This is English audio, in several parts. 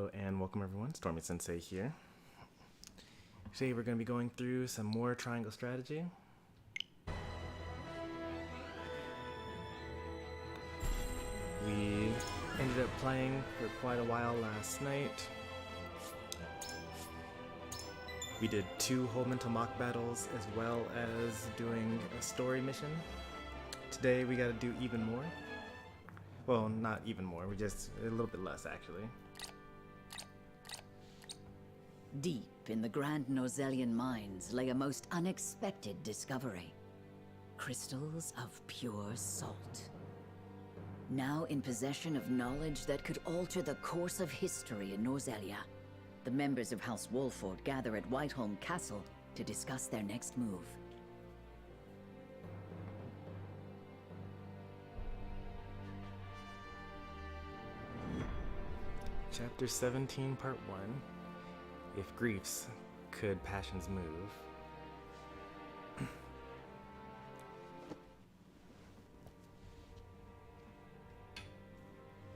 Hello and welcome everyone, Stormy Sensei here. Today we're going to be going through some more triangle strategy. We ended up playing for quite a while last night. We did 2 whole mental mock battles as well as doing a story mission. Today we got to do even more. Well, not even more, we're just a little bit less actually. Deep in the Grand Nozellian mines lay a most unexpected discovery. Crystals of pure salt. Now in possession of knowledge that could alter the course of history in Nozellia, the members of House Wolford gather at Whiteholm Castle to discuss their next move. Chapter 17, Part 1. If griefs could passions move.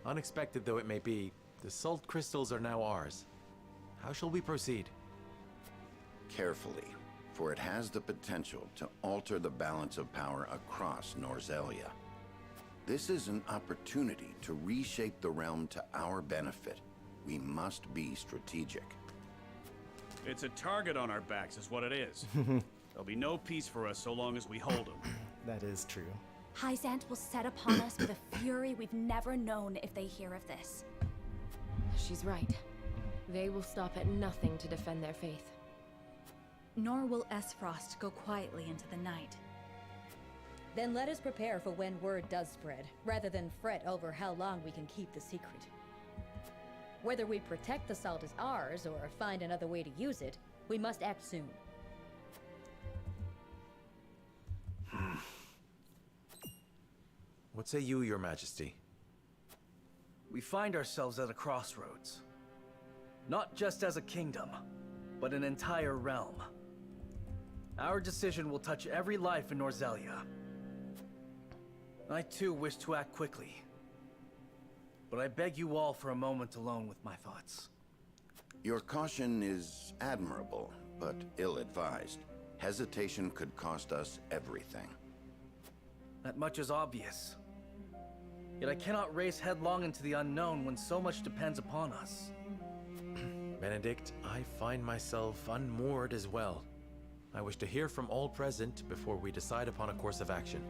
Unexpected though it may be, the salt crystals are now ours. How shall we proceed? Carefully, for it has the potential to alter the balance of power across Nozellia. This is an opportunity to reshape the realm to our benefit. We must be strategic. It's a target on our backs is what it is. There'll be no peace for us so long as we hold them. That is true. Hyzant will set upon us with a fury we've never known if they hear of this. She's right. They will stop at nothing to defend their faith. Nor will Esfrost go quietly into the night. Then let us prepare for when word does spread, rather than fret over how long we can keep the secret. Whether we protect the salt as ours or find another way to use it, we must act soon. What say you, Your Majesty? We find ourselves at a crossroads. Not just as a kingdom, but an entire realm. Our decision will touch every life in Nozellia. I too wish to act quickly. But I beg you all for a moment alone with my thoughts. Your caution is admirable, but ill-advised. Hesitation could cost us everything. That much is obvious. Yet I cannot race headlong into the unknown when so much depends upon us. Benedict, I find myself unmoored as well. I wish to hear from all present before we decide upon a course of action.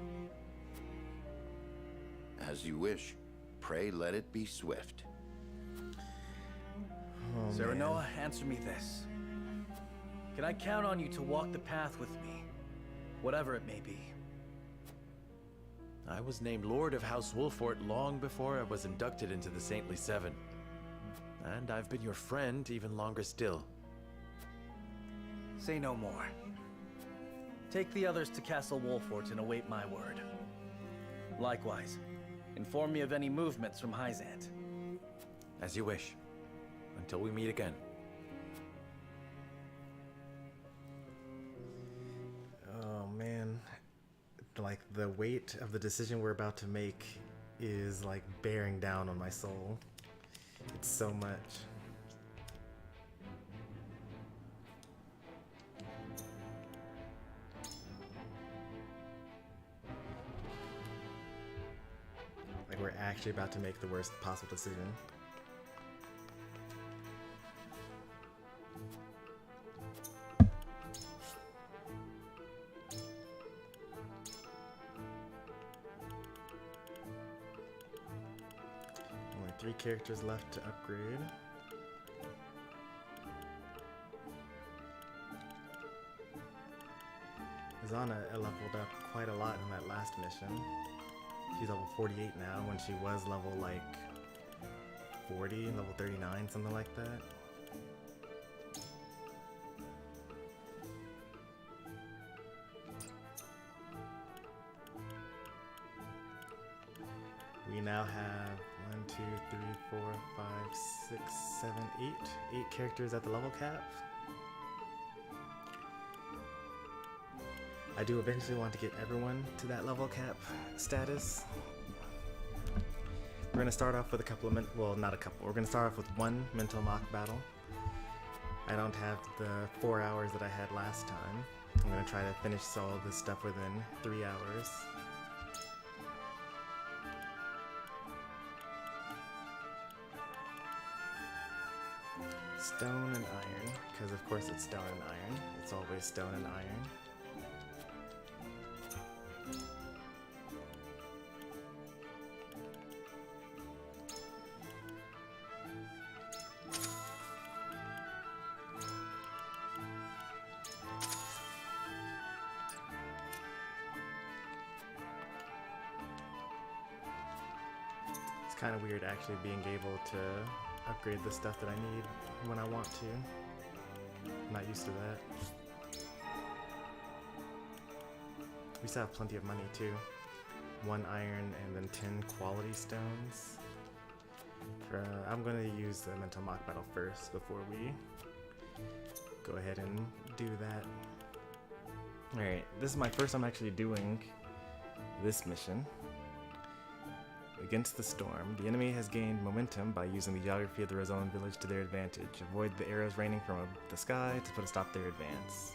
As you wish. Pray let it be swift. Oh, Serenoa, answer me this. Can I count on you to walk the path with me, whatever it may be? I was named Lord of House Wolford long before I was inducted into the Saintly Seven. And I've been your friend even longer still. Say no more. Take the others to Castle Wolford and await my word. Likewise, inform me of any movements from Hyzant. As you wish. Until we meet again. Oh man. Like the weight of the decision we're about to make is like bearing down on my soul. It's so much. Like we're actually about to make the worst possible decision. Only 3 characters left to upgrade. Zana leveled up quite a lot in that last mission. She's level 48 now when she was level like 40, level 39, something like that. We now have 1, 2, 3, 4, 5, 6, 7, 8 characters at the level cap. I do eventually want to get everyone to that level cap status. We're gonna start off with a couple of well, not a couple. We're gonna start off with one mental mock battle. I don't have the 4 hours that I had last time. I'm gonna try to finish all this stuff within 3 hours. Stone and iron, because of course it's stone and iron. It's always stone and iron. It's kind of weird actually being able to upgrade the stuff that I need when I want to. I'm not used to that. We still have plenty of money too. 1 iron and then 10 quality stones. I'm going to use the mental mock battle first before we go ahead and do that. Alright, this is my first time actually doing this mission. Against the storm, the enemy has gained momentum by using the geography of the Rosellan village to their advantage. Avoid the arrows raining from the sky to put a stop to their advance.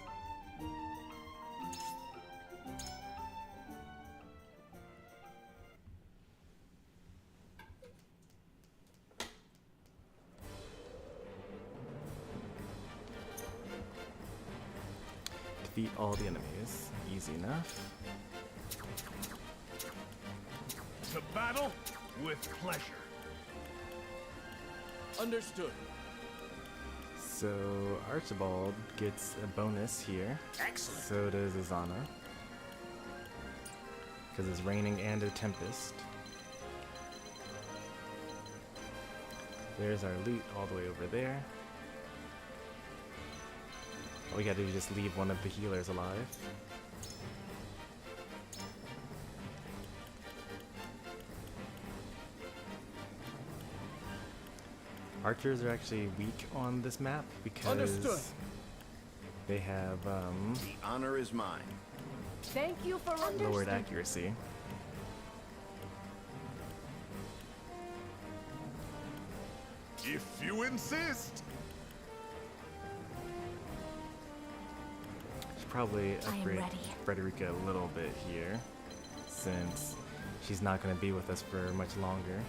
Defeat all the enemies. Easy enough. To battle with pleasure. Understood. So Archibald gets a bonus here. Excellent. So does Izana. Because it's raining and a tempest. There's our loot all the way over there. All we gotta do is just leave one of the healers alive. Archers are actually weak on this map because they have The honor is mine. Thank you for lowered accuracy. If you insist. Should probably I am upgrade ready. Frederica a little bit here, since she's not going to be with us for much longer.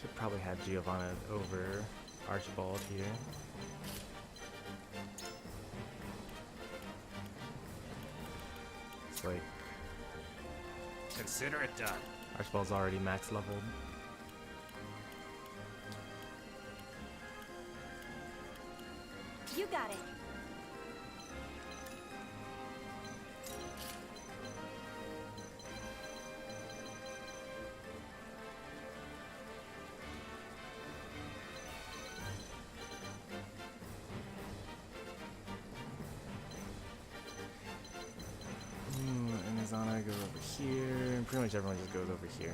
Should probably have Giovanna over Archibald here. It's like Consider it done. Archibald's already max leveled. You got it. And Izana goes over here, and pretty much everyone just goes over here.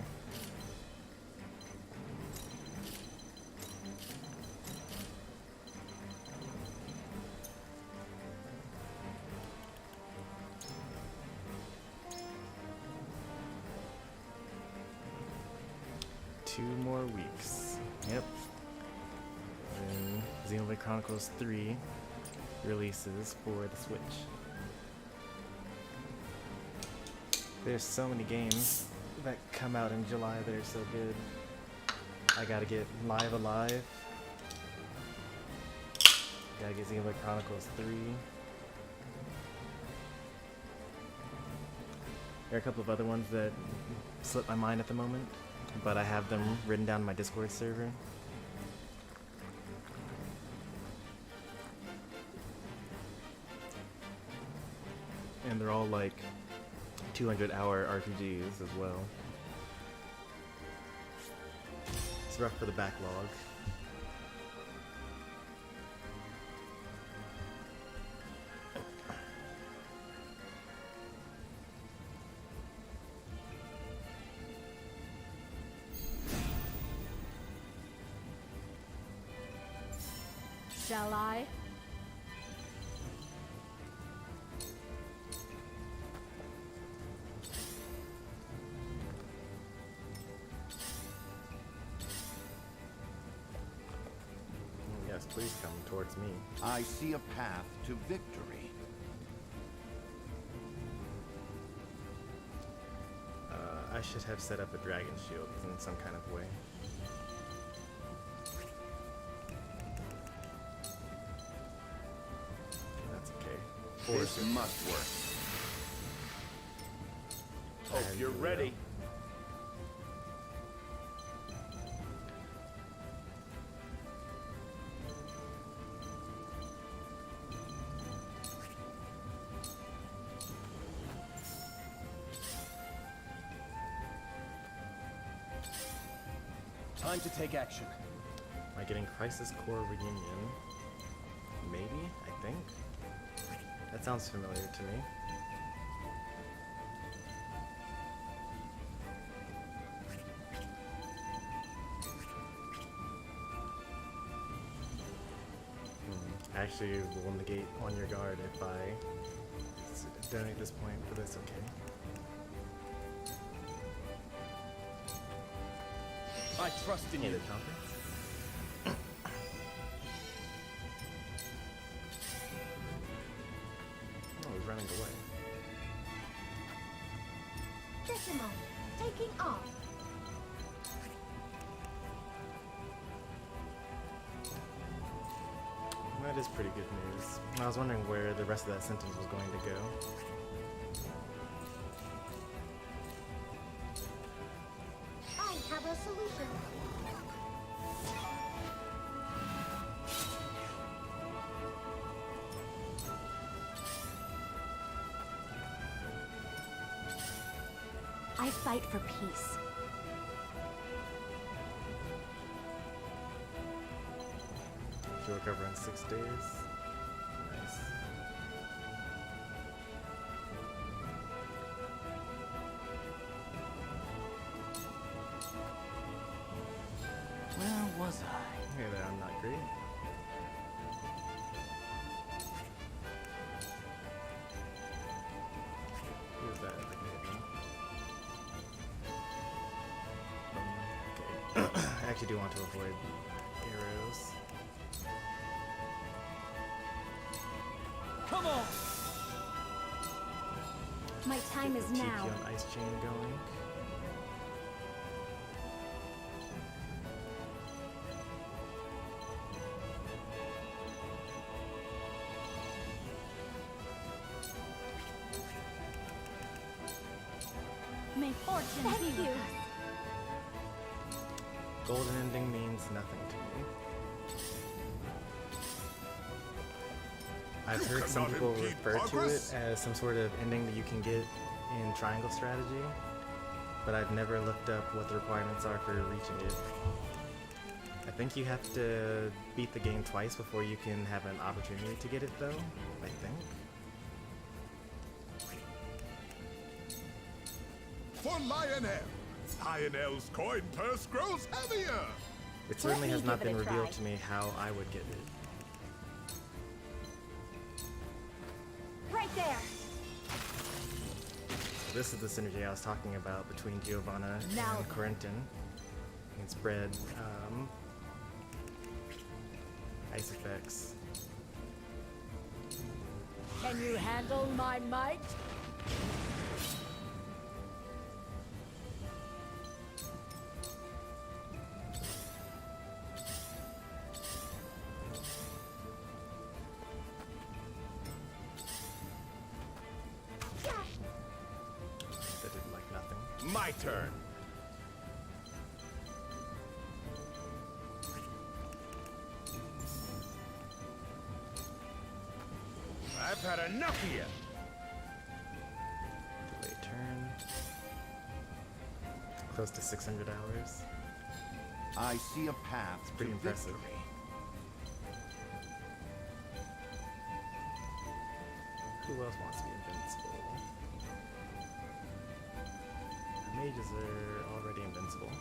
Two more weeks. Yep. And Xenoblade Chronicles 3 releases for the Switch. There's so many games that come out in July that are so good. I gotta get Live Alive. Gotta get Xenoblade Chronicles 3. There are a couple of other ones that slip my mind at the moment, but I have them written down in my Discord server. And they're all like 200-hour RPGs as well. It's rough for the backlog. shall I? Yes, please come towards me. I see a path to victory. I should have set up a dragon shield in some kind of way. That's okay. This must work. Hope you're ready. Time to take action. Am I getting Crisis Core Reunion? Maybe? I think? That sounds familiar to me. Actually, will negate on your guard if I donate this point for this, okay? I trust in Hey you. there, Chomper. Oh, he's running away. Decimum, taking off. That is pretty good news. I was wondering where the rest of that sentence was going to go. I have a solution. I fight for peace. She'll recover in 6 days. Nice. Where was I? Hey there, I'm not great. Who's that? Okay. I actually do want to avoid arrows. Come on! My time is Keep the now. TP on Ice Chain going. May fortune be with us. Golden ending means nothing to me. I've heard some cannot people impede refer to it progress. as some sort of ending that you can get in triangle strategy, but I've never looked up what the requirements are for reaching it. I think you have to beat the game twice before you can have an opportunity to get it though, I think. For Lionel. Lionel's coin purse grows heavier. It certainly me has not give it been a try. revealed to me how I would get it. Right there. So this is the synergy I was talking about between Giovanna Now and Corentin. You can spread ice effects. Can you handle my might? That did like nothing. My turn. I've had enough of you. Delay turn. Close to 600 hours. I see a path to pretty impressive. victory. Who else wants to be invincible? Mages are already invincible.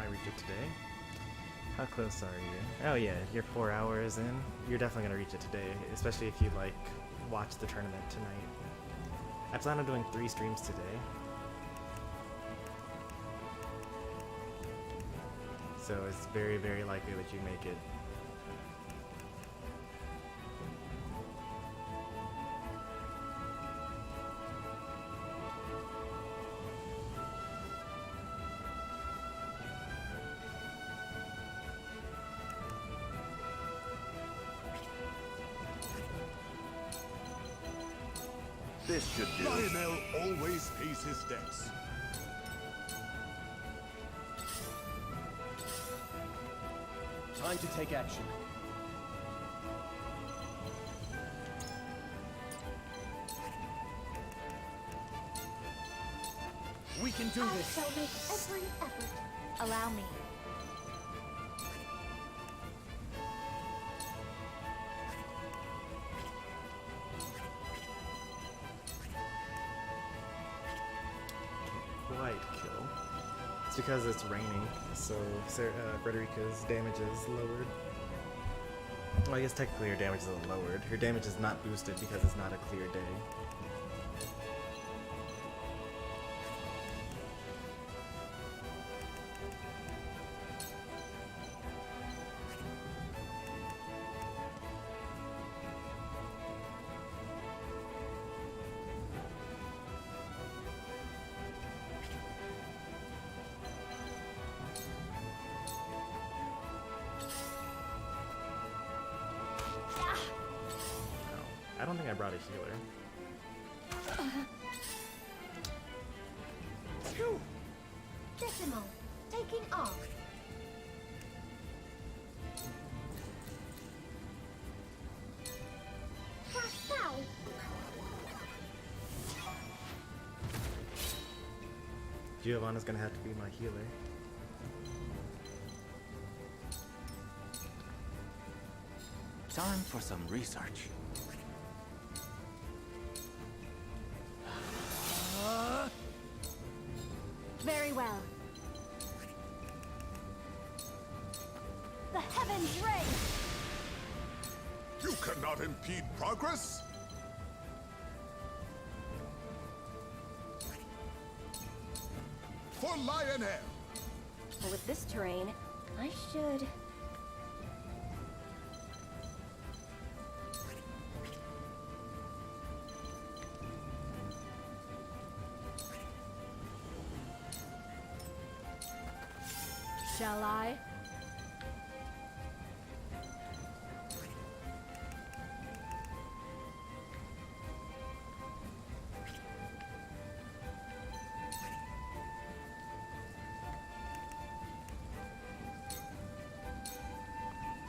might reach it today. How close are you? Oh yeah, you're 4 hours in. You're definitely gonna reach it today, especially if you like watch the tournament tonight. I plan on doing 3 streams today. So it's very, very likely that you make it. This should do. Lionel always pays his debts. Time to take action. We can do I this. shall make every effort. Allow me. Quite kill. It's because it's raining, so Frederica's damage is lowered. Well, I guess technically her damage isn't lowered. Her damage is not boosted because it's not a clear day. I don't think I brought a healer. Two. Decimal. Taking off. Crash now. Giovanna's gonna have to be my healer. Time for some research. Very well. The heavens ring. You cannot impede progress. For Lionel. Well, with this terrain, I should. Shall I?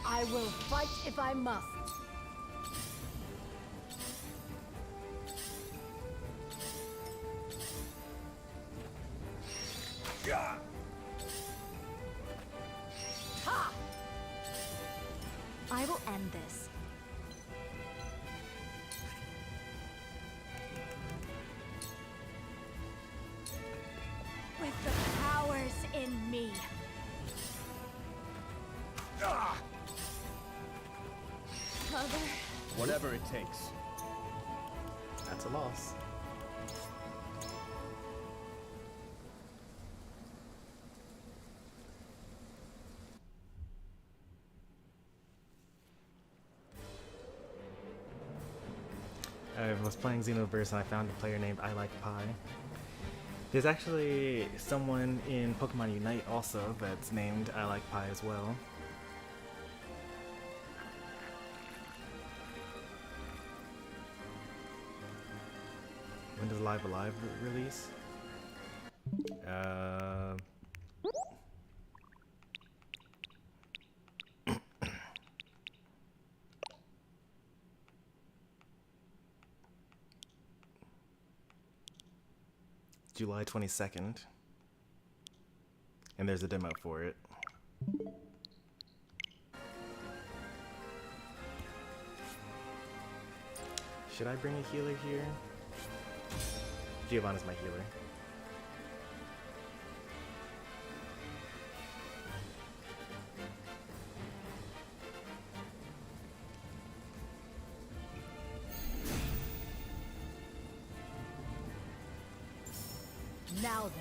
I will fight if I must. Yeah. Ha! I will end this. With the powers in me. Ah. Mother. Whatever it takes. That's a loss. I was playing Xenoverse and I found a player named I Like Pie. There's actually someone in Pokemon Unite also that's named I Like Pie as well. When does Live Alive release? July 22nd. And there's a demo for it. Should I bring a healer here? Giovanna's my healer. Now then.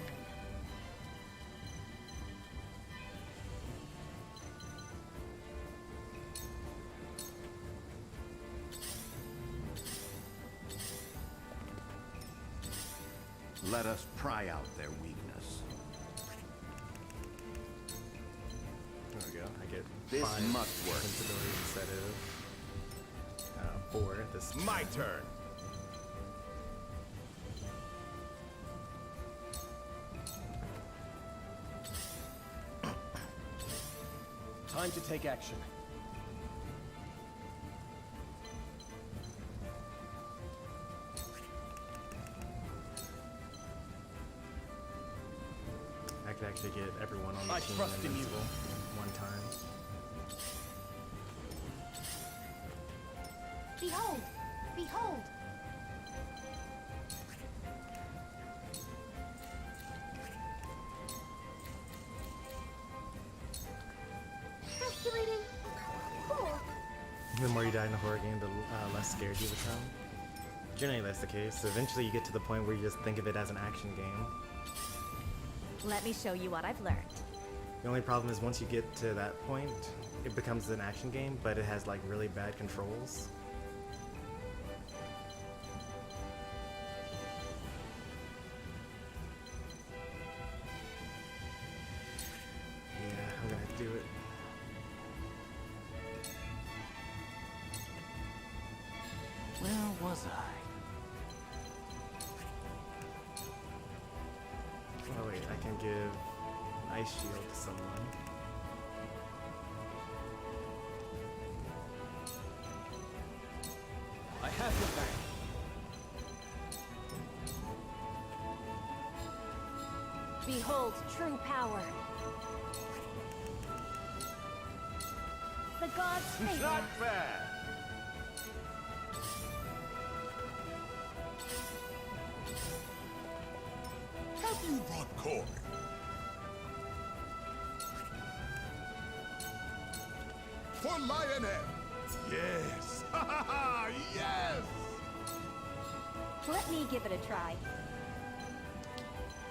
Let us pry out their weakness. There we go. I get This 5 must work. invincibility instead of 4 this time. My turn. Time to take action. I could actually get everyone on the I team trust in you. invincible one time. Behold! Behold! Calculating. Cool. The more you die in a horror game, the less scared you become. Generally, that's the case. Eventually, you get to the point where you just think of it as an action game. Let me show you what I've learned. The only problem is once you get to that point, it becomes an action game, but it has like really bad controls. Yeah, I'm gonna do it. Where was I? Oh wait, I can give Ice Shield to someone. I have your back. Behold true power. The gods favor. Not bad. Have you brought Corey? For Lionel. Yes. Ha ha ha. Yes. Let me give it a try.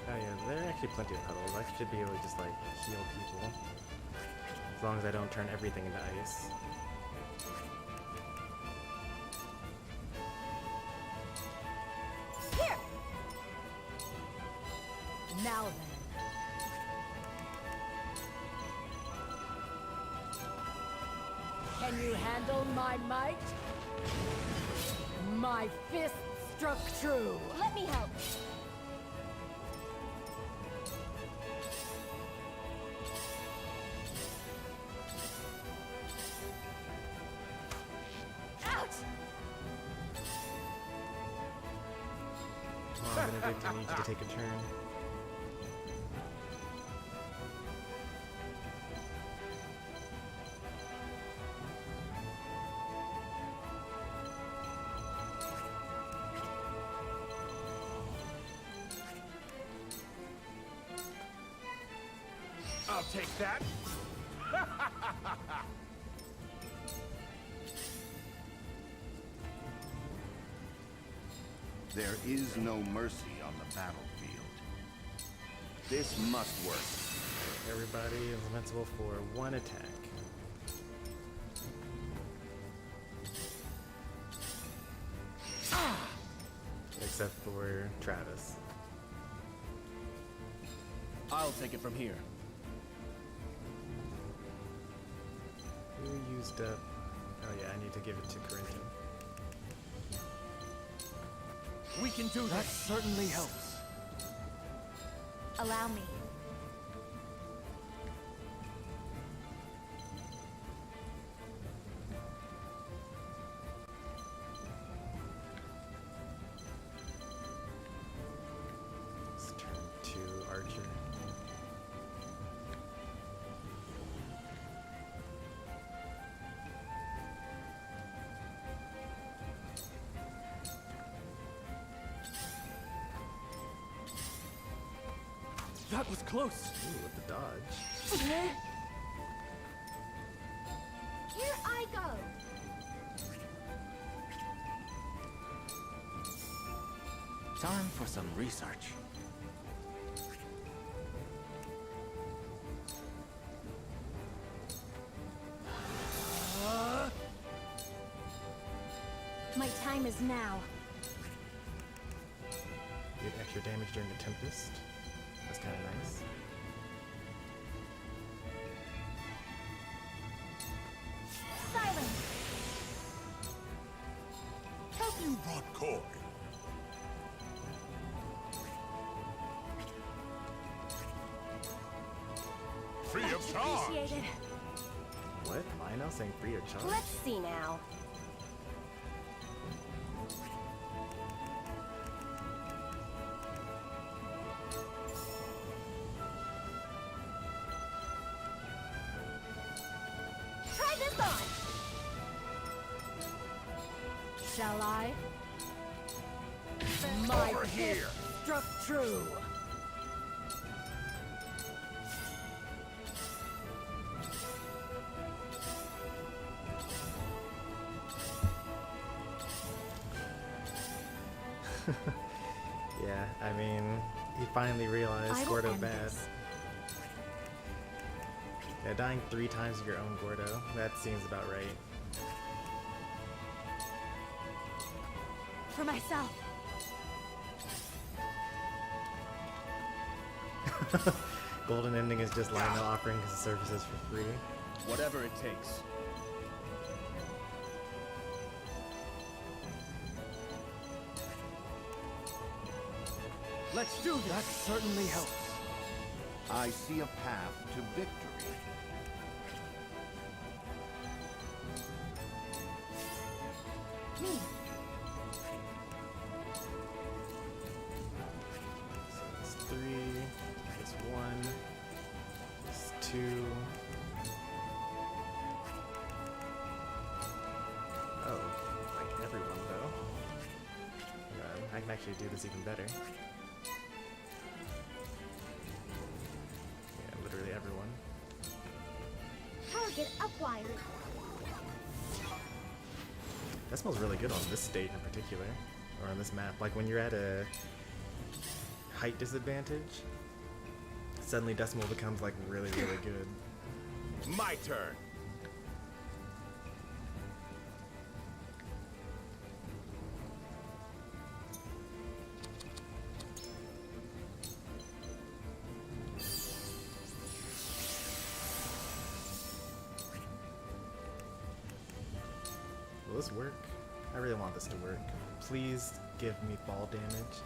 Oh yeah, there are actually plenty of puddles. I should be able to just like heal people. As long as I don't turn everything into ice. Here! Now then. Can you handle my might? My fist struck true. Let me help. Ouch! Well, Benedict, I need you to take a turn. I'll take that. There is no mercy on the battlefield. This must work. Everybody is invincible for 1 attack. Except for Travis. I'll take it from here. Who used up? Oh yeah, I need to give it to Corinthian. We can do that. Certainly helps. Allow me. Let's turn to Archer. That was close. Ooh, with the dodge. Here I go. Time for some research. My time is now. Get extra damage during the Tempest. That's kind of nice. Silence! Have you brought koi? Free of charge! Appreciated. What? Lionel saying free of charge? Let's see now. Try this on! Shall I? My Over pick here. struck true. Yeah, I mean, he finally realized I will Gordo end bad. this. Yeah, dying 3 times of your own Gordo, that seems about right. For myself. Golden ending is just Lionel offering his services for free. Whatever it takes. Let's do this. That certainly helps. I see a path to victory. Me. So it's 3, it's 1, it's 2. Oh, like everyone though. I can actually do this even better. Yeah, literally everyone. Target acquired. That smells really good on this stage in particular, or on this map. Like when you're at a height disadvantage, suddenly Decimal becomes like really, really good. My turn. Will this work? I really want this to work. Please give me fall damage.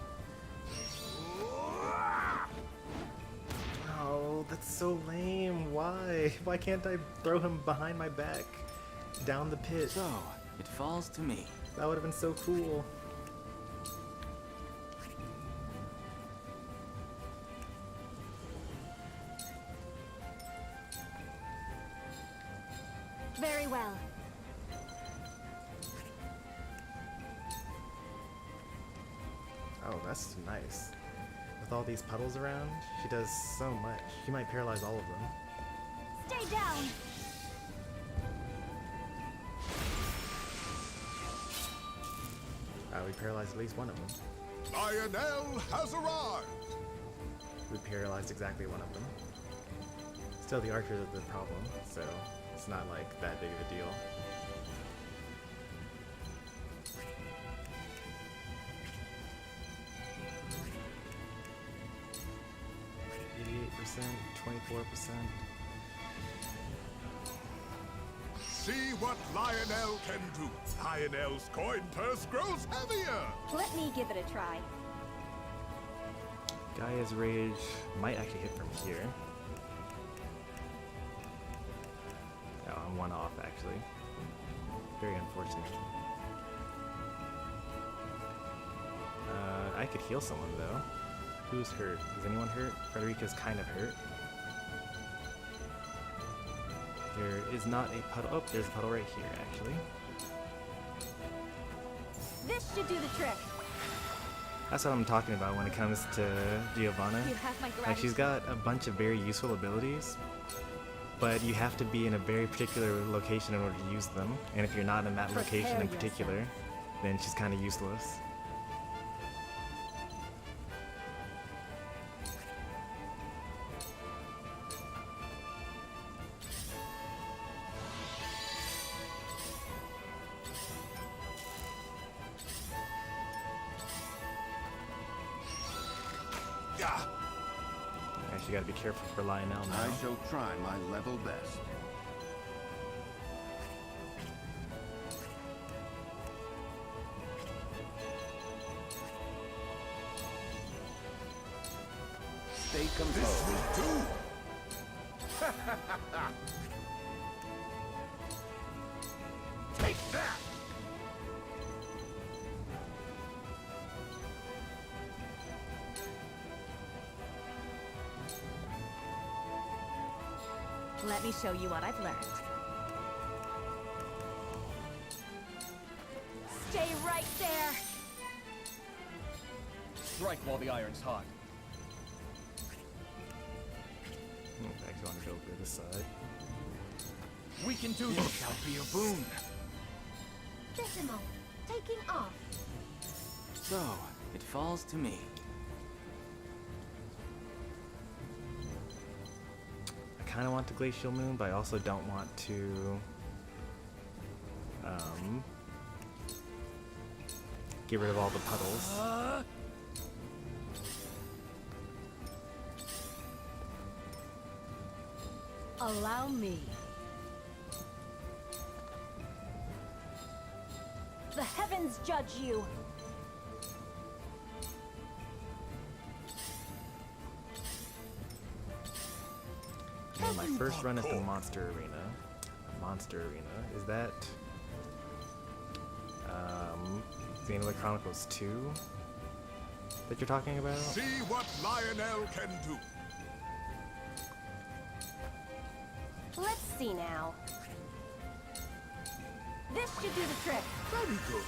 Oh, that's so lame. Why? Why can't I throw him behind my back? Down the pit. So, it falls to me. That would have been so cool. Very well. Oh, that's nice. With all these puddles around, she does so much. She might paralyze all of them. Stay down. We paralyzed at least one of them. Lionel has arrived. We paralyzed exactly one of them. Still, the archers are the problem, so it's not like that big of a deal. %, 24%. See what Lionel can do. Lionel's coin purse grows heavier. Let me give it a try. Gaia's Rage might actually hit from here. Oh, I'm one off actually. Very unfortunate. I could heal someone though. Who's hurt? Is anyone hurt? Frederica's kind of hurt. There is not a puddle. Oh, there's a puddle right here, actually. This should do the trick. That's what I'm talking about when it comes to Giovanna. You have my Like, gratitude. she's got a bunch of very useful abilities, but you have to be in a very particular location in order to use them. And if you're not in that location Prepare in particular, yourself. then she's kind of useless. Omega! Actually, gotta be careful for Lionel now. I shall try my level best. Stay composed. Take that! Let me show you what I've learned. Stay right there! Strike while the iron's hot. I actually want to go over this side. We can do this. Shall be a boon. Decimal, taking off. So, it falls to me. I kind of want the Glacial Moon, but I also don't want to get rid of all the puddles. Allow me. The heavens judge you. And my first run at the Monster Arena. Monster Arena. Is that Xenoblade Chronicles 2 that you're talking about? See what Lionel can do. Let's see now. This should do the trick. Very good.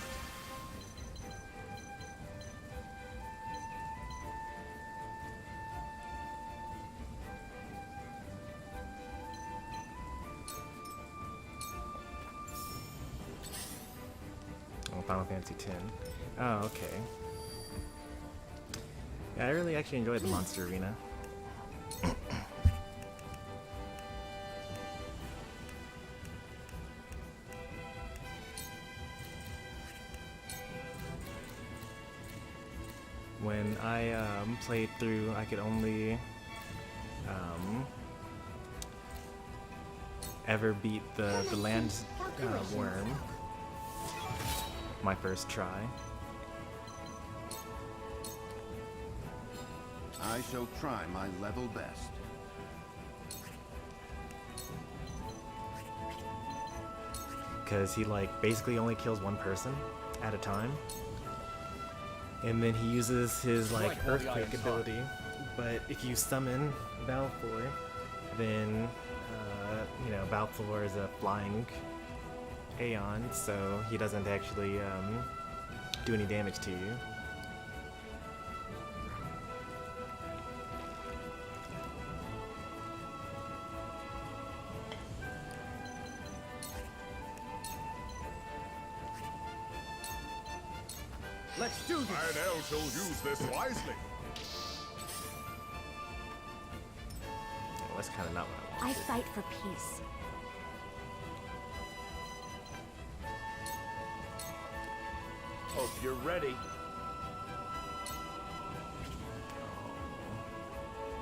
Oh, Final Fantasy X. Oh, okay. Yeah, I really actually enjoyed the Monster Arena. When I played through, I could only ever beat the land worm my first try. I shall try my level best. Because he like basically only kills one person at a time. And then he uses his like earthquake ability. But if you summon Balfour, then you know, Balfour is a flying Aeon, so he doesn't actually do any damage to you. Let's do this. Lionel shall use this wisely. Well, that's kind of not what I I wanted. fight for peace. Hope you're ready.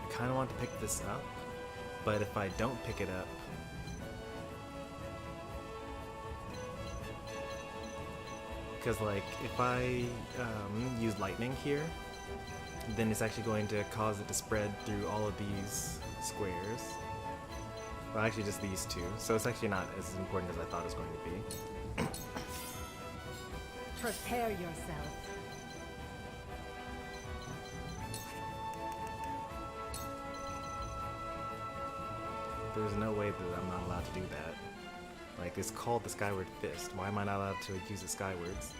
I kind of want to pick this up, but if I don't pick it up, because like if I use lightning here, then it's actually going to cause it to spread through all of these squares. Well, actually just these two, so it's actually not as important as I thought it was going to be. Prepare yourself. There's no way that I'm not allowed to do that. Like, it's called the Skyward Fist. Why am I not allowed to use it skywards?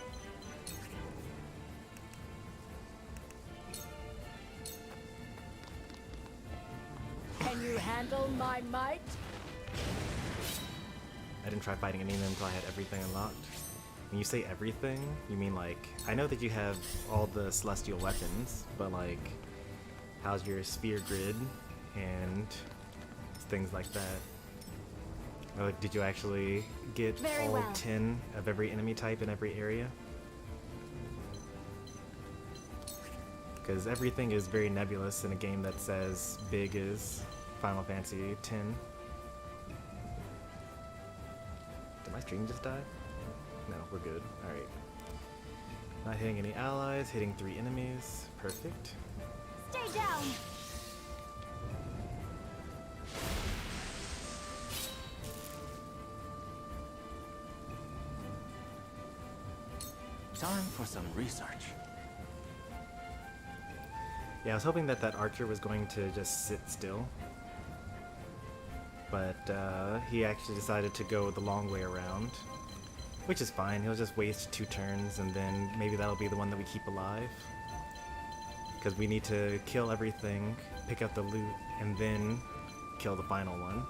Can you handle my might? I didn't try fighting any of them until I had everything unlocked. When you say everything, you mean like, I know that you have all the celestial weapons, but like, how's your sphere grid and things like that? Or did you actually get Very all well. 10 of every enemy type in every area? because everything is very nebulous in a game that's as big as Final Fantasy X. Did my stream just die? No, we're good. Alright. Not hitting any allies, hitting 3 enemies. Perfect. Stay down! Time for some research. Yeah, I was hoping that that archer was going to just sit still. But he actually decided to go the long way around. Which is fine, he'll just waste 2 turns and then maybe that'll be the one that we keep alive. Because we need to kill everything, pick up the loot, and then kill the final one.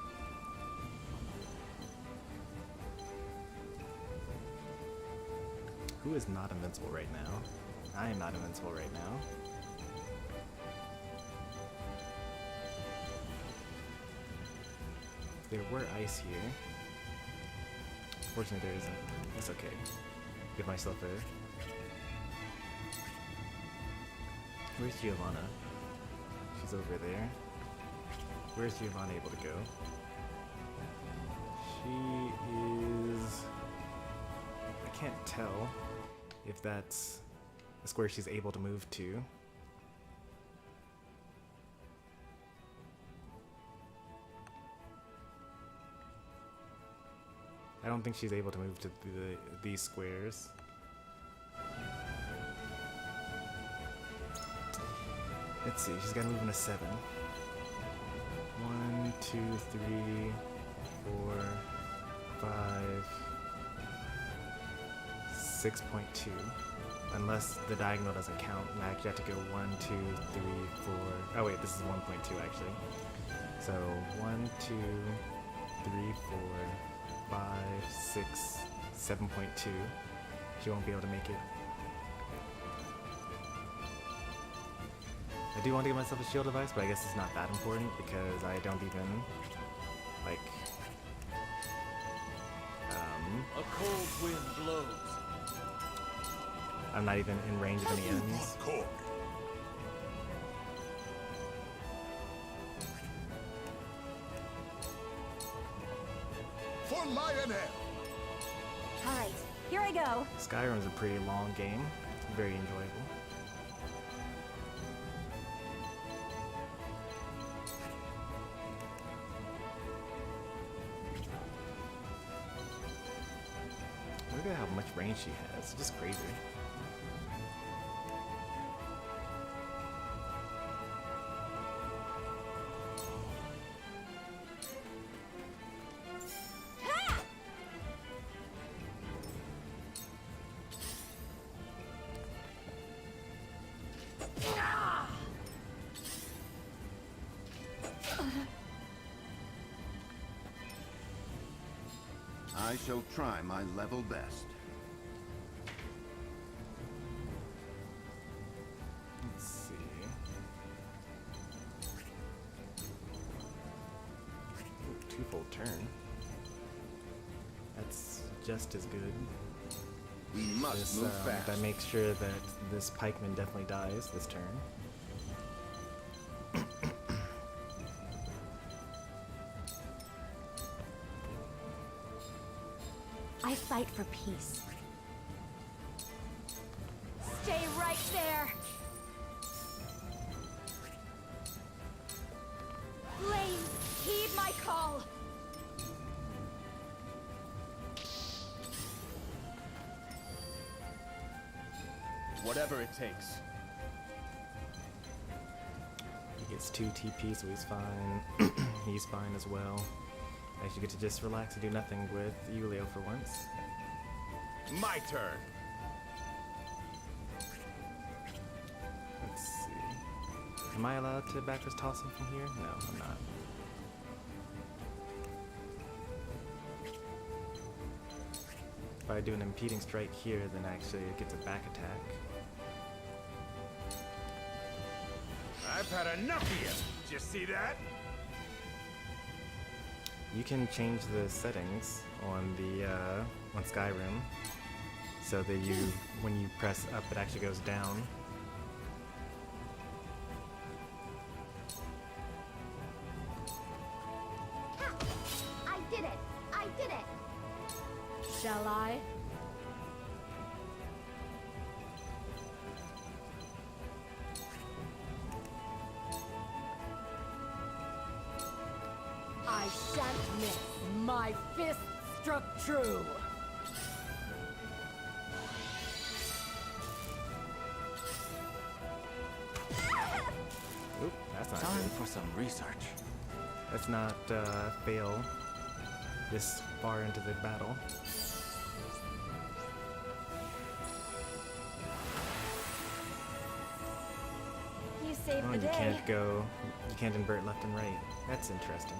Who is not invincible right now? I am not invincible right now. There were ice here. Fortunately there isn't. It's okay. Give myself a... Where's Giovanna? She's over there. Where's Giovanna able to go? She is... I can't tell if that's a square she's able to move to. I don't think she's able to move to these squares. Let's see, she's got to move in a 7. 1, 2, 3, 4, 5, 6.2. Unless the diagonal doesn't count, and I actually have to go 1, 2, 3, 4. Oh wait, this is 1.2 actually. So 1, 2, 3, 4, 5, 6, 7.2. She won't be able to make it. I do want to give myself a shield device, but I guess it's not that important because I don't even like. A cold wind blows. I'm not even in range of any enemies. For Lionel! Alright, here I go. Skyrim is a pretty long game. Very enjoyable. Look at how much range she has. It's just crazy. I shall try my level best. Let's see. Ooh, 2-fold turn. That's just as good. We must move fast. That makes sure that this pikeman definitely dies this turn. I fight for peace. Stay right there! Flames, heed my call! Whatever it takes. He gets 2 TP, so he's fine. He's fine as well. I actually get to just relax and do nothing with Yulio for once. My turn. Let's see. Am I allowed to backwards toss him from here? No, I'm not. If I do an impeding strike here, then actually it gets a back attack. I've had enough of you. Did you see that? You can change the settings on the on Skyrim so that when you press up, it actually goes down. Shall I? I shan't miss. My fist struck true. Oop, that's not Time good. for some research. Let's not fail this far into the battle. You saved Oh, the you day. you can't invert left and right. That's interesting.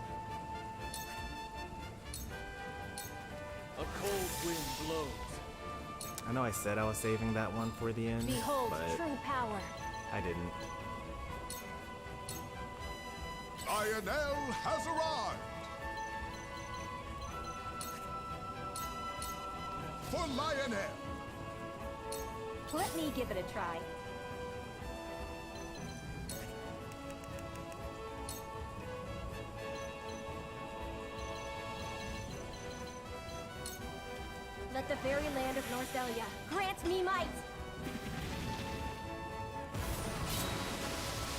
A cold wind blows. I know I said I was saving that one for the end, Behold but true power. I didn't. Lionel has arrived! For Lionel! Let me give it a try. Let the very land of Norzelia grant me might!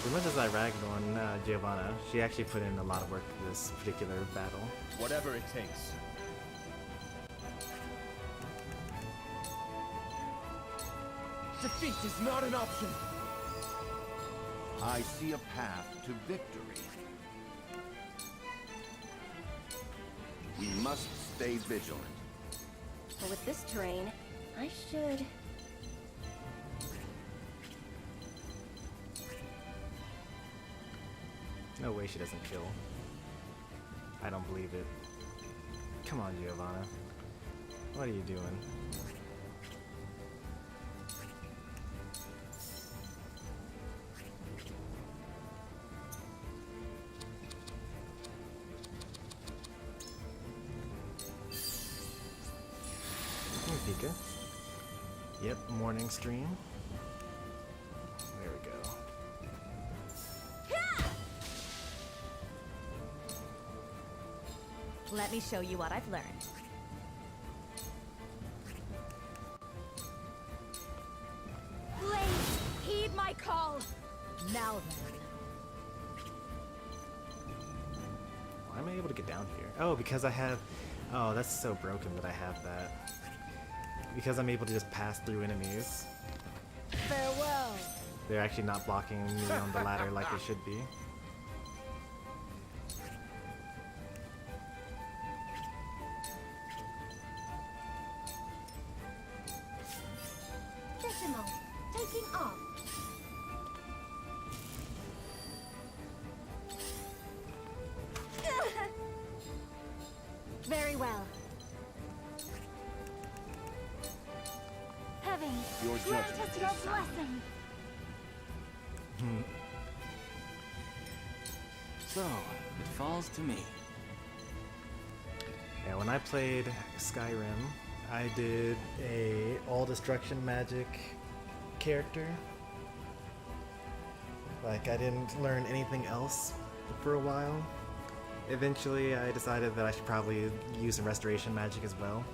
As much as I ragged on Giovanna, she actually put in a lot of work for this particular battle. Whatever it takes. Defeat is not an option. I see a path to victory. We must stay vigilant. But with this terrain, I should... No way she doesn't kill. I don't believe it. Come on, Giovanna. What are you doing? Hey, Pika. Yep, morning stream. There we go. Let me show you what I've learned. Blades, heed my call! Now then. Why am I able to get down here? Oh, because I have... Oh, that's so broken that I have that. Because I'm able to just pass through enemies. Farewell. They're actually not blocking me on the ladder like they should be. Decimal, taking off. Very well. Heaven, Your grant judgment us your is sound. blessing. So, it falls to me. Yeah, when I played Skyrim, I did a all destruction magic character. Like, I didn't learn anything else for a while. Eventually, I decided that I should probably use some restoration magic as well.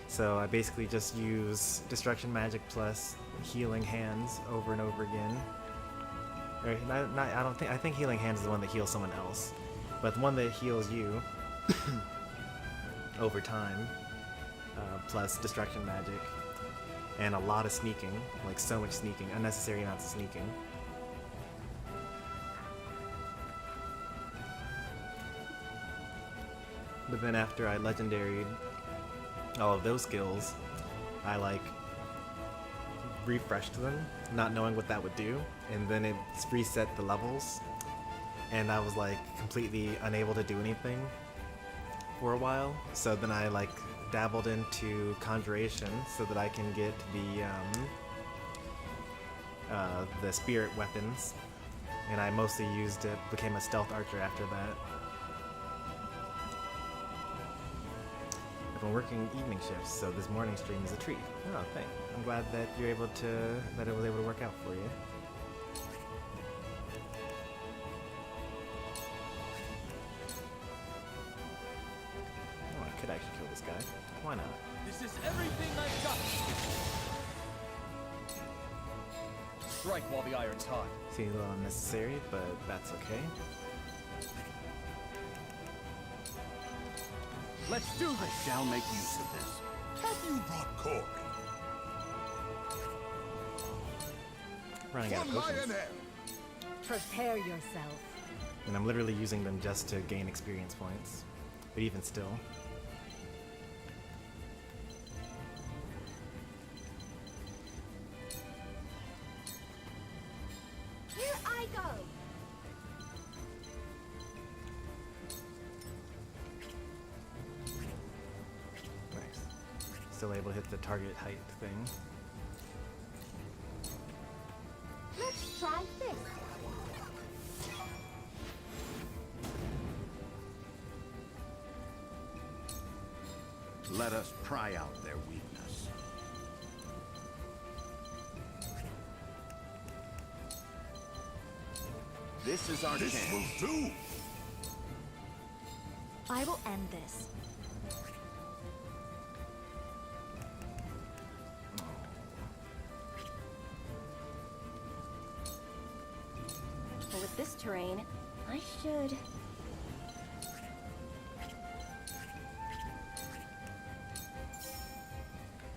So I basically just use destruction magic plus healing hands over and over again. Or I think healing hands is the one that heals someone else, but the one that heals you over time, plus destruction magic, and a lot of sneaking, like so much sneaking, unnecessary amounts of sneaking. But then after I legendaried all of those skills, I like refreshed them, not knowing what that would do, and then it reset the levels, and I was like completely unable to do anything for a while. So then I like dabbled into conjuration so that I can get the spirit weapons, and I mostly used it, became a stealth archer after that. I've been working evening shifts, so this morning stream is a treat. Oh, thanks. I'm glad that you're able to, that it was able to work out for you. Oh, I could could actually kill this guy. Why not? This is everything I've got. Strike while the iron's hot. Seems a little unnecessary, but that's okay. Let's do this. I shall make use of this. Have you brought Corey? Running out of For potions. Lionel! Prepare yourself. And I'm literally using them just to gain experience points. But even still. Here I go. Nice. Still able to hit the target height thing. Let's try this. Let us pry out their weakness. This is our This chance. will do! I will end this. With this terrain, I should...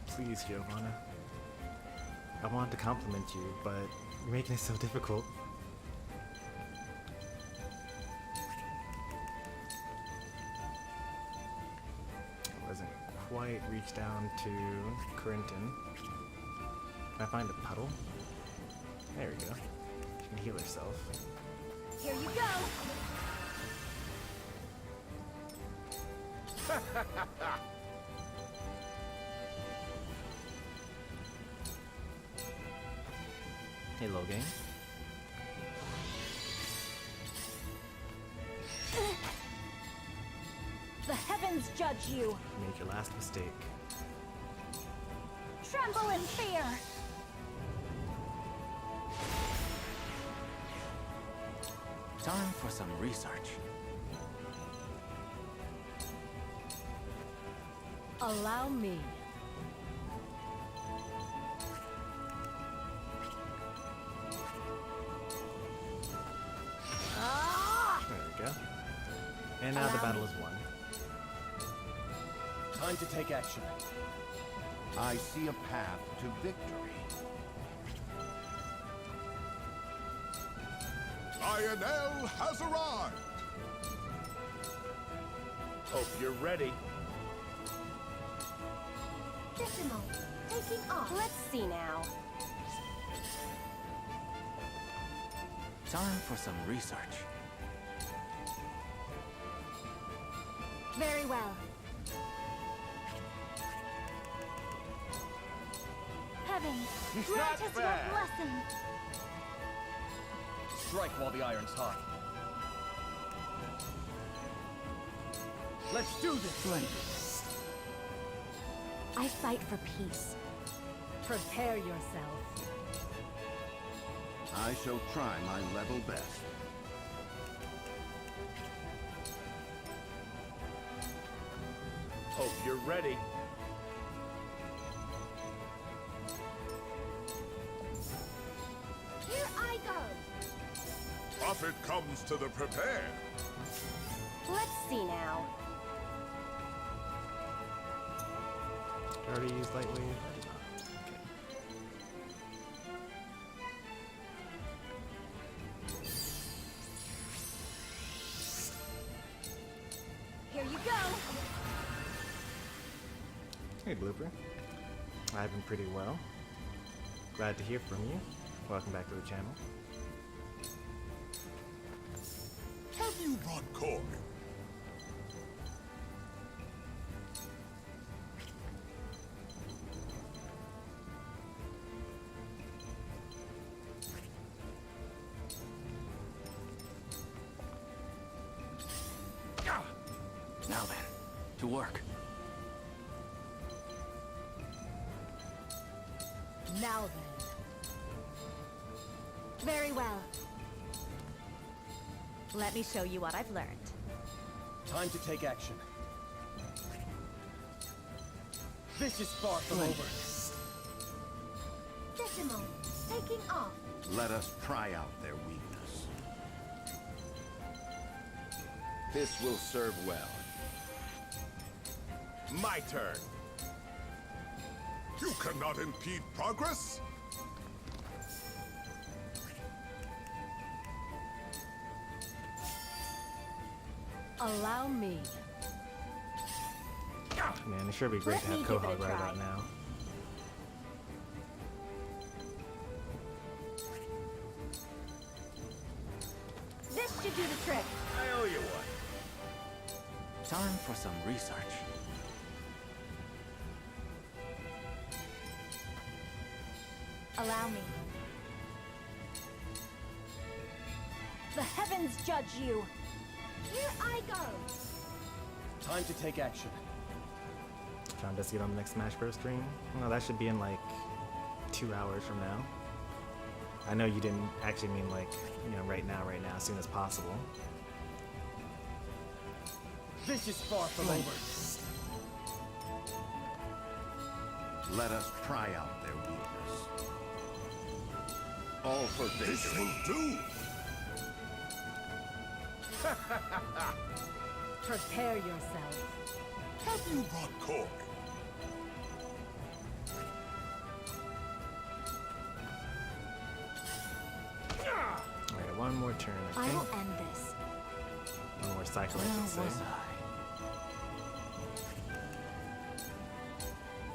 Please, Giovanna. I want to compliment you, but you're making it so difficult. I wasn't quite reached down to Corinton. Can I find a puddle? There we go. She can heal herself. Here you go. Hey, little game. The heavens judge you. You made your last mistake. Tremble in fear. Time for some research. Allow me. There we go. And now the battle is won. Time to take action. I see a path to victory. Lionel has arrived! Hope you're ready. Decimal, taking off. Let's see now. Time for some research. Very well. Heavens, grant us your blessing. Strike while the iron's hot. Let's do this. I fight for peace. Prepare yourself. I shall try my level best. Hope you're ready. Here I go. Profit comes to the prepared. Let's see now. Already used lightweight. Here you go. Hey, Blooper. I've been pretty well. Glad to hear from you. Welcome back to the channel. Have you brought Corey? Now then, to work. Now then. Very well. Let me show you what I've learned. Time to take action. This is far from over. Decimal, taking off. Let us try out their weakness. This will serve well. My turn. You cannot impede progress. Allow me. Man, it sure be great to have Quahog right about now. This should do the trick. I owe you one. Time for some research. Allow me. The heavens judge you. Here I go. Time to take action. Trying to see it on the next Smash Bros. Stream. No, that should be in like 2 hours from now. I know you didn't actually mean like, you know, right now, as soon as possible. This is far from over. Let us try out their weakness. All for victory. This will do. Prepare yourself. Have you brought cork? Alright, one more turn, I I think. will end this. One more cycle, I should say.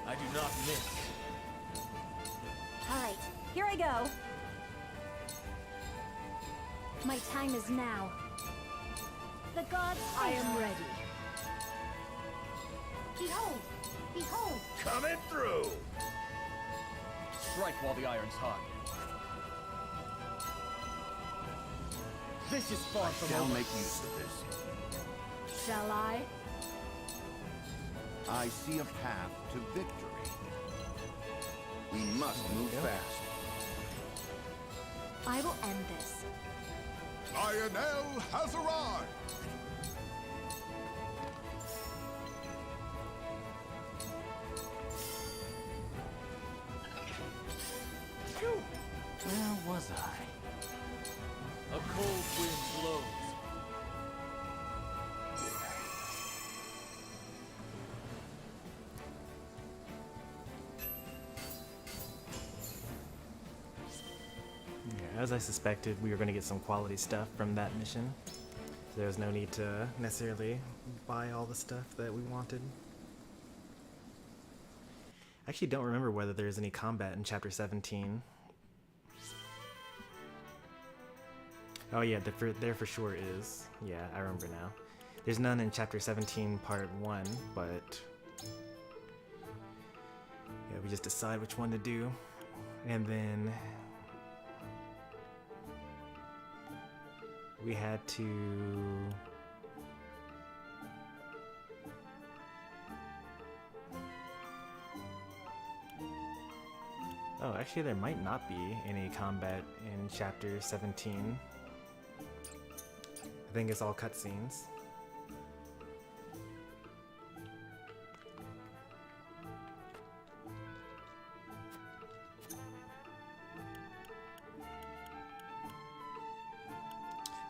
I do not miss. All right, here I go. My time is now. The gods I am ready. Behold! Behold! Coming through! Strike while the iron's hot. This is far from Shall over. make use of this. Shall I? I see a path to victory. We must move fast. I will end this. Lionel has arrived. Where was I? A cold wind blows. Yeah, as I suspected, we were going to get some quality stuff from that mission. So there's no need to necessarily buy all the stuff that we wanted. I actually don't remember whether there's any combat in Chapter 17. Oh yeah, there for sure is. Yeah, I remember now. There's none in Chapter 17 Part 1, but... yeah, we just decide which one to do. And then... we had to... oh, actually there might not be any combat in Chapter 17. I think it's all cutscenes.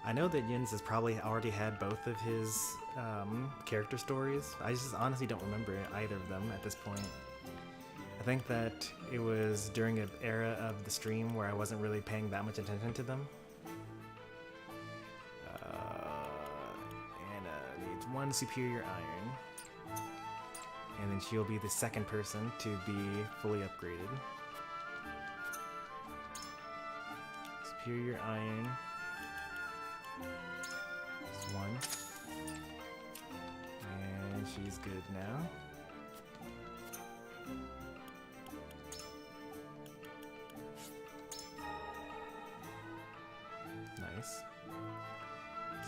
I know that Jens has probably already had both of his character stories. I just honestly don't remember either of them at this point. I think that it was during an era of the stream where I wasn't really paying that much attention to them. Anna needs 1 superior iron. And then she'll be the second person to be fully upgraded. Superior iron. Just 1. And she's good now. Nice.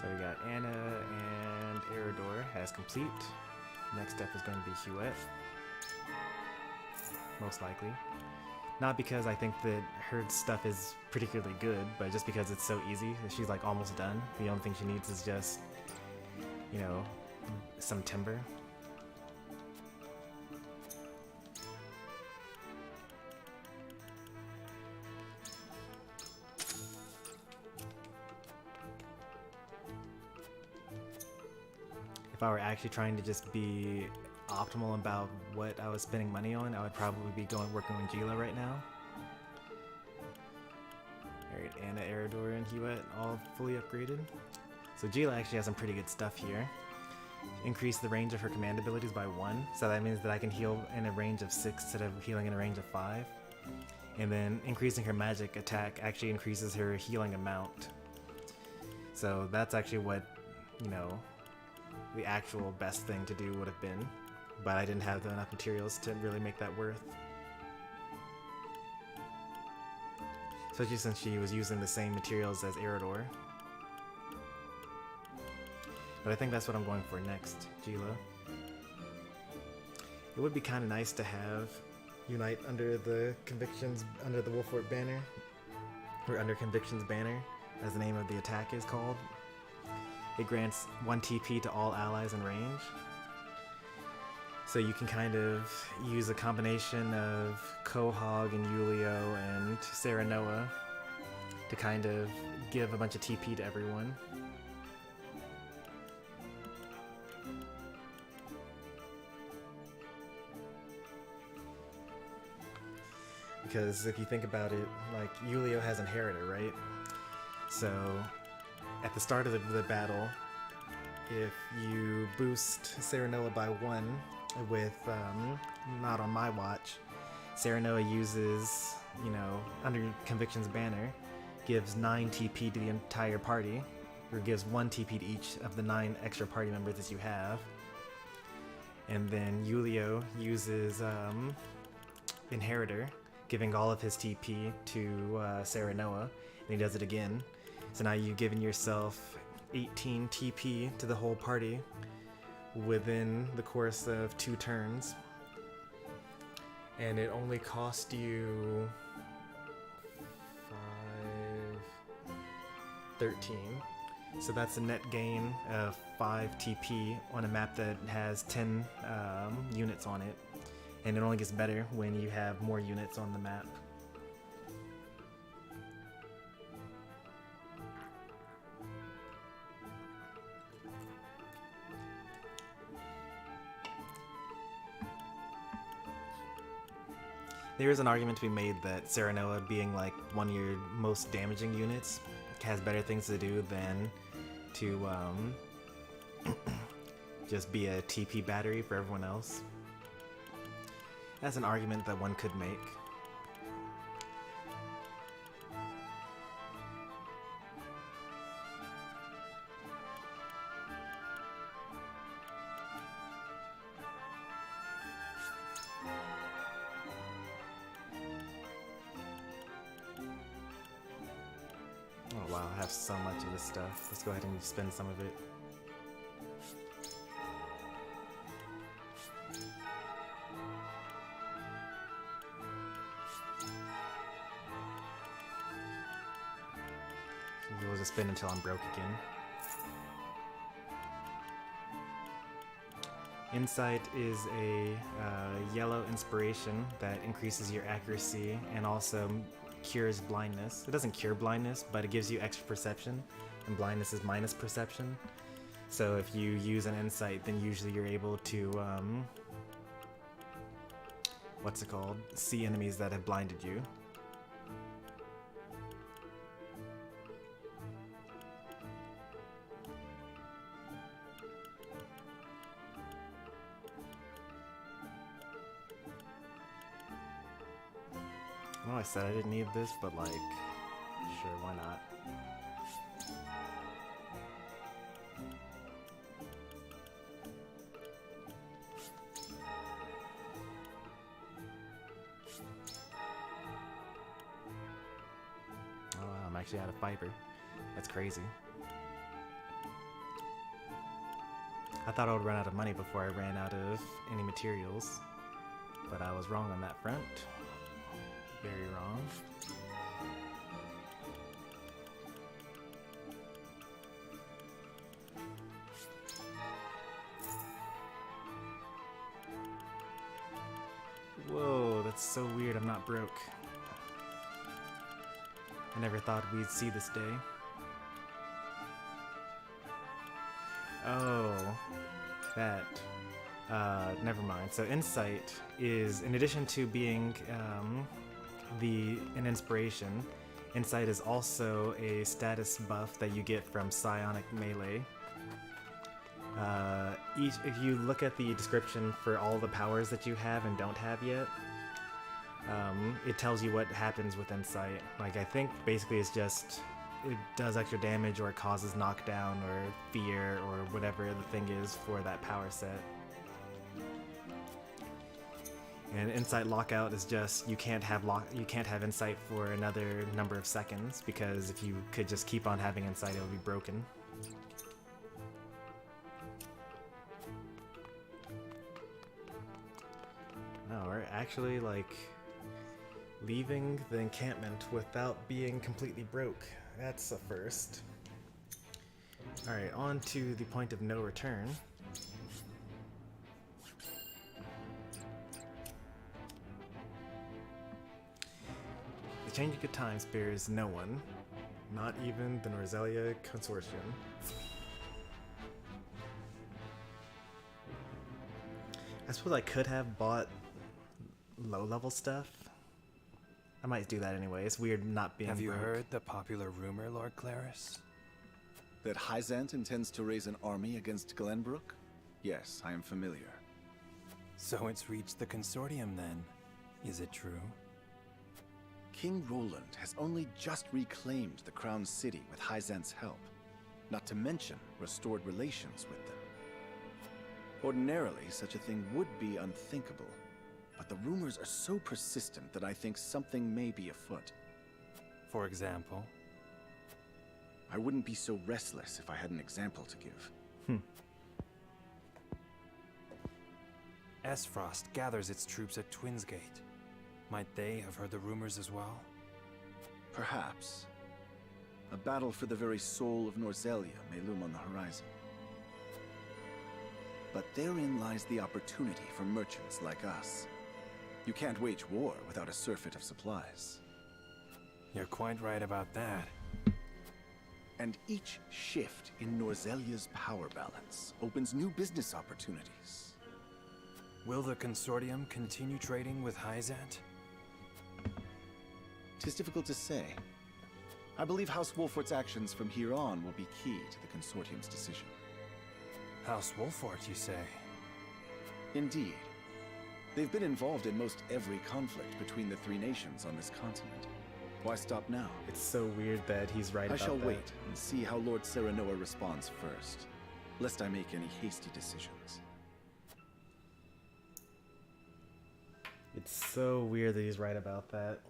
So we got Anna and Eridor as complete. Next step is going to be Huette. Most likely. Not because I think that her stuff is particularly good, but just because it's so easy. She's like almost done. The only thing she needs is just, you know, some timber. if I were actually trying to just be optimal about what I was spending money on, I would probably be working on Gila right now. Alright, Anna, Eridor, and Hewitt all fully upgraded. So Gila actually has some pretty good stuff here. Increase the range of her command abilities by 1, so that means that I can heal in a range of 6 instead of healing in a range of 5. And then increasing her magic attack actually increases her healing amount. So that's actually what, you know, the actual best thing to do would have been. But I didn't have enough materials to really make that worth. Especially since she was using the same materials as Eridor. But I think that's what I'm going for next, Gila. It would be kind of nice to have Unite under the Wolfort banner, or under Conviction's banner, as the name of the attack is called. It grants 1 TP to all allies in range. So you can kind of use a combination of Quahog and Yulio and Serenoa to kind of give a bunch of TP to everyone. Because if you think about it, like, Yulio has Inheritor, right? So, at the start of the battle, if you boost Serenoa by 1 with, not on my watch, Serenoa uses, you know, under Conviction's banner, gives 9 TP to the entire party, or gives 1 TP to each of the 9 extra party members that you have. And then Yulio uses, Inheritor, giving all of his TP to Serenoa, and he does it again. So now you've given yourself 18 TP to the whole party within the course of 2 turns. And it only cost you 13. So that's a net gain of 5 TP on a map that has 10 units on it. And it only gets better when you have more units on the map. There is an argument to be made that Serenoa, being like one of your most damaging units, has better things to do than to just be a TP battery for everyone else. That's an argument that one could make. Oh wow, I have so much of this stuff. Let's go ahead and spend some of it. We'll just spin until I'm broke again. Insight is a yellow inspiration that increases your accuracy and also cures blindness. It doesn't cure blindness, but it gives you extra perception, and blindness is minus perception. So if you use an insight, then usually you're able to, what's it called? See enemies that have blinded you. Well, I said I didn't need this, but like, sure, why not? Oh wow, I'm actually out of fiber. That's crazy. I thought I would run out of money before I ran out of any materials, but I was wrong on that front. Very wrong. Whoa, that's so weird. I'm not broke. I never thought we'd see this day. Oh. that. Never mind. So Insight is, in addition to being an inspiration, Insight is also a status buff that you get from Psionic Melee. If you look at the description for all the powers that you have and don't have yet, it tells you what happens with Insight. Like, I think basically it's just it does extra damage, or it causes knockdown or fear or whatever the thing is for that power set. And Insight Lockout is just you can't have Insight for another number of seconds, because if you could just keep on having Insight, it would be broken. Oh, we're actually like leaving the encampment without being completely broke. That's a first. Alright, on to the point of no return. The changing of time spares no one, not even the Norzelia Consortium. I suppose I could have bought low-level stuff. I might do that anyway. It's weird not being Have you broke. heard the popular rumor, Lord Claris? That Hyzant intends to raise an army against Glenbrook? Yes, I am familiar. So it's reached the consortium then. Is it true? King Roland has only just reclaimed the Crown City with Hyzant's help, not to mention restored relations with them. Ordinarily, such a thing would be unthinkable, but the rumors are so persistent that I think something may be afoot. For example? I wouldn't be so restless if I had an example to give. Esfrost gathers its troops at Twinsgate. Might they have heard the rumors as well? Perhaps. A battle for the very soul of Norzelia may loom on the horizon. But therein lies the opportunity for merchants like us. You can't wage war without a surfeit of supplies. You're quite right about that. And each shift in Norzelia's power balance opens new business opportunities. Will the consortium continue trading with Hyzant? 'Tis difficult to say. I believe House Wolfort's actions from here on will be key to the consortium's decision. House Wolfort, you say? Indeed. They've been involved in most every conflict between the three nations on this continent. Why stop now? It's so weird that he's right I about shall that. wait and see how Lord Serenoa responds first, lest I make any hasty decisions. It's so weird that he's right about that.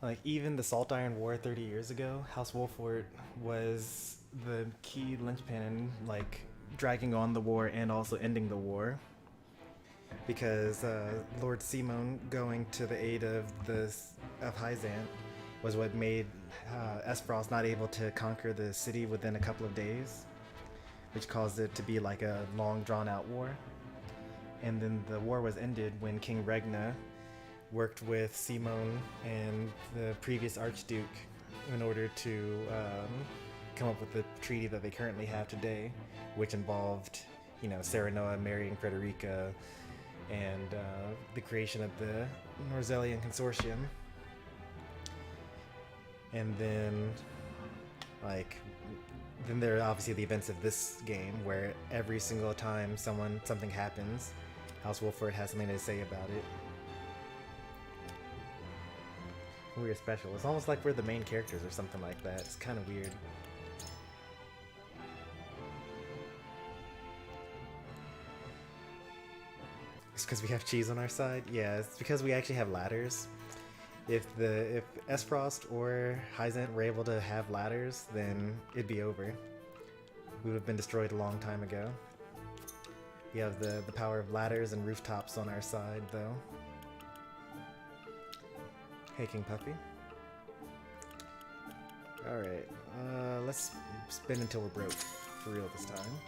Like, even the Salt Iron War 30 years ago, House Wolfort was the key linchpin in, like, dragging on the war and also ending the war. Because Lord Simon going to the aid of Hyzant was what made Esfrost not able to conquer the city within a couple of days, which caused it to be like a long drawn-out war. And then the war was ended when King Regna worked with Simon and the previous Archduke in order to come up with the treaty that they currently have today, which involved, you know, Serenoa marrying Frederica and the creation of the Norzelian Consortium. And then, like, then there are obviously the events of this game where every single time something happens, House Wolfort has something to say about it. We're special. It's almost like we're the main characters or something like that. It's kind of weird. It's because we have cheese on our side? Yeah, it's because we actually have ladders. If Esfrost or Hyzant were able to have ladders, then it'd be over. We would have been destroyed a long time ago. We have the power of ladders and rooftops on our side, though. Hey, King Puppy. Alright, let's spin until we're broke. For real this time.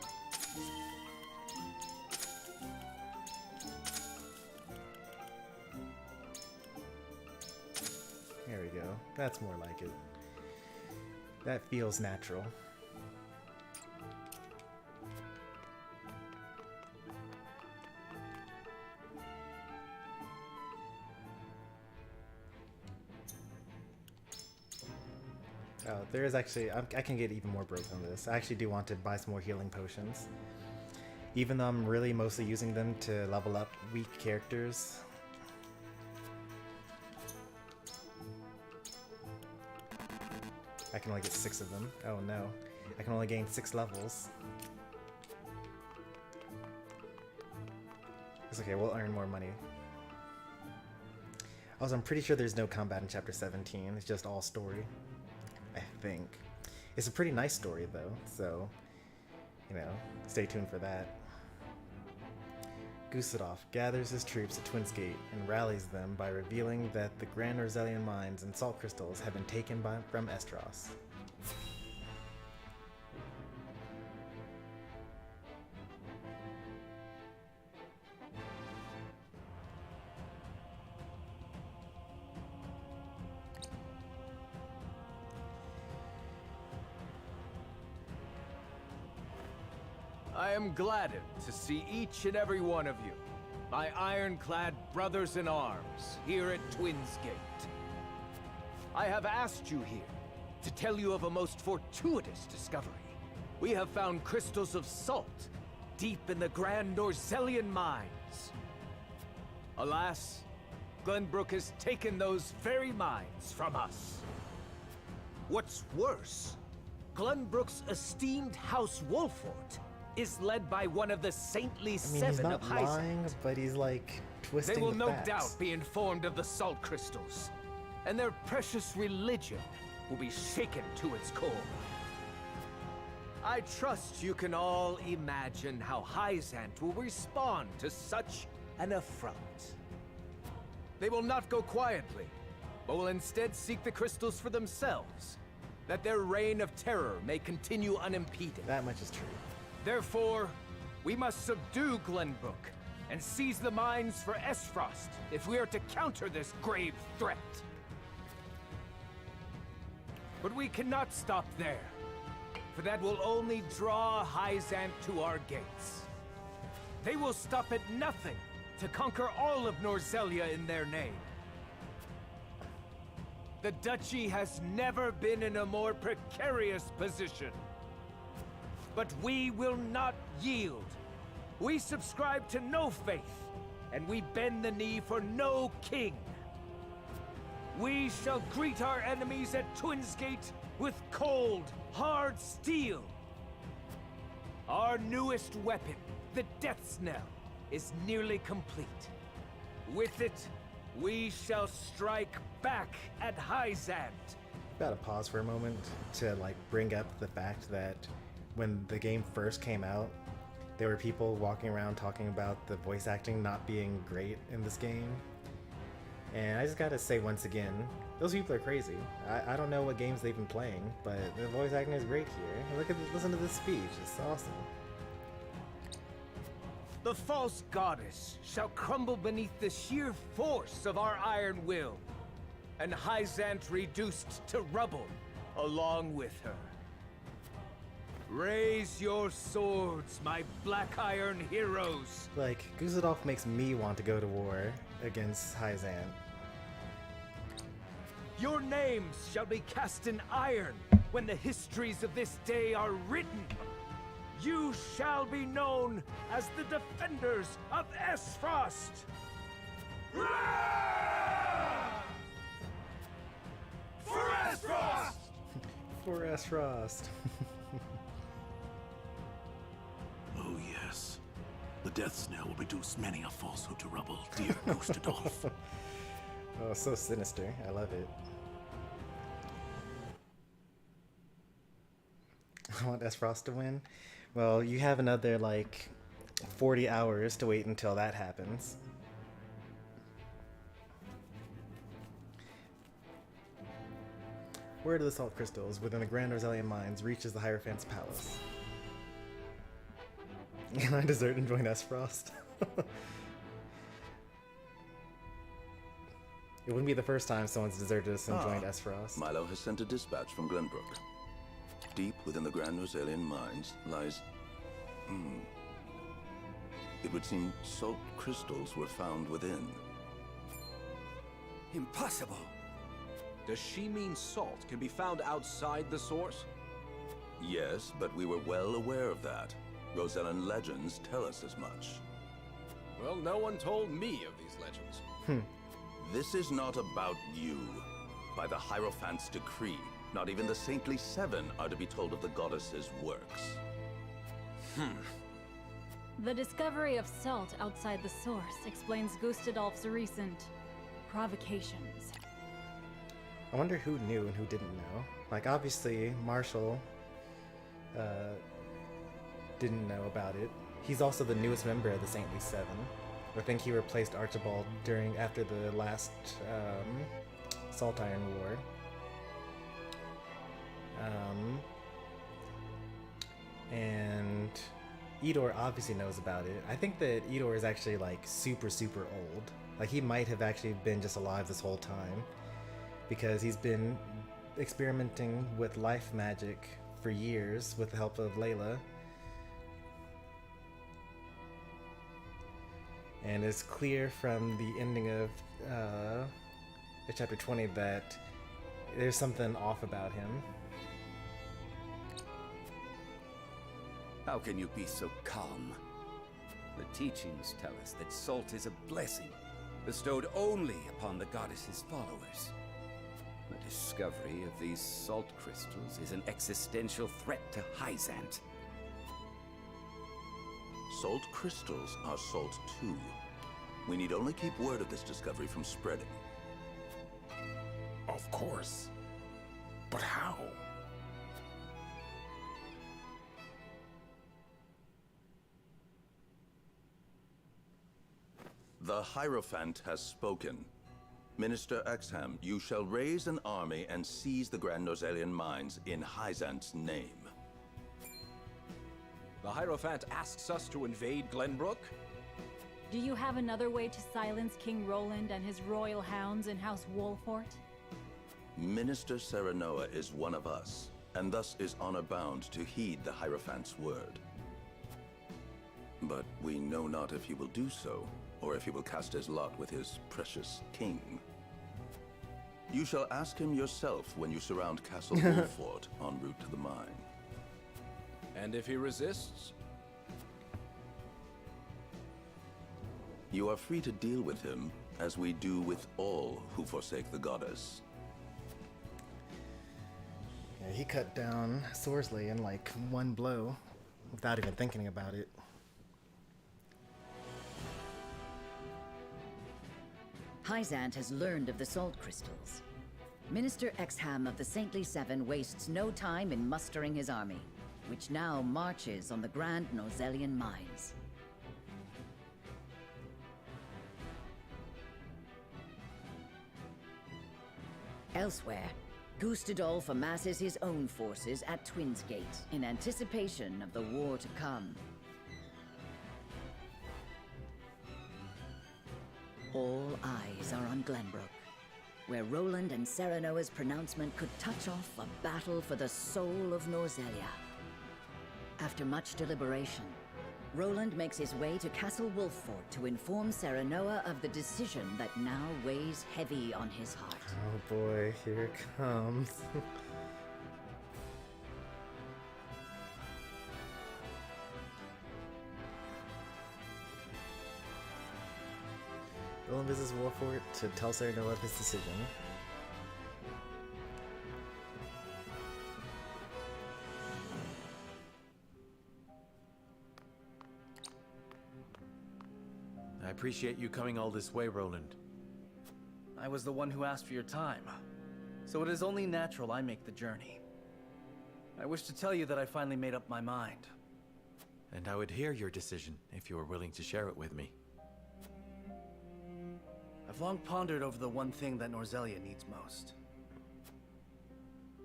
There we go. That's more like it. That feels natural. Oh, there is actually... I can get even more broke on this. I actually do want to buy some more healing potions. Even though I'm really mostly using them to level up weak characters. I can only get 6 of them. Oh no. I can only gain 6 levels. It's okay, we'll earn more money. Also, I'm pretty sure there's no combat in Chapter 17. It's just all story. I think. It's a pretty nice story, though, so, you know, stay tuned for that. Gusadov gathers his troops at Twinsgate and rallies them by revealing that the Grand Norzelian mines and salt crystals have been taken from Estros. I am gladdened to see each and every one of you, my ironclad brothers in arms, here at Twinsgate. I have asked you here to tell you of a most fortuitous discovery. We have found crystals of salt deep in the Grand Norzelian mines. Alas, Glenbrook has taken those very mines from us. What's worse, Glenbrook's esteemed House Wolfort is led by one of the saintly seven of Heisent. He's not lying, but he's like twisting They will the no facts. doubt be informed of the salt crystals, and their precious religion will be shaken to its core. I trust you can all imagine how Heisent will respond to such an affront. They will not go quietly, but will instead seek the crystals for themselves, that their reign of terror may continue unimpeded. That much is true. Therefore, we must subdue Glenbrook and seize the mines for Esfrost if we are to counter this grave threat. But we cannot stop there, for that will only draw Heisent to our gates. They will stop at nothing to conquer all of Norzelia in their name. The Duchy has never been in a more precarious position. But we will not yield. We subscribe to no faith, and we bend the knee for no king. We shall greet our enemies at Twinsgate with cold, hard steel. Our newest weapon, the Death's Knell, is nearly complete. With it, we shall strike back at Heisent. Gotta pause for a moment to like bring up the fact that when the game first came out, there were people walking around talking about the voice acting not being great in this game. And I just gotta say once again, those people are crazy. I don't know what games they've been playing, but the voice acting is great here. Listen to this speech, it's awesome. The false goddess shall crumble beneath the sheer force of our iron will, and Heisent reduced to rubble along with her. Raise your swords, my black iron heroes! Like, Gusadov makes me want to go to war against Heisent. Your names shall be cast in iron when the histories of this day are written. You shall be known as the defenders of Esfrost! For Esfrost! For Esfrost. Oh yes. The Death's Knell will reduce many a falsehood to rubble, dear Gustadolf. Oh, so sinister. I love it. I want Esfrost to win. Well, you have another, like, 40 hours to wait until that happens. Word of the salt crystals within the Grand Norzelian mines reaches the Hierophant's palace. Can I desert and join Esfrost? It wouldn't be the first time someone's deserted us and joined Esfrost. Milo has sent a dispatch from Glenbrook. Deep within the Grand Norzelian mines lies... It would seem salt crystals were found within. Impossible! Does she mean salt can be found outside the source? Yes, but we were well aware of that. Rosellan legends tell us as much. Well, no one told me of these legends. This is not about you. By the Hierophant's decree, not even the Saintly Seven are to be told of the goddess's works. The discovery of salt outside the source explains Gustadolf's recent provocations. I wonder who knew and who didn't know. Like, obviously, Marshall didn't know about it. He's also the newest member of the Saintly Seven. I think he replaced Archibald after the last Salt Iron War. And Edor obviously knows about it. I think that Edor is actually like super old. Like, he might have actually been just alive this whole time, because he's been experimenting with life magic for years with the help of Layla. And it's clear from the ending of chapter 20 that there's something off about him. How can you be so calm? The teachings tell us that salt is a blessing, bestowed only upon the goddess's followers. The discovery of these salt crystals is an existential threat to Hyzant. Salt crystals are salt too. We need only keep word of this discovery from spreading. Of course. But how? The Hierophant has spoken. Minister Exham, you shall raise an army and seize the Grand Norzelian mines in Hyzant's name. The Hierophant asks us to invade Glenbrook? Do you have another way to silence King Roland and his royal hounds in House Wolfort? Minister Serenoa is one of us, and thus is honor-bound to heed the Hierophant's word. But we know not if he will do so, or if he will cast his lot with his precious king. You shall ask him yourself when you surround Castle Wolfort en route to the mine. And if he resists? You are free to deal with him, as we do with all who forsake the goddess. Yeah, he cut down Sorsley in like one blow, without even thinking about it. Hyzant has learned of the salt crystals. Minister Exham of the Saintly Seven wastes no time in mustering his army, which now marches on the Grand Norzelian mines. Elsewhere, Gustadolf amasses his own forces at Twinsgate in anticipation of the war to come. All eyes are on Glenbrook, where Roland and Serenoa's pronouncement could touch off a battle for the soul of Norzelia. After much deliberation, Roland makes his way to Castle Wolfort to inform Serenoa of the decision that now weighs heavy on his heart. Oh boy, here it comes. Roland visits Wolfort to tell Serenoa of his decision. I appreciate you coming all this way, Roland. I was the one who asked for your time, so it is only natural I make the journey. I wish to tell you that I finally made up my mind. And I would hear your decision if you were willing to share it with me. I've long pondered over the one thing that Norzelia needs most.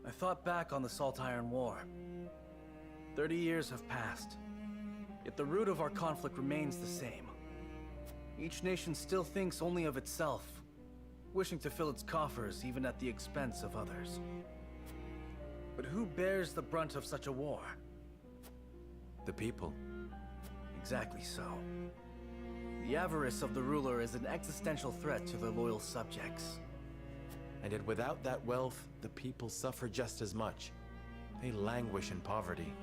I thought back on the Salt Iron War. 30 years have passed, yet the root of our conflict remains the same. Each nation still thinks only of itself, wishing to fill its coffers even at the expense of others. But who bears the brunt of such a war? The people. Exactly so. The avarice of the ruler is an existential threat to their loyal subjects. And yet without that wealth, the people suffer just as much. They languish in poverty.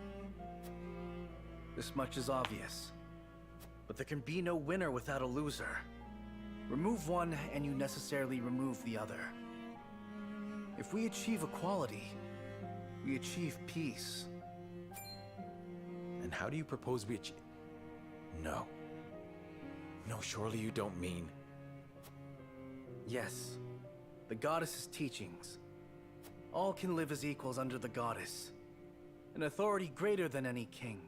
This much is obvious. But there can be no winner without a loser. Remove one, and you necessarily remove the other. If we achieve equality, we achieve peace. And how do you propose we achieve? No. No, surely you don't mean... Yes. The goddess's teachings. All can live as equals under the goddess. An authority greater than any king.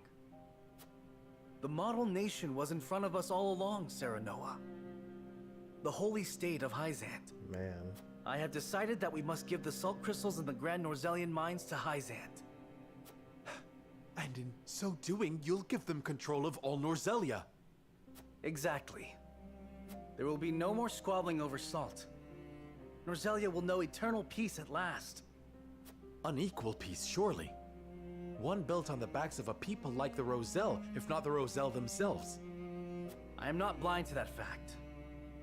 The model nation was in front of us all along, Serenoa. The holy state of Hyzant. Man. I have decided that we must give the salt crystals in the Grand Norzelian mines to Hyzant. And in so doing, you'll give them control of all Norzelia. Exactly. There will be no more squabbling over salt. Norzelia will know eternal peace at last. Unequal peace, surely. One built on the backs of a people like the Roselle, if not the Roselle themselves. I am not blind to that fact.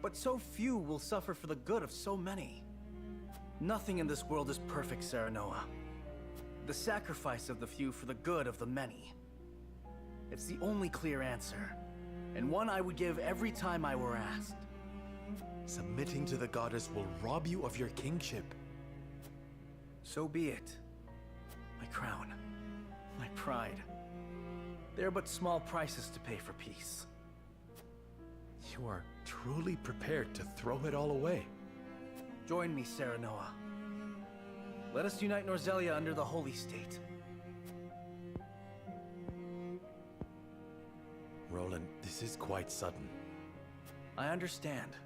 But so few will suffer for the good of so many. Nothing in this world is perfect, Serenoa. The sacrifice of the few for the good of the many. It's the only clear answer, and one I would give every time I were asked. Submitting to the goddess will rob you of your kingship. So be it. My crown, my pride. They are but small prices to pay for peace. You are truly prepared to throw it all away. Join me, Serenoa. Let us unite Norzelia under the Holy State. Roland, this is quite sudden. I understand.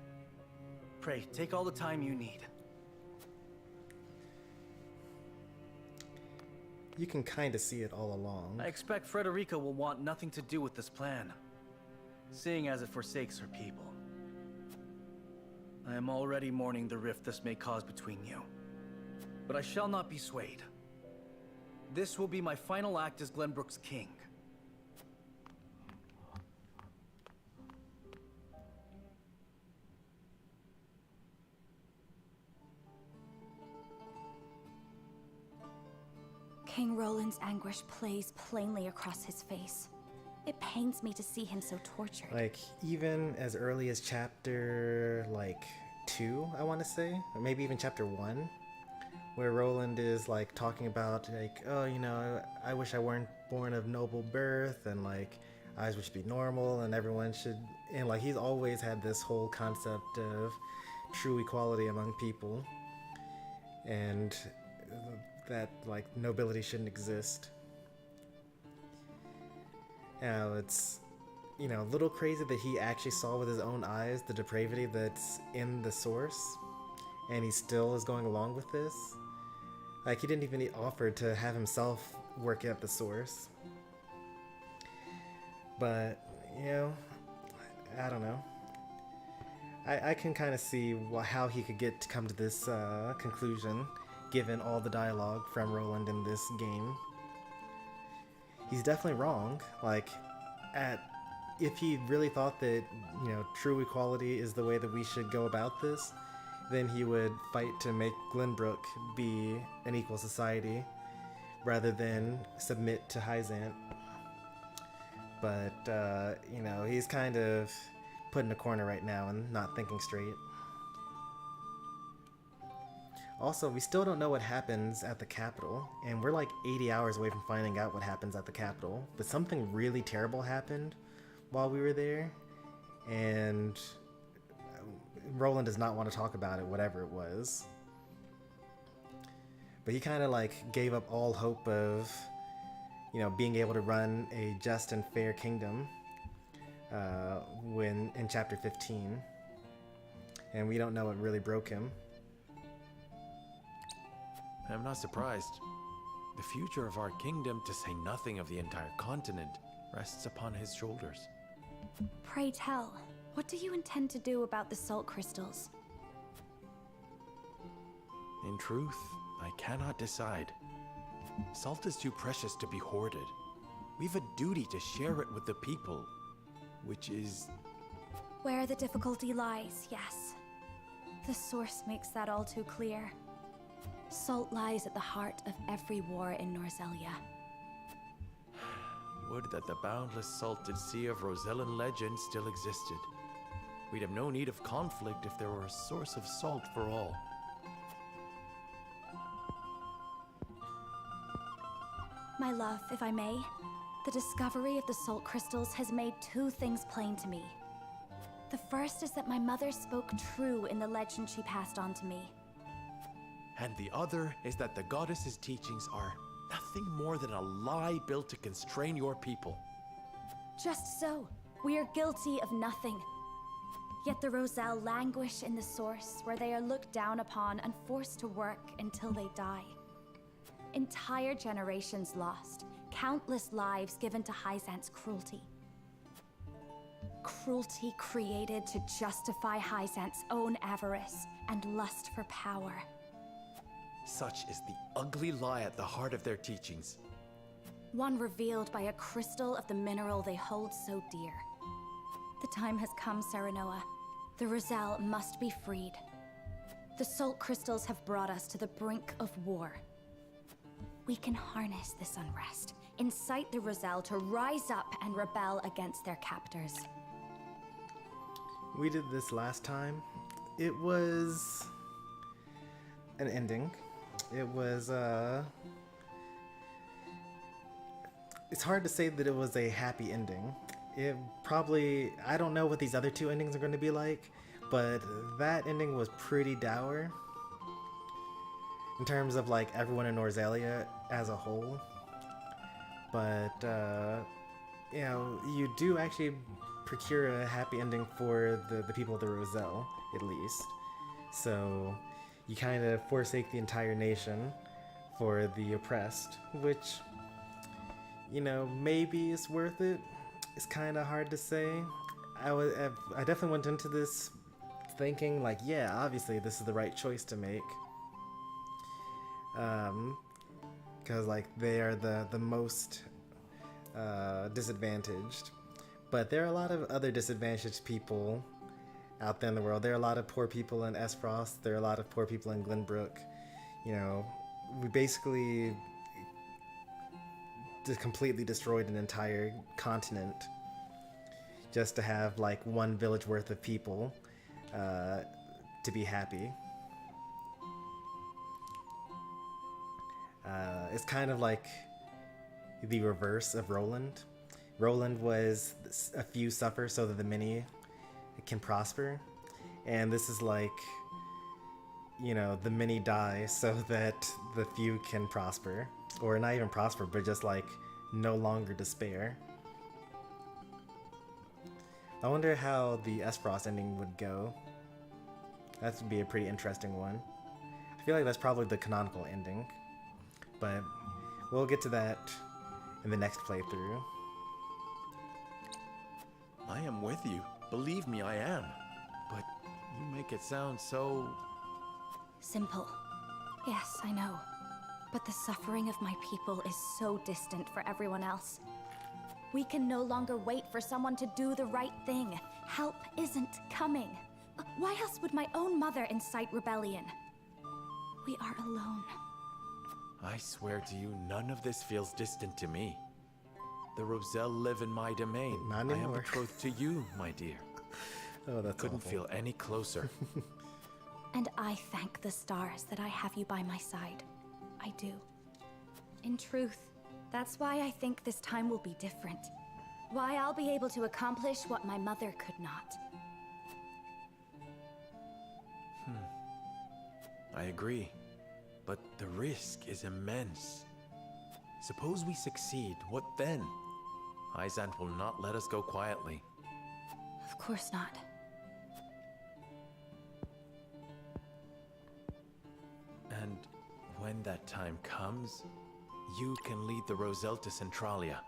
Pray, take all the time you need. You can kind of see it all along. I expect Frederica will want nothing to do with this plan, seeing as it forsakes her people. I am already mourning the rift this may cause between you. But I shall not be swayed. This will be my final act as Glenbrook's king. King Roland's anguish plays plainly across his face. It pains me to see him so tortured. Like, even as early as chapter, 2, I want to say, or maybe even chapter 1, where Roland is, talking about, oh, I wish I weren't born of noble birth, and, I should be normal, and everyone should, and, he's always had this whole concept of true equality among people, and that, nobility shouldn't exist. Now, it's, a little crazy that he actually saw with his own eyes the depravity that's in the source, and he still is going along with this. He didn't even offer to have himself work at the source. But, I don't know. I can kind of see how he could come to this conclusion, given all the dialogue from Roland in this game. He's definitely wrong. If he really thought that, true equality is the way that we should go about this, then he would fight to make Glenbrook be an equal society, rather than submit to Hyzant. But, he's kind of put in a corner right now and not thinking straight. Also, we still don't know what happens at the Capitol, and we're 80 hours away from finding out what happens at the Capitol. But something really terrible happened while we were there, and Roland does not want to talk about it, whatever it was. But he kind of gave up all hope of, being able to run a just and fair kingdom when in chapter 15. And we don't know what really broke him. I'm not surprised. The future of our kingdom, to say nothing of the entire continent, rests upon his shoulders. Pray tell, what do you intend to do about the salt crystals? In truth, I cannot decide. Salt is too precious to be hoarded. We've a duty to share it with the people, which is... Where the difficulty lies, yes. The source makes that all too clear. Salt lies at the heart of every war in Norzelia. Would that the boundless salted sea of Rosellan legend still existed. We'd have no need of conflict if there were a source of salt for all. My love, if I may, the discovery of the salt crystals has made two things plain to me. The first is that my mother spoke true in the legend she passed on to me. And the other is that the goddess's teachings are nothing more than a lie built to constrain your people. Just so. We are guilty of nothing. Yet the Roselle languish in the source, where they are looked down upon and forced to work until they die. Entire generations lost, countless lives given to Hyzant's cruelty. Cruelty created to justify Hyzant's own avarice and lust for power. Such is the ugly lie at the heart of their teachings. One revealed by a crystal of the mineral they hold so dear. The time has come, Serenoa. The Roselle must be freed. The salt crystals have brought us to the brink of war. We can harness this unrest, incite the Roselle to rise up and rebel against their captors. We did this last time. It was an ending. It was, it's hard to say that it was a happy ending. It probably, I don't know what these other two endings are going to be like, but that ending was pretty dour in terms of like everyone in Norzelia as a whole. But, you know, you do actually procure a happy ending for the people of the Roselle, at least. So you kind of forsake the entire nation for the oppressed, which, you know, maybe it's worth it. It's kind of hard to say. I definitely went into this thinking like, yeah, obviously this is the right choice to make. Because like they are the most disadvantaged. But there are a lot of other disadvantaged people out there in the world. There are a lot of poor people in Esfrost. There are a lot of poor people in Glenbrook. You know, we basically just completely destroyed an entire continent just to have like one village worth of people to be happy. It's kind of like the reverse of Roland. Roland was a few suffer so that the many can prosper, and this is like, you know, the many die so that the few can prosper, or not even prosper, but just like no longer despair. I wonder how the Esfrost ending would go. That would be a pretty interesting one. I feel like that's probably the canonical ending, but we'll get to that in the next playthrough. I am with you. Believe me, I am. But you make it sound so... Simple. Yes, I know. But the suffering of my people is so distant for everyone else. We can no longer wait for someone to do the right thing. Help isn't coming. Why else would my own mother incite rebellion? We are alone. I swear to you, none of this feels distant to me. The Roselle live in my domain. Not anymore. I am betrothed to you, my dear. Oh, that's Couldn't awful. feel any closer. And I thank the stars that I have you by my side. I do. In truth, that's why I think this time will be different. Why I'll be able to accomplish what my mother could not. I agree. But the risk is immense. Suppose we succeed, what then? Hyzant will not let us go quietly. Of course not. And when that time comes, you can lead the Roselle to Centralia.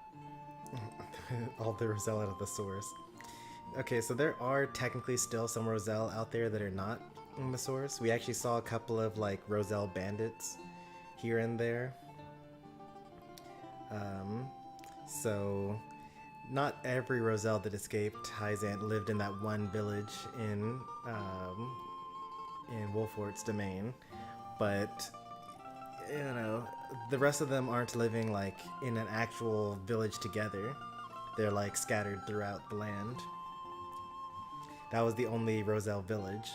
All the Roselle out of the source. Okay, so there are technically still some Roselle out there that are not in the source. We actually saw a couple of like Roselle bandits here and there. So not every Roselle that escaped Hyzant lived in that one village in in Wolfort's domain, but you know, the rest of them aren't living like in an actual village together. They're like scattered throughout the land. That was the only Roselle village.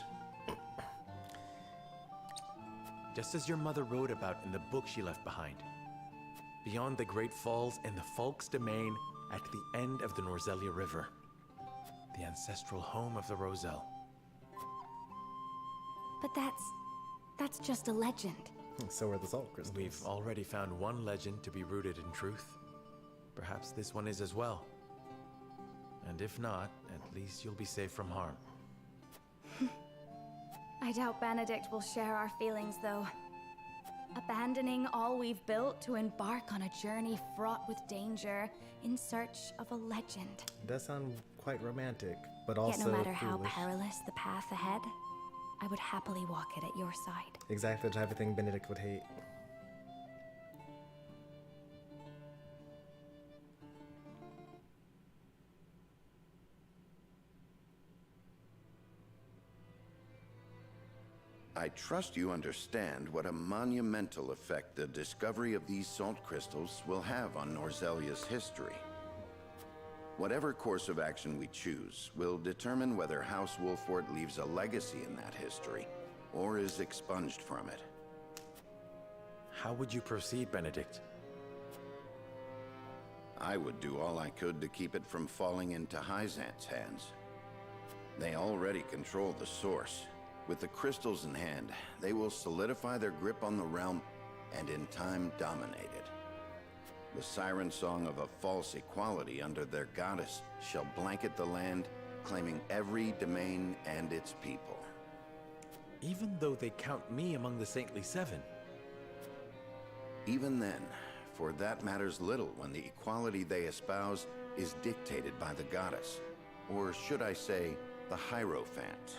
Just as your mother wrote about in the book she left behind. Beyond the Great Falls and the Falk's domain at the end of the Norzelia River. The ancestral home of the Roselle. But that's just a legend. So are the salt crystals. We've already found one legend to be rooted in truth. Perhaps this one is as well. And if not, at least you'll be safe from harm. I doubt Benedict will share our feelings, though. Abandoning all we've built to embark on a journey fraught with danger in search of a legend. It does sound quite romantic, but also Yet no matter how foolish. perilous the path ahead, I would happily walk it at your side. Exactly the type of thing Benedict would hate. I trust you understand what a monumental effect the discovery of these salt crystals will have on Norzelia's history. Whatever course of action we choose will determine whether House Wolfort leaves a legacy in that history, or is expunged from it. How would you proceed, Benedict? I would do all I could to keep it from falling into Hyzant's hands. They already control the source. With the crystals in hand, they will solidify their grip on the realm and in time dominate it. The siren song of a false equality under their goddess shall blanket the land, claiming every domain and its people. Even though they count me among the Saintly Seven? Even then, for that matters little when the equality they espouse is dictated by the goddess, or should I say, the Hierophant.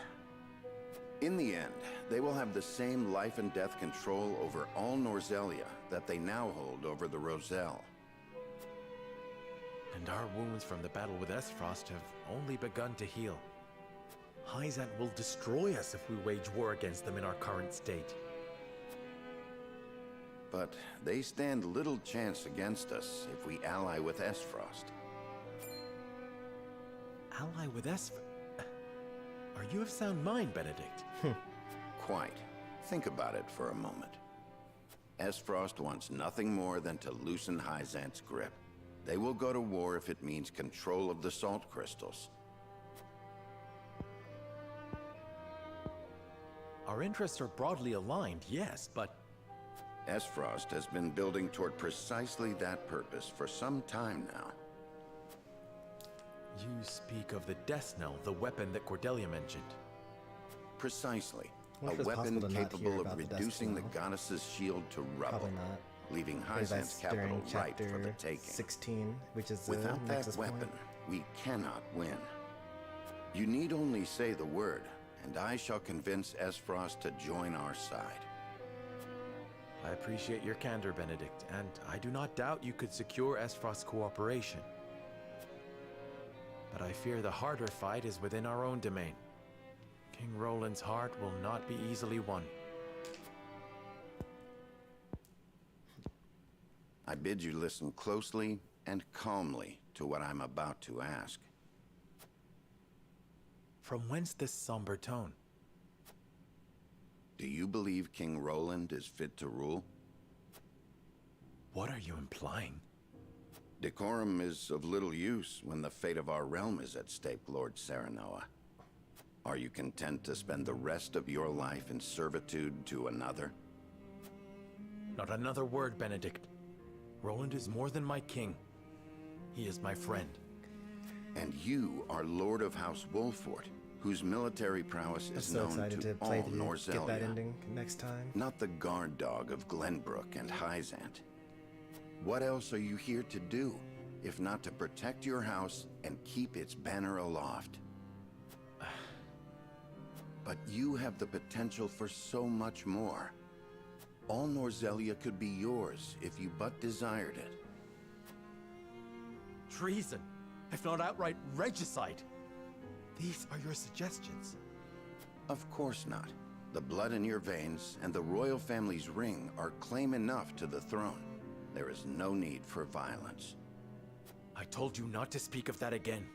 In the end, they will have the same life and death control over all Norzelia that they now hold over the Roselle. And our wounds from the battle with Esfrost have only begun to heal. Hyzant will destroy us if we wage war against them in our current state. But they stand little chance against us if we ally with Esfrost. Ally with Esfrost? Are you of sound mind, Benedict? Quite. Think about it for a moment. Esfrost wants nothing more than to loosen Hyzant's grip. They will go to war if it means control of the salt crystals. Our interests are broadly aligned, yes, but... Esfrost has been building toward precisely that purpose for some time now. You speak of the Death Knell, the weapon that Cordelia mentioned. Precisely. Well, A it's weapon possible to not hear capable of about the reducing the Death goddess's shield to rubble, Probably not. leaving Because Hyzant's that's capital during ripe for the chapter taking. 16, which is the Without that Nexus weapon, point. we cannot win. You need only say the word, and I shall convince Esfrost to join our side. I appreciate your candor, Benedict, and I do not doubt you could secure Esfrost's cooperation. But I fear the harder fight is within our own domain. King Roland's heart will not be easily won. I bid you listen closely and calmly to what I'm about to ask. From whence this somber tone? Do you believe King Roland is fit to rule? What are you implying? Decorum is of little use when the fate of our realm is at stake, Lord Serenoa. Are you content to spend the rest of your life in servitude to another? Not another word, Benedict. Roland is more than my king. He is my friend. And you are Lord of House Wolfort, whose military prowess I'm is so known excited to to play all to Norzelia. get that ending next time. Not the guard dog of Glenbrook and Hyzant. What else are you here to do, if not to protect your house and keep its banner aloft? But you have the potential for so much more. All Norzelia could be yours if you but desired it. Treason, if not outright regicide. These are your suggestions. Of course not. The blood in your veins and the royal family's ring are claim enough to the throne. There is no need for violence. I told you not to speak of that again.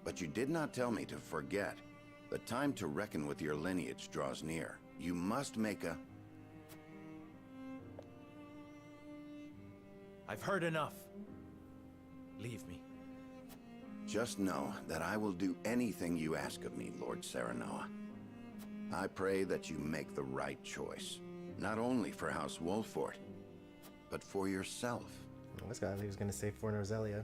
But you did not tell me to forget. The time to reckon with your lineage draws near. You must make a... I've heard enough. Leave me. Just know that I will do anything you ask of me, Lord Serenoa. I pray that you make the right choice. Not only for House Wolfort, but for yourself. Well, this guy, he was going to say for Norzelia.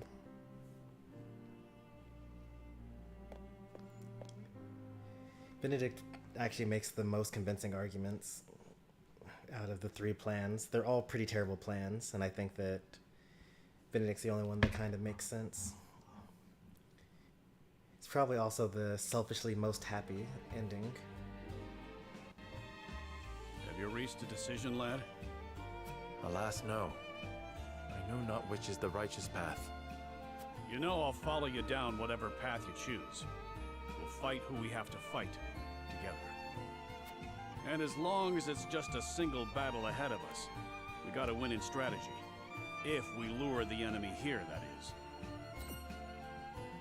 Benedict actually makes the most convincing arguments out of the three plans. They're all pretty terrible plans, and I think that Benedict's the only one that kind of makes sense. It's probably also the selfishly most happy ending. Have you reached a decision, lad? Alas, no. I know not which is the righteous path. You know I'll follow you down whatever path you choose. We'll fight who we have to fight, together. And as long as it's just a single battle ahead of us, we gotta win in strategy. If we lure the enemy here, that is.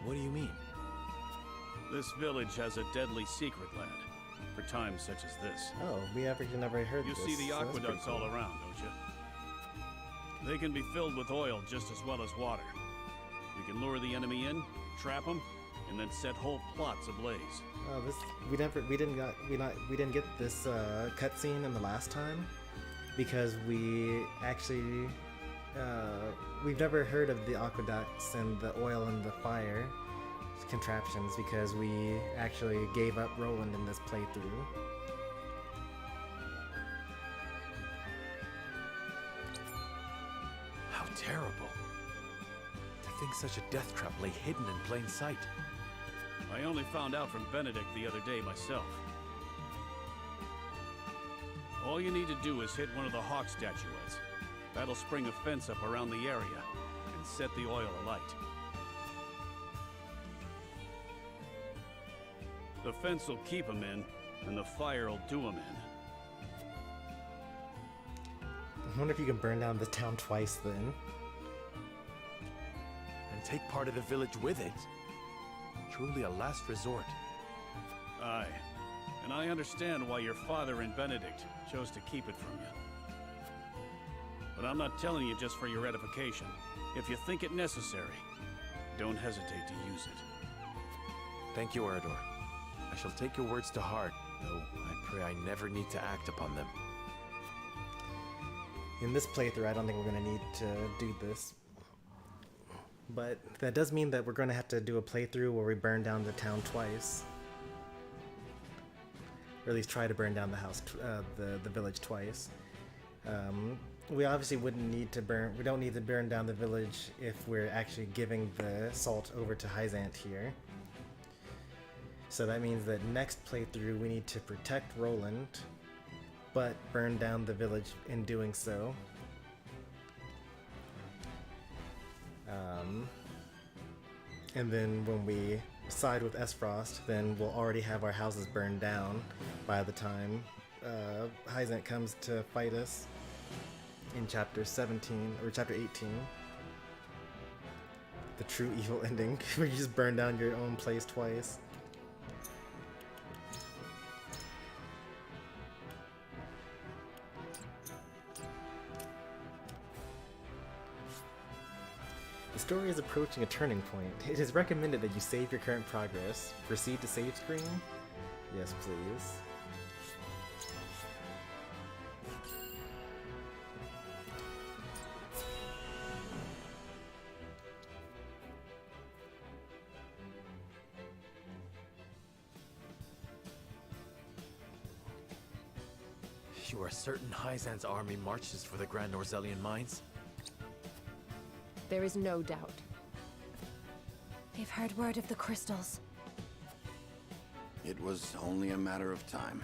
What do you mean? This village has a deadly secret, lad, for times such as this. Oh, we actually never heard You this. see the so that's pretty aqueducts all cool. around, don't you? They can be filled with oil just as well as water. We can lure the enemy in, trap them, and then set whole plots ablaze. Oh, we didn't get this cutscene in the last time because we actually we've never heard of the aqueducts and the oil and the fire contraptions because we actually gave up Roland in this playthrough. How terrible. To think such a death trap lay hidden in plain sight. I only found out from Benedict the other day myself. All you need to do is hit one of the hawk statuettes. That'll spring a fence up around the area and set the oil alight. The fence will keep them in, and the fire will do them in. I wonder if you can burn down the town twice then. And take part of the village with it. Truly a last resort. Aye. And I understand why your father and Benedict chose to keep it from you. But I'm not telling you just for your edification. If you think it necessary, don't hesitate to use it. Thank you, Ardor. I shall take your words to heart, though I pray I never need to act upon them. In this playthrough, I don't think we're going to need to do this. But that does mean that we're going to have to do a playthrough where we burn down the town twice. Or at least try to burn down the house, the village twice. We obviously wouldn't need to we don't need to burn down the village if we're actually giving the salt over to Hyzant here. So that means that next playthrough we need to protect Roland, but burn down the village in doing so. And then when we side with Esfrost, then we'll already have our houses burned down by the time Hyzant comes to fight us in chapter 17 or chapter 18. The true evil ending, where you just burn down your own place twice. The story is approaching a turning point. It is recommended that you save your current progress. Proceed to save screen? Yes, please. You are certain Hyzant's army marches for the Grand Norzelian mines? There is no doubt. They've heard word of the crystals. It was only a matter of time.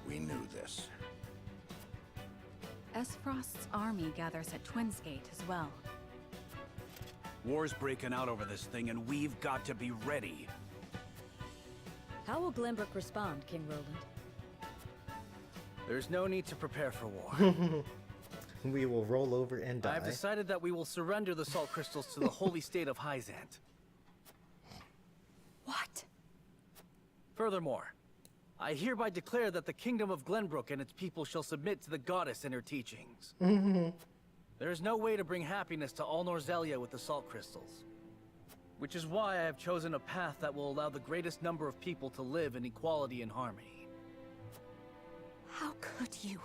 We knew this. Esfrost's army gathers at Twinsgate as well. War's breaking out over this thing, and we've got to be ready. How will Glenbrook respond, King Roland? There's no need to prepare for war. We will roll over and die. I've decided that we will surrender the salt crystals to the holy state of Hyzant. What? Furthermore, I hereby declare that the kingdom of Glenbrook and its people shall submit to the goddess and her teachings. There is no way to bring happiness to all Norzelia with the salt crystals. Which is why I have chosen a path that will allow the greatest number of people to live in equality and harmony. How could you?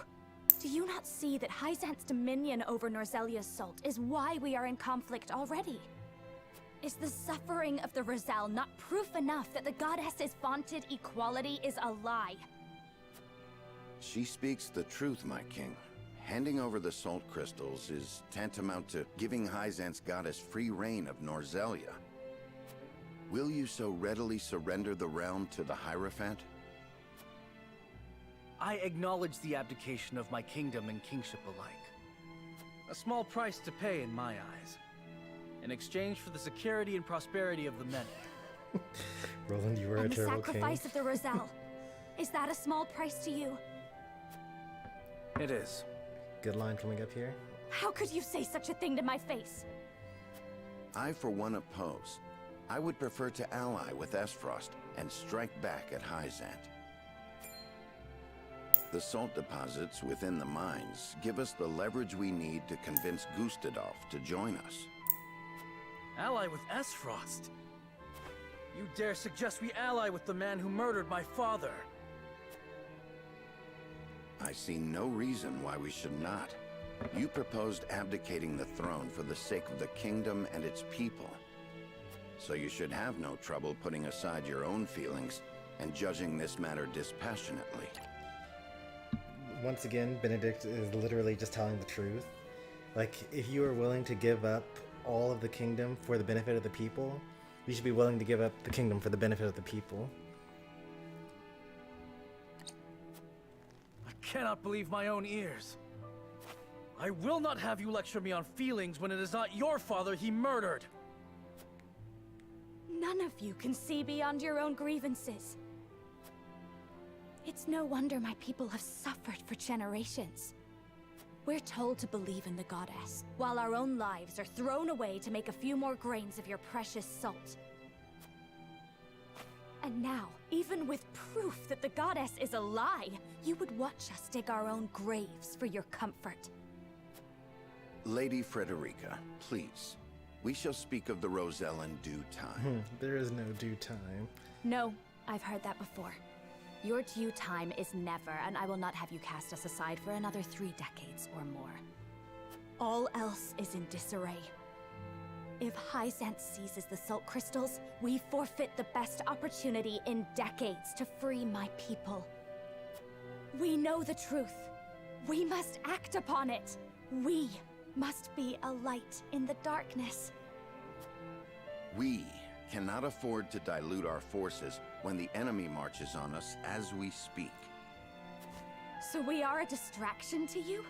Do you not see that Hyzant's dominion over Norzelia's salt is why we are in conflict already? Is the suffering of the Rizal not proof enough that the goddess's vaunted equality is a lie? She speaks the truth, my king. Handing over the salt crystals is tantamount to giving Hyzant's goddess free reign of Norzelia. Will you so readily surrender the realm to the Hierophant? I acknowledge the abdication of my kingdom and kingship alike. A small price to pay in my eyes. In exchange for the security and prosperity of the many. Roland, you were a And the terrible king. sacrifice of the Rizal. Is that a small price to you? It is. Good line coming up here. How could you say such a thing to my face? I, for one, oppose. I would prefer to ally with Esfrost and strike back at Hyzant. The salt deposits within the mines give us the leverage we need to convince Gustadolf to join us. Ally with Esfrost? You dare suggest we ally with the man who murdered my father? I see no reason why we should not. You proposed abdicating the throne for the sake of the kingdom and its people. So you should have no trouble putting aside your own feelings and judging this matter dispassionately. Once again, Benedict is literally just telling the truth. Like, if you are willing to give up all of the kingdom for the benefit of the people, you should be willing to give up the kingdom for the benefit of the people. I cannot believe my own ears. I will not have you lecture me on feelings when it is not your father he murdered. None of you can see beyond your own grievances. It's no wonder my people have suffered for generations. We're told to believe in the goddess, while our own lives are thrown away to make a few more grains of your precious salt. And now, even with proof that the goddess is a lie, you would watch us dig our own graves for your comfort. Lady Frederica, please. We shall speak of the Roselle in due time. There is no due time. No, I've heard that before. Your due time is never, and I will not have you cast us aside for another 3 decades or more. All else is in disarray. If Hyzant seizes the salt crystals, we forfeit the best opportunity in decades to free my people. We know the truth. We must act upon it. We must be a light in the darkness. We cannot afford to dilute our forces when the enemy marches on us as we speak. So we are a distraction to you?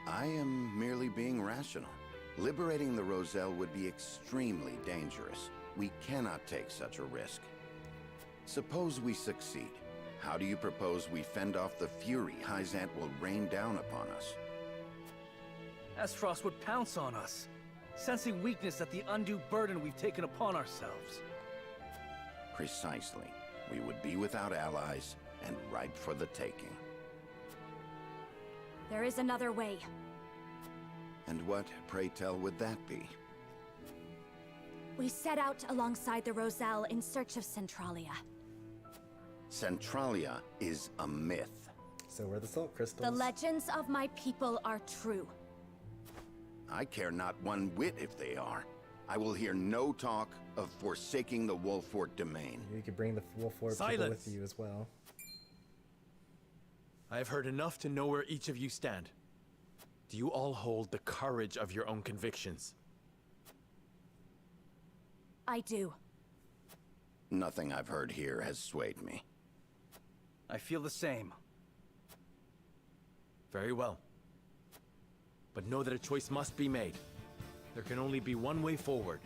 I am merely being rational. Liberating the Roselle would be extremely dangerous. We cannot take such a risk. Suppose we succeed. How do you propose we fend off the fury Hyzant will rain down upon us? Esfrost would pounce on us, sensing weakness at the undue burden we've taken upon ourselves. Precisely. We would be without allies and ripe for the taking. There is another way. And what, pray tell, would that be? We set out alongside the Roselle in search of Centralia. Centralia is a myth. So were the salt crystals. The legends of my people are true. I care not one whit if they are. I will hear no talk of forsaking the Wolfort domain. You could bring the Wolfort people with you as well. I have heard enough to know where each of you stand. Do you all hold the courage of your own convictions? I do. Nothing I've heard here has swayed me. I feel the same. Very well. But know that a choice must be made. There can only be one way forward.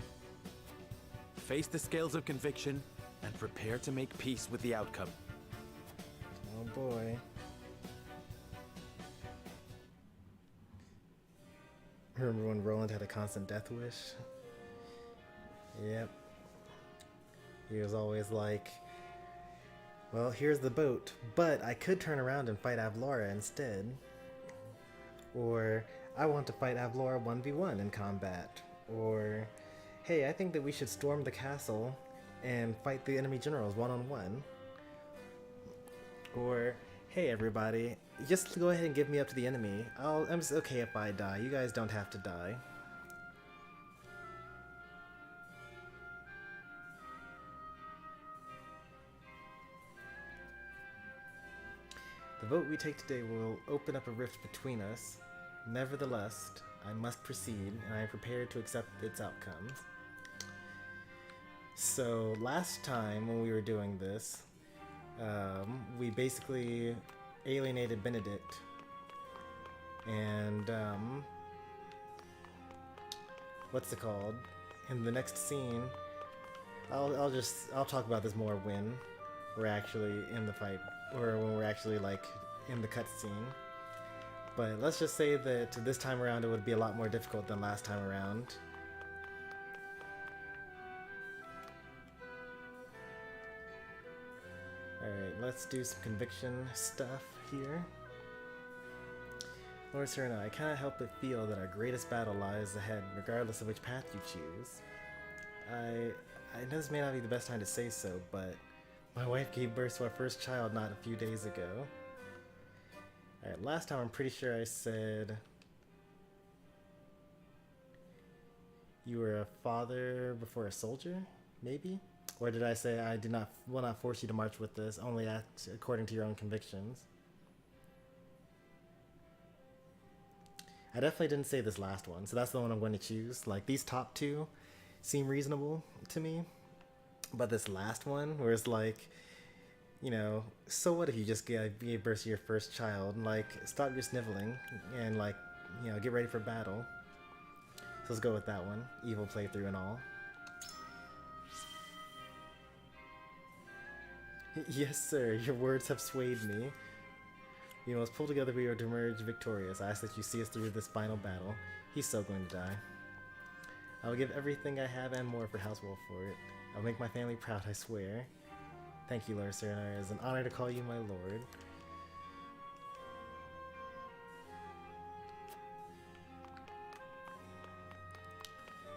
Face the scales of conviction and prepare to make peace with the outcome. Oh boy. Remember when Roland had a constant death wish? Yep. He was always like, well, here's the boat, but I could turn around and fight Avlora instead. Or, I want to fight Avlora 1v1 in combat. Or, hey, I think that we should storm the castle and fight the enemy generals one-on-one. Or, hey everybody, just go ahead and give me up to the enemy. I'm just okay if I die. You guys don't have to die. The vote we take today will open up a rift between us. Nevertheless, I must proceed, and I am prepared to accept its outcomes. So, last time when we were doing this, we basically alienated Benedict, and what's it called? In the next scene, I'll talk about this more when we're actually in the fight, or when we're actually like in the cutscene. But let's just say that this time around it would be a lot more difficult than last time around. Alright, let's do some conviction stuff here. Lord Serena, I cannot help but feel that our greatest battle lies ahead, regardless of which path you choose. I know this may not be the best time to say so, but my wife gave birth to our first child not a few days ago. Alright, last time I'm pretty sure I said you were a father before a soldier, maybe? Or did I say I will not force you to march with us, only act according to your own convictions? I definitely didn't say this last one, so that's the one I'm going to choose. Like, these top two seem reasonable to me, but this last one, where it's like, you know, so what if you just gave birth to your first child? Like, stop your sniveling and, like, you know, get ready for battle. So let's go with that one. Evil playthrough and all. Yes, sir. Your words have swayed me. We must pull together if we are to emerge victorious. I ask that you see us through this final battle. He's so going to die. I will give everything I have and more for House Wolf for it. I'll make my family proud, I swear. Thank you, Lord Serena. It is an honor to call you my lord.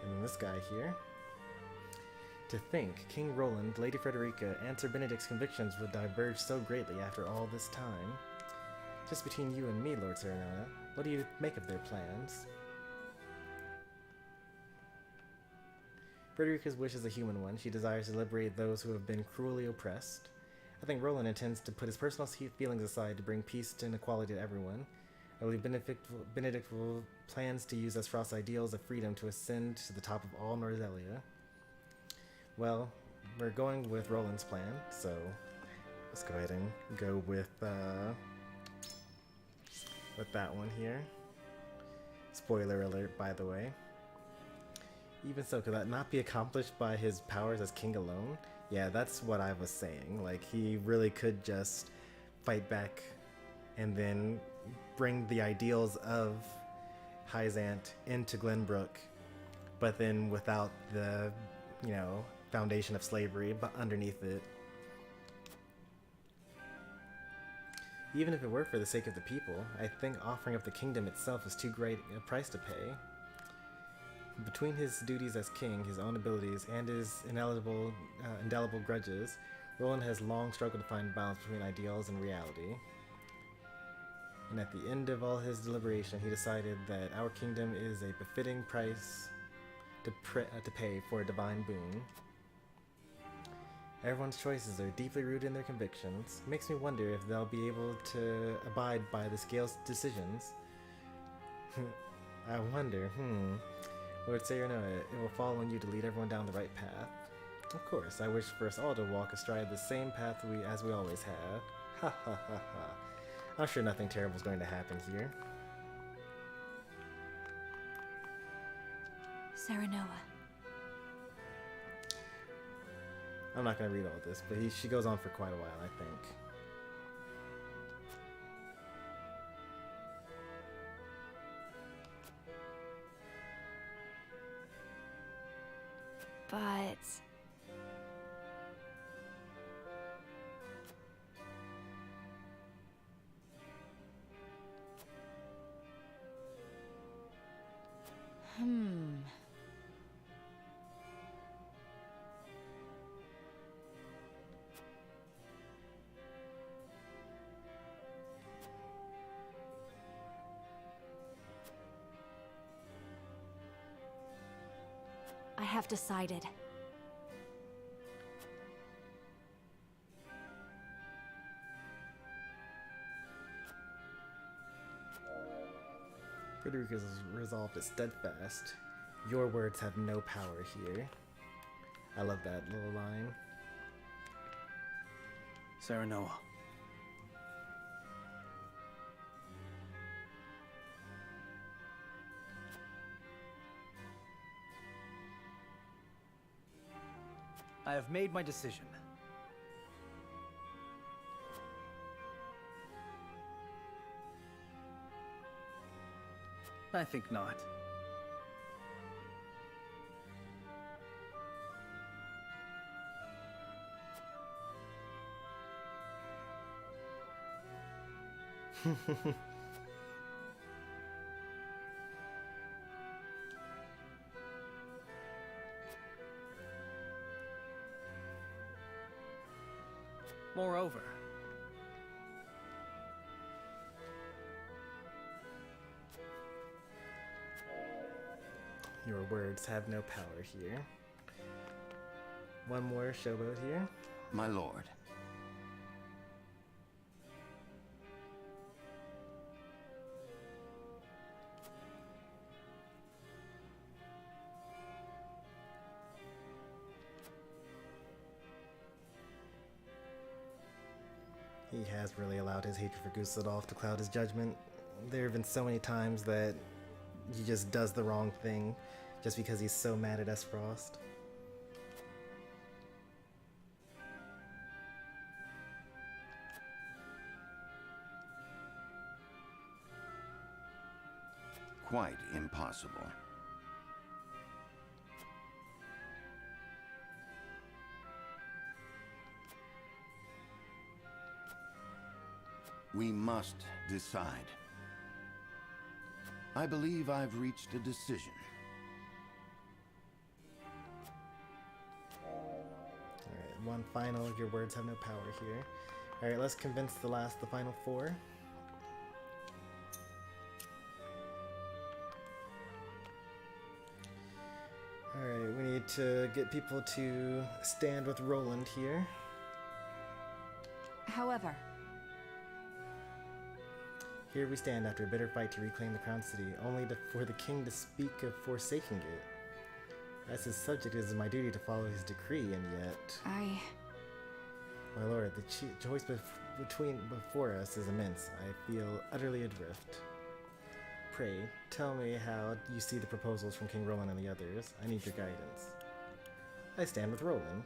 And then this guy here. To think, King Roland, Lady Frederica, and Sir Benedict's convictions would diverge so greatly after all this time. Just between you and me, Lord Serena, what do you make of their plans? Frederica's wish is a human one. She desires to liberate those who have been cruelly oppressed. I think Roland intends to put his personal feelings aside to bring peace and equality to everyone. I believe Benedict plans to use Esfrost's ideals of freedom to ascend to the top of all Norzelia. Well, we're going with Roland's plan, so let's go ahead and go with that one here. Spoiler alert, by the way. Even so, could that not be accomplished by his powers as king alone? Yeah, that's what I was saying. Like, he really could just fight back and then bring the ideals of Hyzant into Glenbrook, but then without the, you know, foundation of slavery, but underneath it. Even if it were for the sake of the people, I think offering up the kingdom itself is too great a price to pay. Between his duties as king, his own abilities, and his indelible grudges, Roland has long struggled to find balance between ideals and reality. And at the end of all his deliberation, he decided that our kingdom is a befitting price to pay for a divine boon. Everyone's choices are deeply rooted in their convictions. It makes me wonder if they'll be able to abide by the Scale's decisions. I wonder, Lord Serena, it will fall on you to lead everyone down the right path. Of course, I wish for us all to walk astride the same path as we always have. Ha ha ha ha. I'm sure nothing terrible is going to happen here. Serenoa. I'm not going to read all this, but she goes on for quite a while, I think. but... I have decided. Frederica's resolve is steadfast. Your words have no power here. I love that little line. Serenoa. I have made my decision. I think not. Moreover, your words have no power here. One more showboat here. My lord. He has really allowed his hatred for Gustadolf to cloud his judgment. There have been so many times that he just does the wrong thing just because he's so mad at S. Frost. Quite impossible. We must decide. I believe I've reached a decision. Alright, one final. Your words have no power here. Alright, let's convince the final four. Alright, we need to get people to stand with Roland here. However, here we stand after a bitter fight to reclaim the Crown City, only for the king to speak of forsaking it. As his subject, it is my duty to follow his decree, and yet... My lord, the choice before us is immense. I feel utterly adrift. Pray, tell me how you see the proposals from King Roland and the others. I need your guidance. I stand with Roland.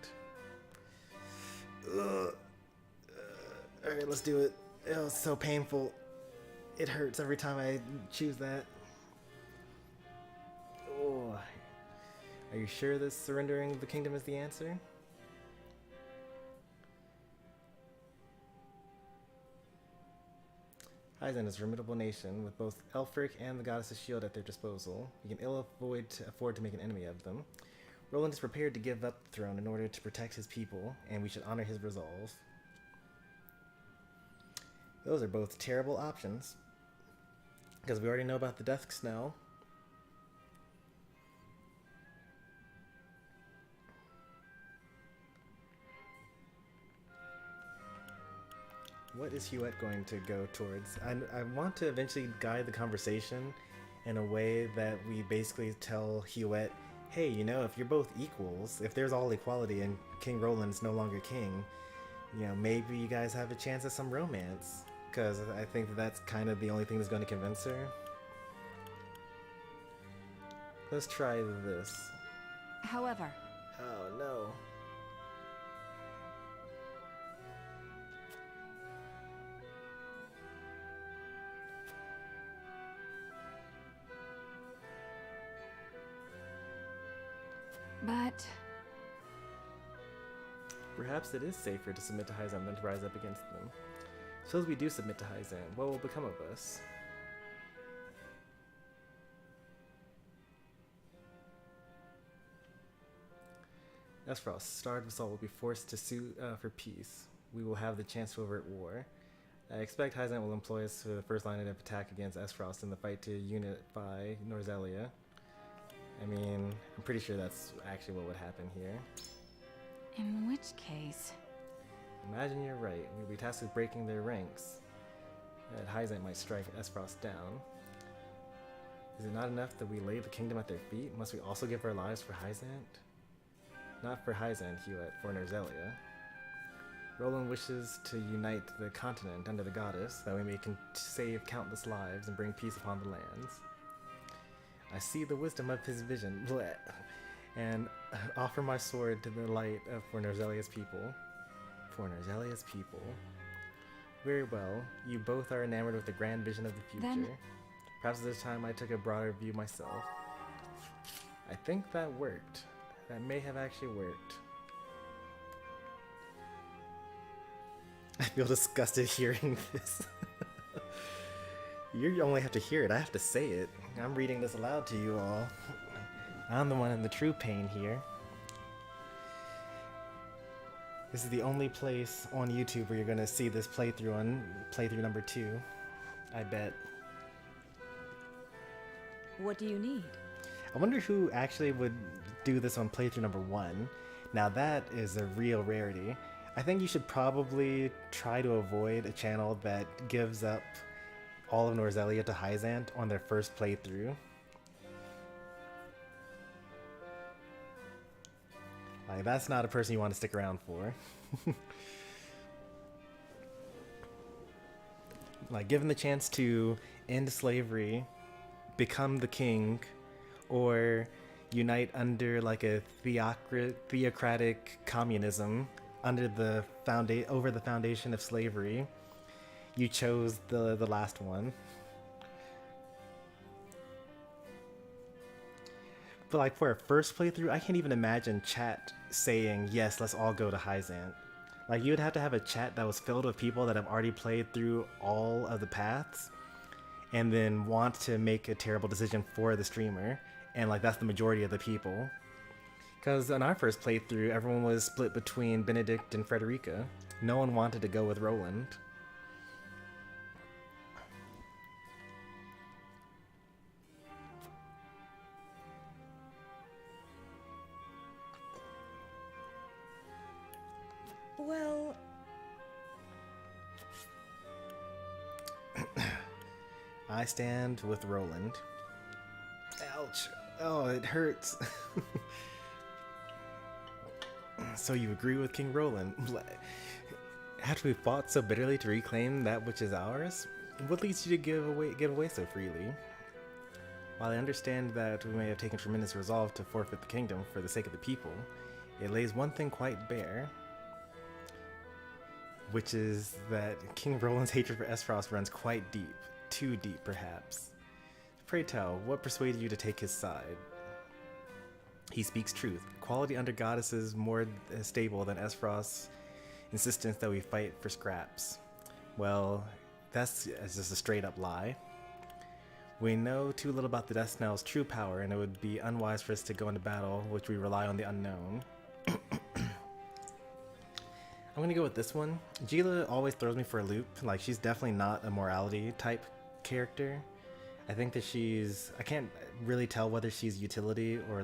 Alright, let's do it. Oh, it's so painful. It hurts every time I choose that. Oh. Are you sure that surrendering the kingdom is the answer? Hyzen is a formidable nation with both Elfric and the Goddess's Shield at their disposal. We can ill afford to make an enemy of them. Roland is prepared to give up the throne in order to protect his people, and we should honor his resolve. Those are both terrible options, because we already know about the Death Snow. What is Huette going to go towards? I want to eventually guide the conversation in a way that we basically tell Huette, hey, you know, if you're both equals, if there's all equality and King Roland's no longer king, you know, maybe you guys have a chance at some romance. Because I think that's kind of the only thing that's going to convince her. Let's try this. However. Oh no. But Perhaps it is safer to submit to Hyzan than to rise up against them. Suppose we do submit to Hyzan, what will become of us? Esfrost, starved Vassal will be forced to sue for peace. We will have the chance to avert war. I expect Hyzan will employ us for the first line of attack against Esfrost in the fight to unify Norzelia. I mean, I'm pretty sure that's actually what would happen here. In which case... Imagine you're right. We'll be tasked with breaking their ranks. That Hyzan might strike Esfrost down. Is it not enough that we lay the kingdom at their feet? Must we also give our lives for Hyzan? Not for Hyzan, Hewitt, for Norzelia. Roland wishes to unite the continent under the goddess, that we may save countless lives and bring peace upon the lands. I see the wisdom of his vision, bleh, and offer my sword to the light for Norzelia's people. For Norzelia's people. Very well, you both are enamored with the grand vision of the future. Then... Perhaps this time I took a broader view myself. I think that worked. That may have actually worked. I feel disgusted hearing this. You only have to hear it, I have to say it. I'm reading this aloud to you all. I'm the one in the true pain here. This is the only place on YouTube where you're gonna see this playthrough on playthrough number 2. I bet. What do you need? I wonder who actually would do this on playthrough number 1. Now that is a real rarity. I think you should probably try to avoid a channel that gives up all of Norzelia to Hyzan on their first playthrough. Like, that's not a person you want to stick around for. Like, given the chance to end slavery, become the king, or unite under like a theocratic communism under the over the foundation of slavery, you chose the last one. But like for a first playthrough, I can't even imagine chat saying, yes, let's all go to Hyzan. Like, you would have to have a chat that was filled with people that have already played through all of the paths and then want to make a terrible decision for the streamer. And like, that's the majority of the people. Because in our first playthrough, everyone was split between Benedict and Frederica. No one wanted to go with Roland. Well... I stand with Roland. Ouch. Oh, it hurts. So you agree with King Roland? After we fought so bitterly to reclaim that which is ours, what leads you to give away so freely? While I understand that we may have taken tremendous resolve to forfeit the kingdom for the sake of the people, it lays one thing quite bare, which is that King Roland's hatred for Esfrost runs quite deep. Too deep, perhaps. Pray tell, what persuaded you to take his side? He speaks truth. Quality under goddesses more stable than Esfrost's insistence that we fight for scraps. Well, that's just a straight up lie. We know too little about the Death Snell's true power, and it would be unwise for us to go into battle, which we rely on the unknown. I'm gonna go with this one. Gila always throws me for a loop. Like, she's definitely not a morality type character. I think that I can't really tell whether she's utility or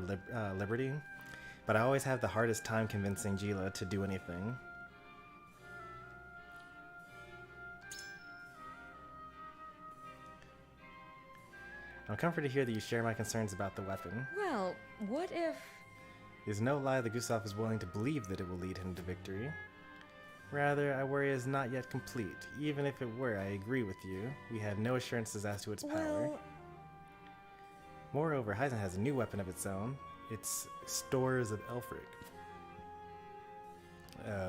liberty, but I always have the hardest time convincing Gila to do anything. I'm comforted to hear that you share my concerns about the weapon. Well, what if... It is no lie that Gustav is willing to believe that it will lead him to victory. Rather, I worry it is not yet complete. Even if it were, I agree with you. We have no assurances as to its power. Moreover, Hyzan has a new weapon of its own. Its Stores of Elfric.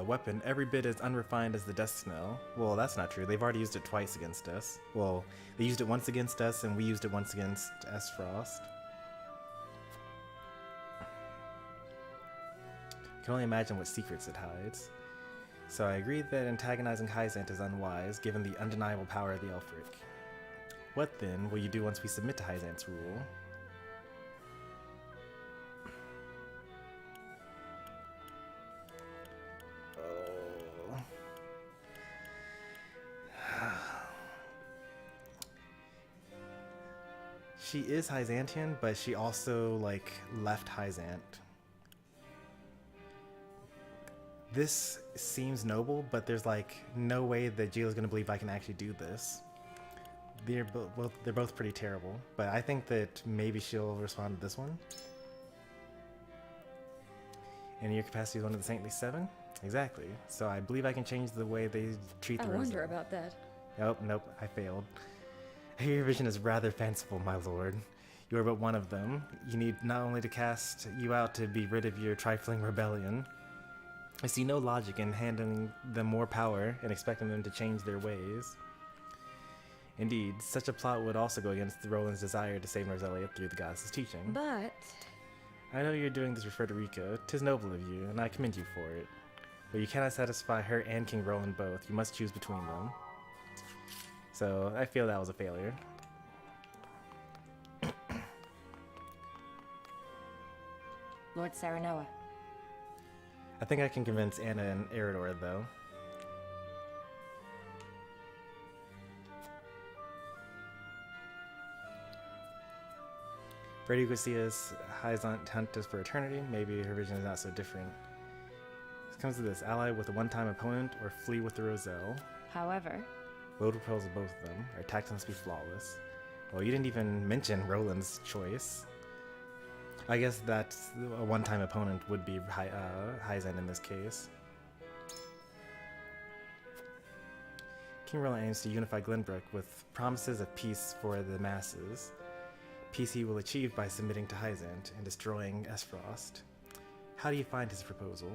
Weapon every bit as unrefined as the Death Snell. Well, that's not true. They've already used it twice against us. Well, they used it once against us, and we used it once against Esfrost. can only imagine what secrets it hides. So I agree that antagonizing Hyzant is unwise, given the undeniable power of the Elfric. What then will you do once we submit to Hyzant's rule? She is Hyzantian, but she also, like, left Hyzant. This seems noble, but there's, like, no way that Jila's gonna believe I can actually do this. They're both pretty terrible, but I think that maybe she'll respond to this one. And your capacity is one of the Saintly Seven? Exactly. So I believe I can change the way they treat the I Roselle. wonder about that. Oh, nope, I failed. Your vision is rather fanciful, my lord. You are but one of them. You need not only to cast you out to be rid of your trifling rebellion. I see no logic in handing them more power and expecting them to change their ways. Indeed, such a plot would also go against Roland's desire to save Norzelia through the goddess's teaching. But I know you're doing this for Frederica. 'Tis noble of you, and I commend you for it. But you cannot satisfy her and King Roland both. You must choose between them. So I feel that was a failure. Lord Serenoa. I think I can convince Anna and Eridor, though. Freddy Guisia's Hyzant hunt is for eternity. Maybe her vision is not so different. It comes to this: ally with a one-time opponent or flee with the Roselle. However, Load repels of both of them. Our tactics must be flawless. Well, you didn't even mention Roland's choice. I guess that a one-time opponent would be Hyzant in this case. King Roland aims to unify Glenbrook with promises of peace for the masses. Peace he will achieve by submitting to Hyzant and destroying Esfrost. How do you find his proposal?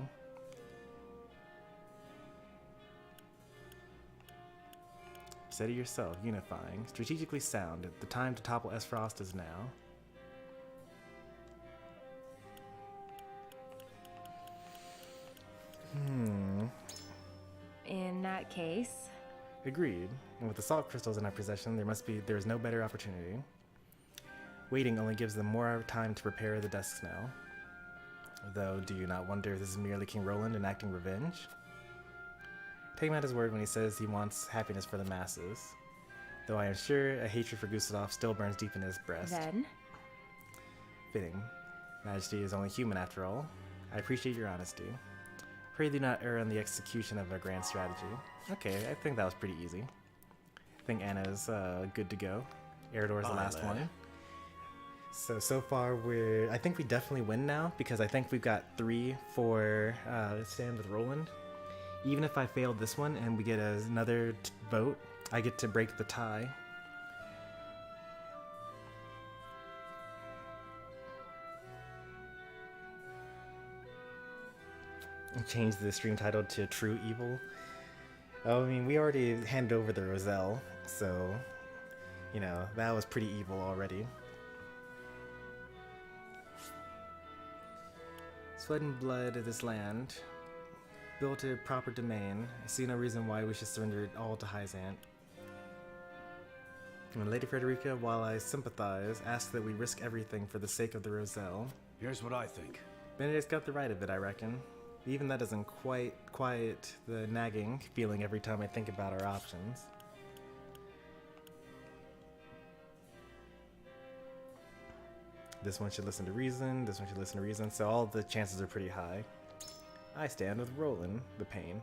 Said it yourself, unifying, strategically sound. The time to topple Esfrost is now. in that case. Agreed. And with the salt crystals in our possession, there is no better opportunity. Waiting only gives them more time to prepare the dust now. Though, do you not wonder if this is merely King Roland enacting revenge? Take him at his word when he says he wants happiness for the masses. Though I am sure a hatred for Gustav still burns deep in his breast. Then? Fitting. Majesty is only human after all. I appreciate your honesty. Pray do not err on the execution of a grand strategy. Okay, I think that was pretty easy. I think Anna's good to go. Eridor's the last one. So far I think we definitely win now, because I think we've got 3 for stand with Roland. Even if I failed this one and we get another vote, I get to break the tie. Change the stream title to True Evil. Oh, I mean, we already handed over the Roselle, so, you know, that was pretty evil already. Sweat and blood of this land. Built a proper domain. I see no reason why we should surrender it all to Hyzant. And Lady Frederica, while I sympathize, asks that we risk everything for the sake of the Roselle. Here's what I think. Benedict's got the right of it, I reckon. Even that doesn't quite quiet the nagging feeling every time I think about our options. This one should listen to reason, this one should listen to reason, so all the chances are pretty high. I stand with Roland, the pain.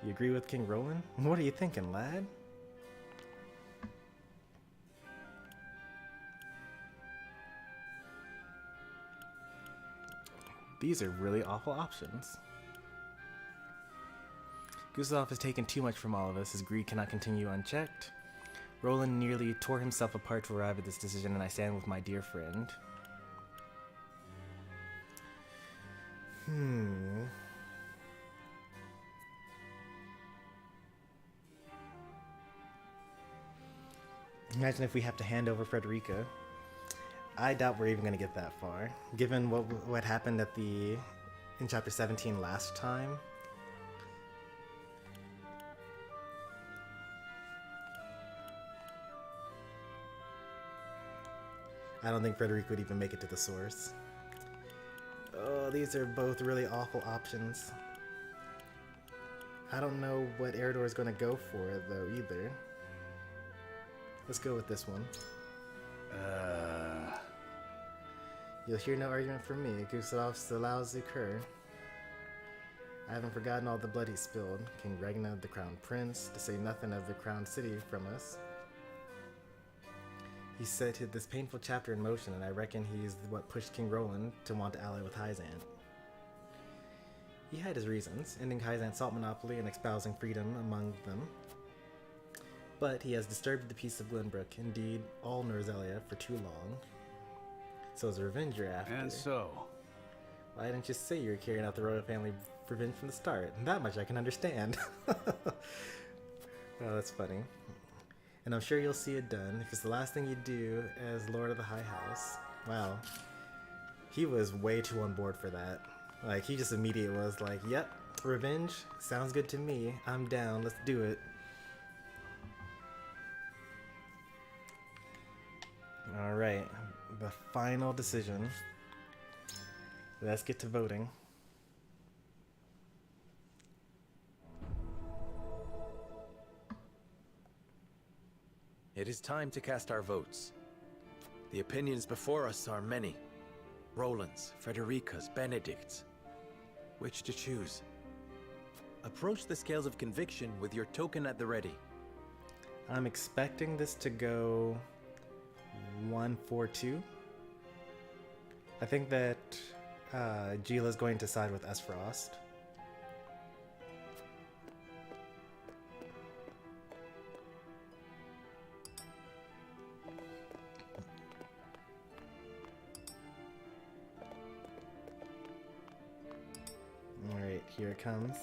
You agree with King Roland? What are you thinking, lad? These are really awful options. Gustav has taken too much from all of us. His greed cannot continue unchecked. Roland nearly tore himself apart to arrive at this decision, and I stand with my dear friend. Imagine if we have to hand over Frederica. I doubt we're even going to get that far. Given what happened at the in chapter 17 last time. I don't think Frederica would even make it to the source. Oh, these are both really awful options. I don't know what Eredor is going to go for, though, either. Let's go with this one. You'll hear no argument from me. Gustav's the lousy cur. I haven't forgotten all the blood he spilled. King Ragnar, the crown prince, to say nothing of the crown city from us. He set this painful chapter in motion, and I reckon he's what pushed King Roland to want to ally with Hyzant. He had his reasons, ending Hyzant's salt monopoly and espousing freedom among them. But he has disturbed the peace of Glenbrook, indeed all Norzelia, for too long. So as a revenge you're after. And so? Why didn't you say you were carrying out the royal family revenge from the start? That much I can understand. Oh, that's funny. And I'm sure you'll see it done, if it's the last thing you do as Lord of the High House. Wow. He was way too on board for that. Like, he just immediately was like, yep, revenge, sounds good to me. I'm down, let's do it. Alright, the final decision. Let's get to voting. It is time to cast our votes. The opinions before us are many. Roland's, Frederica's, Benedict's. Which to choose? Approach the scales of conviction with your token at the ready. I'm expecting this to go 1-4-2. I think that Gila's going to side with Esfrost. Alright, here it comes.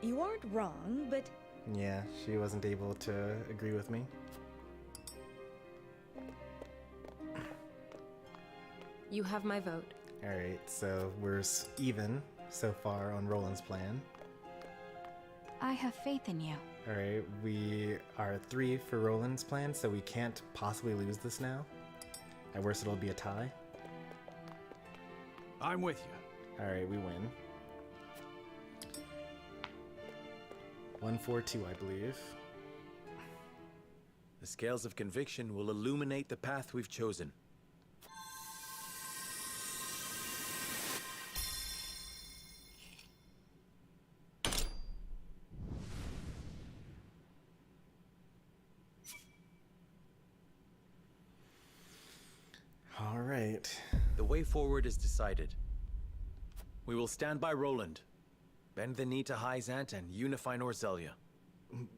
You aren't wrong, but... Yeah, she wasn't able to agree with me. You have my vote. Alright, so we're even so far on Roland's plan. I have faith in you. Alright, we are 3 for Roland's plan, so we can't possibly lose this now. At worst, it'll be a tie. I'm with you. Alright, we win. 1-4-2, I believe. The scales of conviction will illuminate the path we've chosen. All right. The way forward is decided. We will stand by Roland, bend the knee to Hyzant, and unify Norzelia.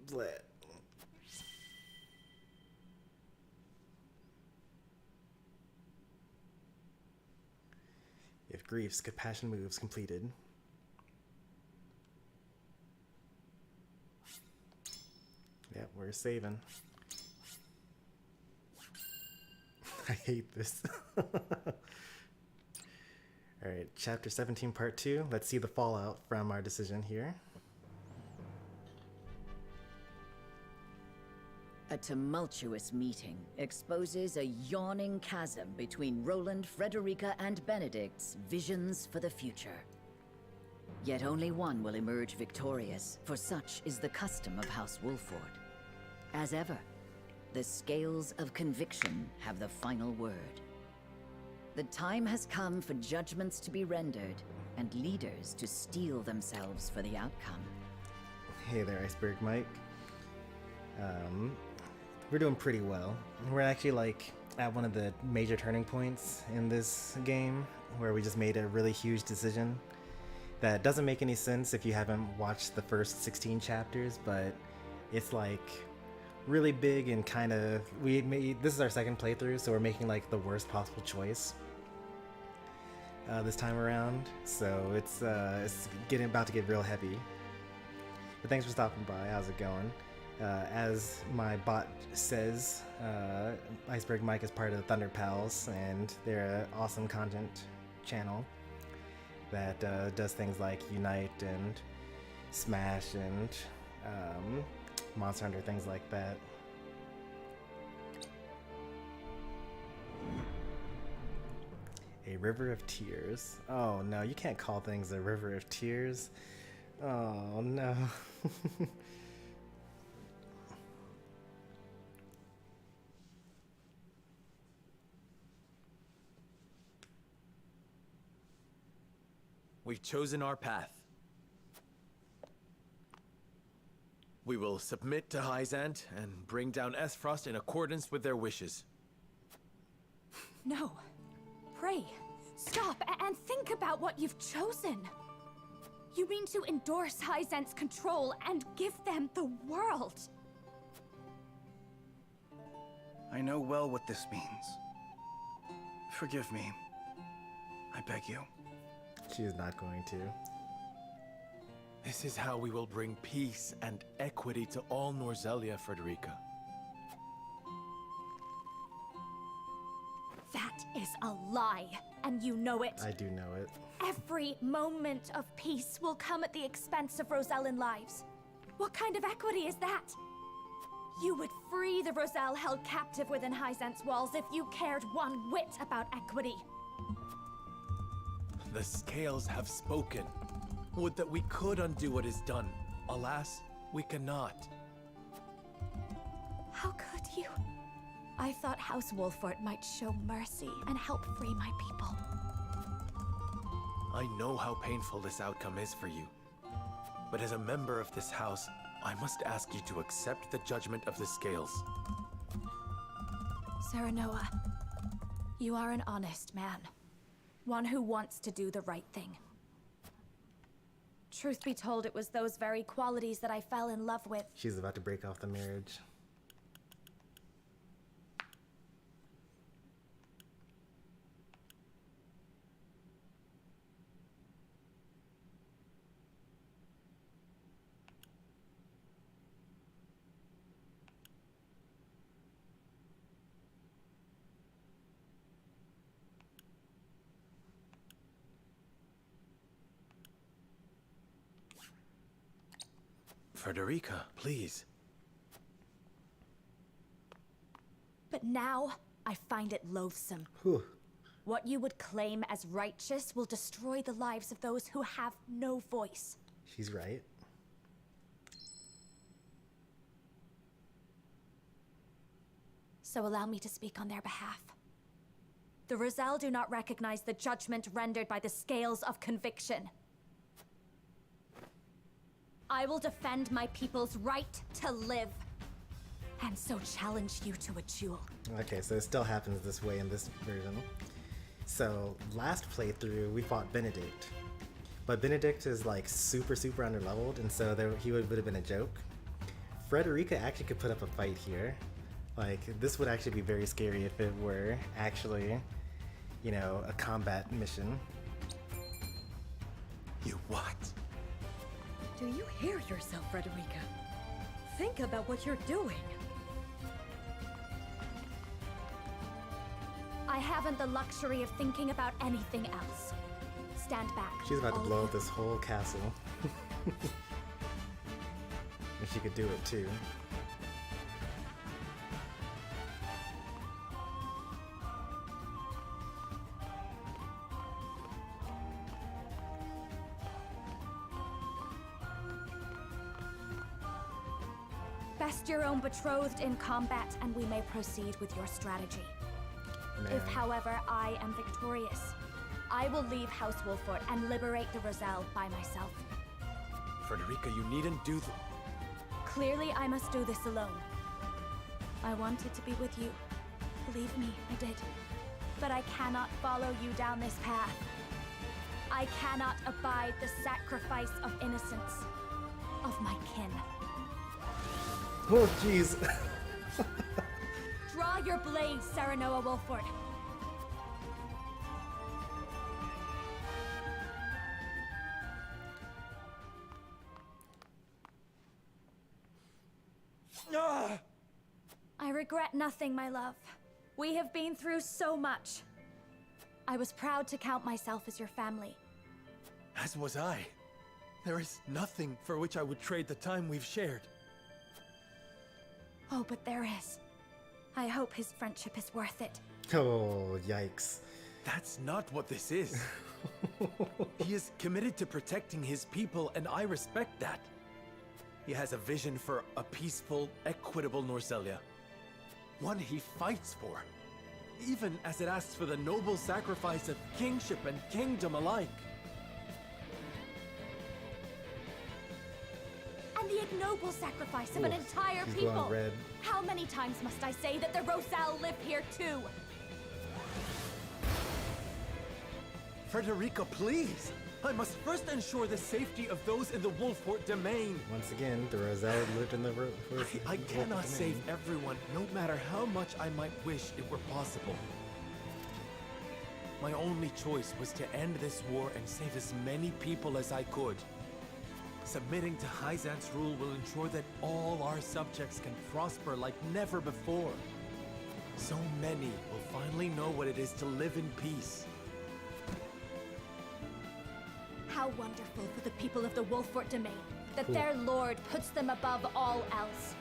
Bleh. If Grief's compassion moves completed. Yep, we're saving. I hate this. Alright, chapter 17, part 2. Let's see the fallout from our decision here. A tumultuous meeting exposes a yawning chasm between Roland, Frederica, and Benedict's visions for the future. Yet only one will emerge victorious, for such is the custom of House Wolford. As ever, the scales of conviction have the final word. The time has come for judgments to be rendered, and leaders to steel themselves for the outcome. Hey there, Iceberg Mike. We're doing pretty well. We're actually like at one of the major turning points in this game where we just made a really huge decision that doesn't make any sense if you haven't watched the first 16 chapters, but it's like really big and kind of, this is our second playthrough, so we're making like the worst possible choice this time around, so it's about to get real heavy. But thanks for stopping by. How's it going? As my bot says, Iceberg Mike is part of the Thunder Pals, and they're an awesome content channel. that does things like unite and smash and Monster Hunter, things like that. A river of tears. Oh no, you can't call things a river of tears. Oh no. We've chosen our path. We will submit to Hyzant and bring down Esfrost in accordance with their wishes. No. Pray. Stop and think about what you've chosen. You mean to endorse Hyzant's control and give them the world? I know well what this means. Forgive me. I beg you. She is not going to. This is how we will bring peace and equity to all Norzelia, Frederica. That is a lie, and you know it. I do know it. Every moment of peace will come at the expense of Rosellan lives. What kind of equity is that? You would free the Roselle held captive within Hyzant's walls if you cared one whit about equity. The scales have spoken. Would that we could undo what is done. Alas, we cannot. How could you? I thought House Wolfort might show mercy and help free my people. I know how painful this outcome is for you. But as a member of this house, I must ask you to accept the judgment of the scales. Serenoa, you are an honest man. One who wants to do the right thing. Truth be told, it was those very qualities that I fell in love with. She's about to break off the marriage. Frederica, please. But now, I find it loathsome. Whew. What you would claim as righteous will destroy the lives of those who have no voice. She's right. So allow me to speak on their behalf. The Roselle do not recognize the judgment rendered by the scales of conviction. I will defend my people's right to live, and so challenge you to a duel. Okay, so it still happens this way in this version. So, last playthrough, we fought Benedict. But Benedict is like super underleveled, and so he would have been a joke. Frederica actually could put up a fight here. Like, this would actually be very scary if it were actually, you know, a combat mission. You what? Do you hear yourself, Frederica? Think about what you're doing. I haven't the luxury of thinking about anything else. Stand back. She's about to blow up this whole castle. If she could do it too. Best your own betrothed in combat, and we may proceed with your strategy. Man. If, however, I am victorious, I will leave House Wolfort and liberate the Roselle by myself. Frederica, you needn't do that. Clearly, I must do this alone. I wanted to be with you. Believe me, I did. But I cannot follow you down this path. I cannot abide the sacrifice of innocence of my kin. Oh, jeez. Draw your blade, Serenoa Wolfort. I regret nothing, my love. We have been through so much. I was proud to count myself as your family. As was I. There is nothing for which I would trade the time we've shared. Oh, but there is. I hope his friendship is worth it. Oh, yikes. That's not what this is. He is committed to protecting his people, and I respect that. He has a vision for a peaceful, equitable Norzelia. One he fights for, even as it asks for the noble sacrifice of kingship and kingdom alike. And the ignoble sacrifice of an entire she's people. glowing red. How many times must I say that the Rosal live here too? Frederica, please! I must first ensure the safety of those in the Wolfort domain. Once again, the Rosal lived in the I cannot save everyone, no matter how much I might wish it were possible. My only choice was to end this war and save as many people as I could. Submitting to Hyzant's rule will ensure that all our subjects can prosper like never before. So many will finally know what it is to live in peace. How wonderful for the people of the Wolfort domain that their lord puts them above all else.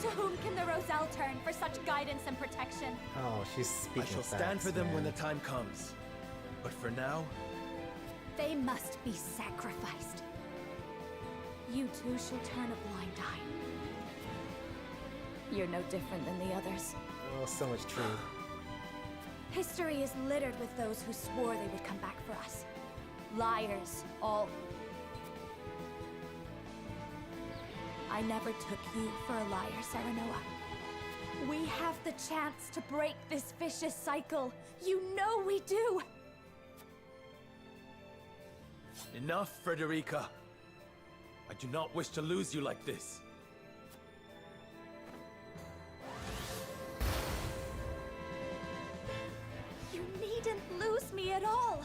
To whom can the Rosal turn for such guidance and protection? Oh, she's speaking I shall facts, stand for them man. when the time comes. But for now, They must be sacrificed. You too shall turn a blind eye. You're no different than the others. Oh, so much truth. History is littered with those who swore they would come back for us. Liars, all. I never took you for a liar, Serenoa. We have the chance to break this vicious cycle. You know we do! enough, Frederica. I do not wish to lose you like this. You needn't lose me at all.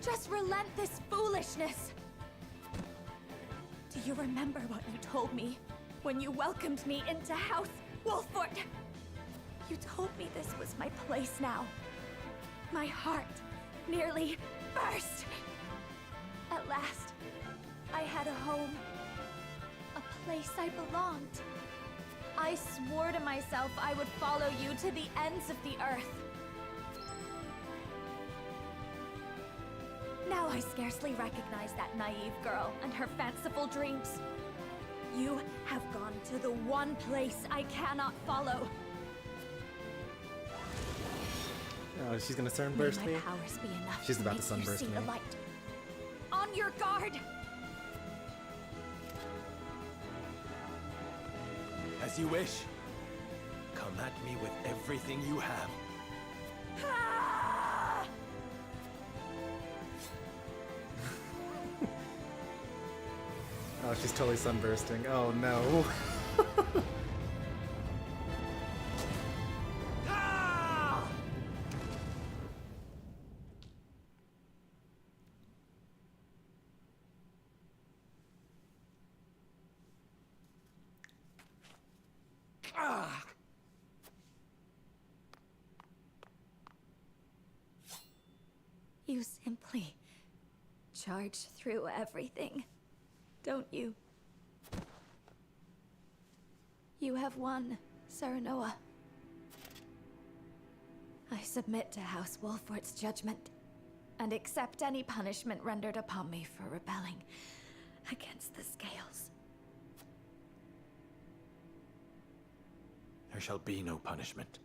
Just relent this foolishness. Do you remember what you told me when you welcomed me into House Wolfort? You told me this was my place now. My heart nearly burst. At last, I had a home. A place I belonged. I swore to myself I would follow you to the ends of the earth. Now I scarcely recognize that naive girl and her fanciful dreams. You have gone to the one place I cannot follow. Oh, she's gonna sunburst May me? my powers be enough She's about to make you sunburst see me. the light. On your guard! As you wish. Come at me with everything you have. Ah! Oh, she's totally sunbursting. Oh no. You simply charge through everything, don't you? You have won, Serenoa. I submit to House Wolfort's judgment, and accept any punishment rendered upon me for rebelling against the scales. There shall be no punishment.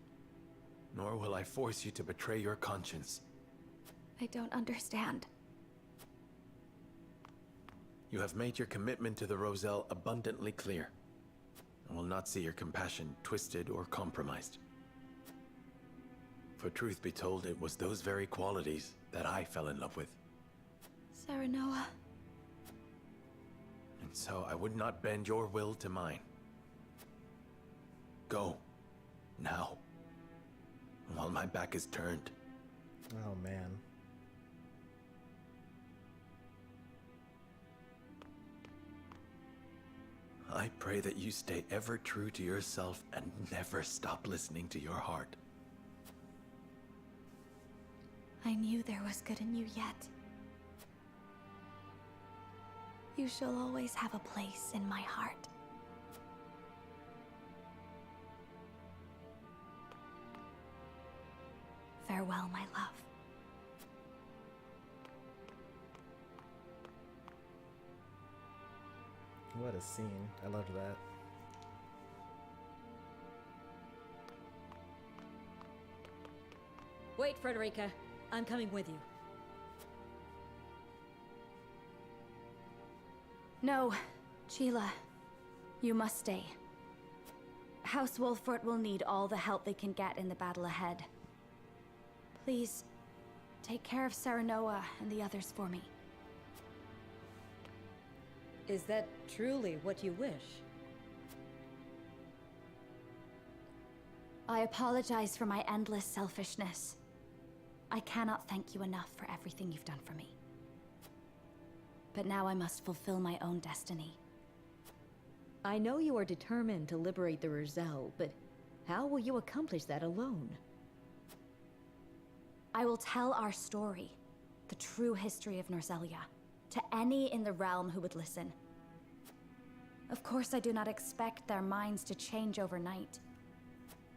Nor will I force you to betray your conscience. I don't understand. You have made your commitment to the Roselle abundantly clear. I will not see your compassion twisted or compromised. For truth be told, it was those very qualities that I fell in love with. Serenoa. And so I would not bend your will to mine. Go. Now. While my back is turned. Oh man. I pray that you stay ever true to yourself and never stop listening to your heart. I knew there was good in you yet. You shall always have a place in my heart. Farewell, my love. What a scene. I loved that. Wait, Frederica. I'm coming with you. No, Sheila. You must stay. House Wolfort will need all the help they can get in the battle ahead. Please, take care of Serenoa and the others for me. Is that truly what you wish? I apologize for my endless selfishness. I cannot thank you enough for everything you've done for me. But now I must fulfill my own destiny. I know you are determined to liberate the Roselle, but how will you accomplish that alone? I will tell our story, the true history of Norzelia, to any in the realm who would listen. Of course, I do not expect their minds to change overnight.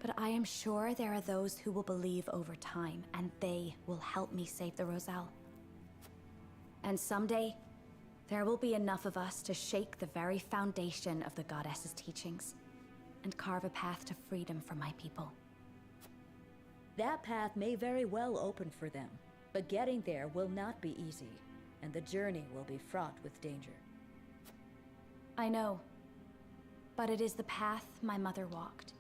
But I am sure there are those who will believe over time, and they will help me save the Roselle. And someday, there will be enough of us to shake the very foundation of the Goddess's teachings, and carve a path to freedom for my people. That path may very well open for them, but getting there will not be easy, and the journey will be fraught with danger. I know, but it is the path my mother walked.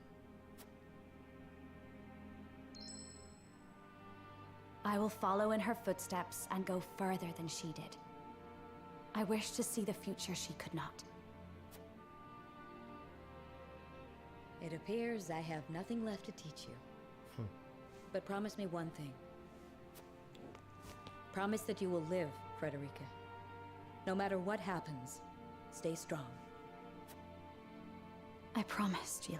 I will follow in her footsteps and go further than she did. I wish to see the future she could not. It appears I have nothing left to teach you. But promise me one thing. Promise that you will live, Frederica. No matter what happens, stay strong. I promise, Sheila.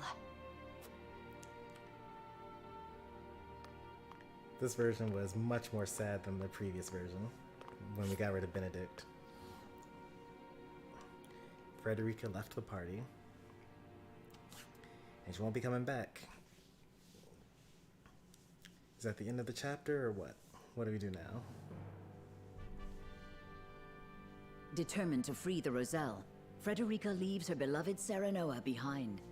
This version was much more sad than the previous version, when we got rid of Benedict. Frederica left the party, and she won't be coming back. Is that the end of the chapter, or what? What do we do now? Determined to free the Roselle, Frederica leaves her beloved Serenoa behind.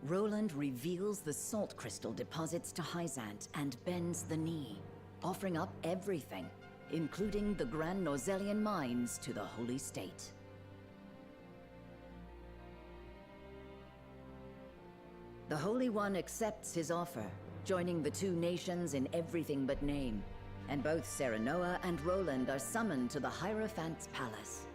Roland reveals the salt crystal deposits to Hyzant and bends the knee, offering up everything, including the Grand Norzelian mines, to the Holy State. The Holy One accepts his offer, joining the two nations in everything but name, and both Serenoa and Roland are summoned to the Hierophant's palace.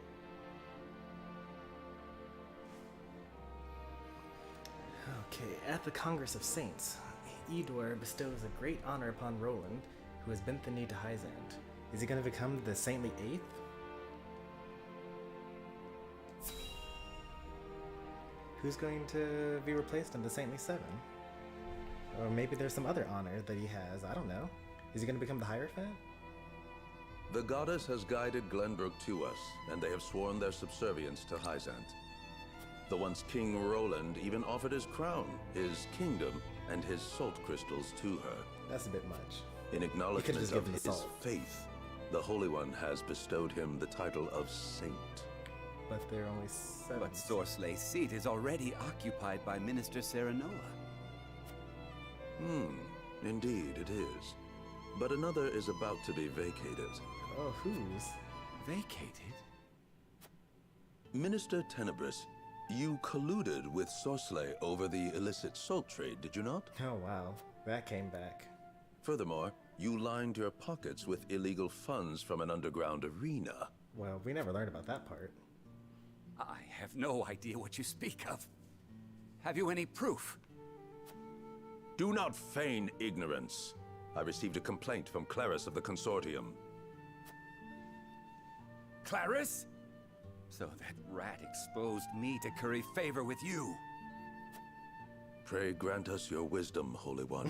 Okay, at the Congress of Saints, Edward bestows a great honor upon Roland, who has bent the knee to Hyzant. Is he going to become the Saintly Eighth? Who's going to be replaced in the Saintly Seven? Or maybe there's some other honor that he has, I don't know. Is he going to become the Hierophant? The goddess has guided Glenbrook to us, and they have sworn their subservience to Hyzant. The once King Roland even offered his crown, his kingdom, and his salt crystals to her. That's a bit much. In acknowledgement of his salt. faith, the Holy One has bestowed him the title of Saint. But there are only 7. But Sorslay's seat is already occupied by Minister Serenoa. Indeed it is. But another is about to be vacated. Oh, whose? Vacated? Minister Tenebris, you colluded with Sorsley over the illicit salt trade, did you not? Oh wow, that came back. Furthermore, you lined your pockets with illegal funds from an underground arena. Well, we never learned about that part. I have no idea what you speak of. Have you any proof? Do not feign ignorance. I received a complaint from Claris of the Consortium. Claris? So that rat exposed me to curry favor with you. Pray grant us your wisdom, Holy One.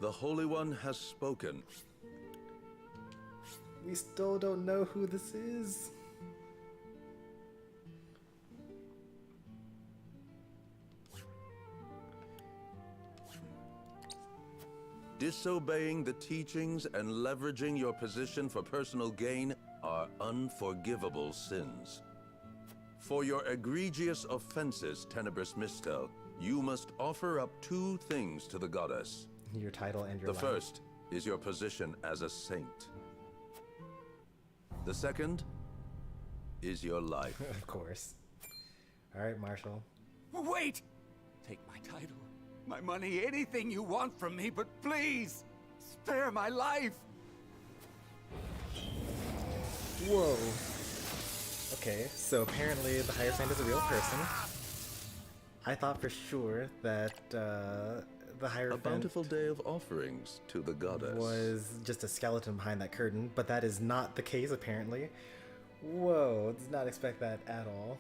The Holy One has spoken. We still don't know who this is. Disobeying the teachings and leveraging your position for personal gain are unforgivable sins. For your egregious offenses, Tenebrous Mistel, you must offer up 2 things to the goddess. Your title and your The life. first is your position as a saint. The second is your life. Of course. Alright, Marshall. Wait! Take my title, my money, anything you want from me, but please, spare my life! Whoa. Okay, so apparently the Hierophant is a real person. I thought for sure that the A Hierophant bountiful day of offerings to the goddess. was just a skeleton behind that curtain, but that is not the case apparently. Whoa, did not expect that at all.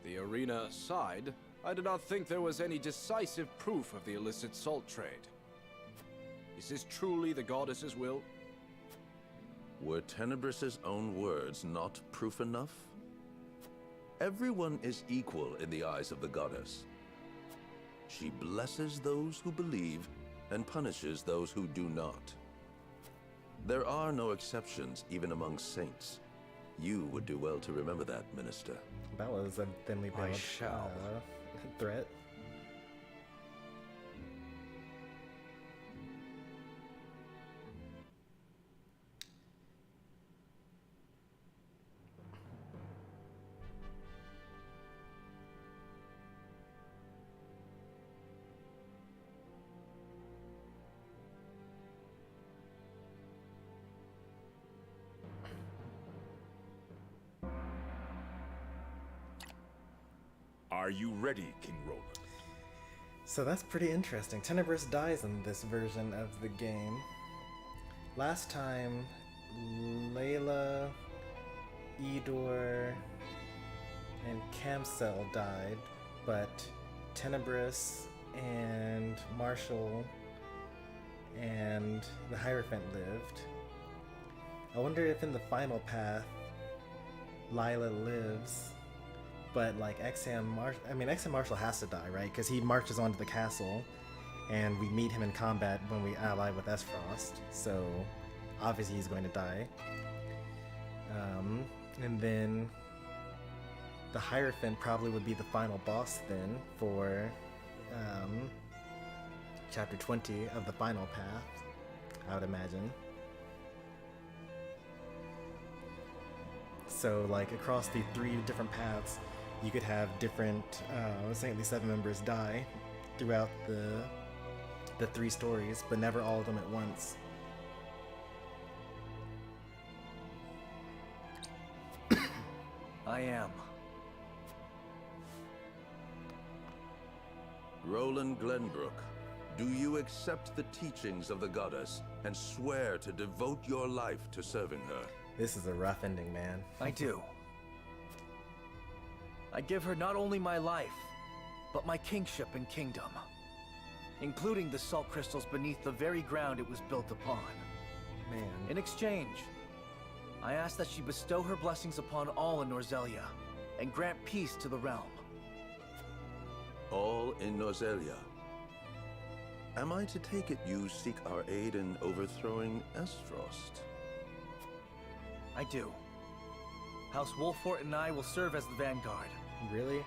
The arena aside, I did not think there was any decisive proof of the illicit salt trade. Is this truly the goddess's will? Were Tenebris's own words not proof enough? Everyone is equal in the eyes of the goddess. She blesses those who believe and punishes those who do not. There are no exceptions even among saints. You would do well to remember that, Minister. That was a thinly I veiled shall. threat. Are you ready, King Roland? So that's pretty interesting. Tenebris dies in this version of the game. Last time, Layla, Edor, and Camcel died, but Tenebris and Marshall and the Hierophant lived. I wonder if in the final path, Lila lives. But like Exham Marshall has to die, right? Because he marches onto the castle, and we meet him in combat when we ally with Esfrost. So obviously he's going to die. And then the Hierophant probably would be the final boss then for chapter 20 of the final path, I would imagine. So like across the 3 different paths, you could have different Saintly 7 members die throughout the 3 stories, but never all of them at once. I am. Roland Glenbrook, do you accept the teachings of the goddess and swear to devote your life to serving her? This is a rough ending, man. I do. I give her not only my life, but my kingship and kingdom, including the salt crystals beneath the very ground it was built upon. Man. In exchange, I ask that she bestow her blessings upon all in Norzelia, and grant peace to the realm. All in Norzelia. Am I to take it you seek our aid in overthrowing Esfrost? I do. House Wolfort and I will serve as the vanguard. Really?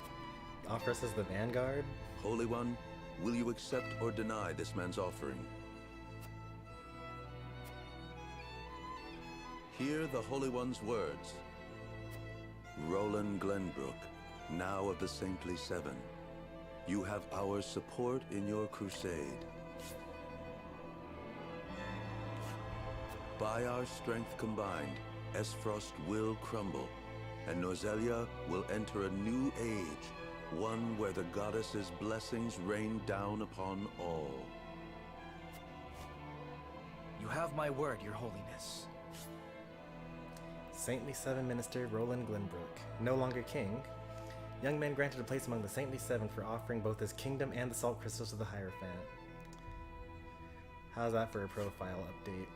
Offer us as the vanguard? Holy One, will you accept or deny this man's offering? Hear the Holy One's words. Roland Glenbrook, now of the Saintly 7, you have our support in your crusade. By our strength combined, Esfrost will crumble, and Norzelia will enter a new age, one where the goddess's blessings rain down upon all. You have my word, Your Holiness. Saintly 7 Minister Roland Glenbrook, no longer king. Young man granted a place among the Saintly 7 for offering both his kingdom and the salt crystals to the Hierophant. How's that for a profile update?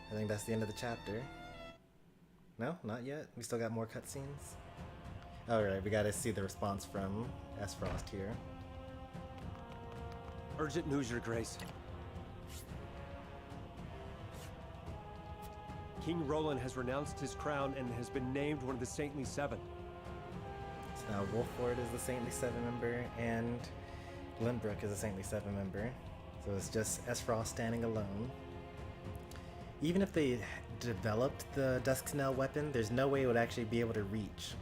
I think that's the end of the chapter. No, not yet. We still got more cutscenes. Alright, we gotta see the response from S. Frost here. Urgent news, Your Grace. King Roland has renounced his crown and has been named one of the Saintly Seven. So now Wolford is the Saintly Seven member, and Glenbrook is a Saintly Seven member. So it's just S. Frost standing alone. Even if they developed the Dusknell weapon, there's no way it would actually be able to reach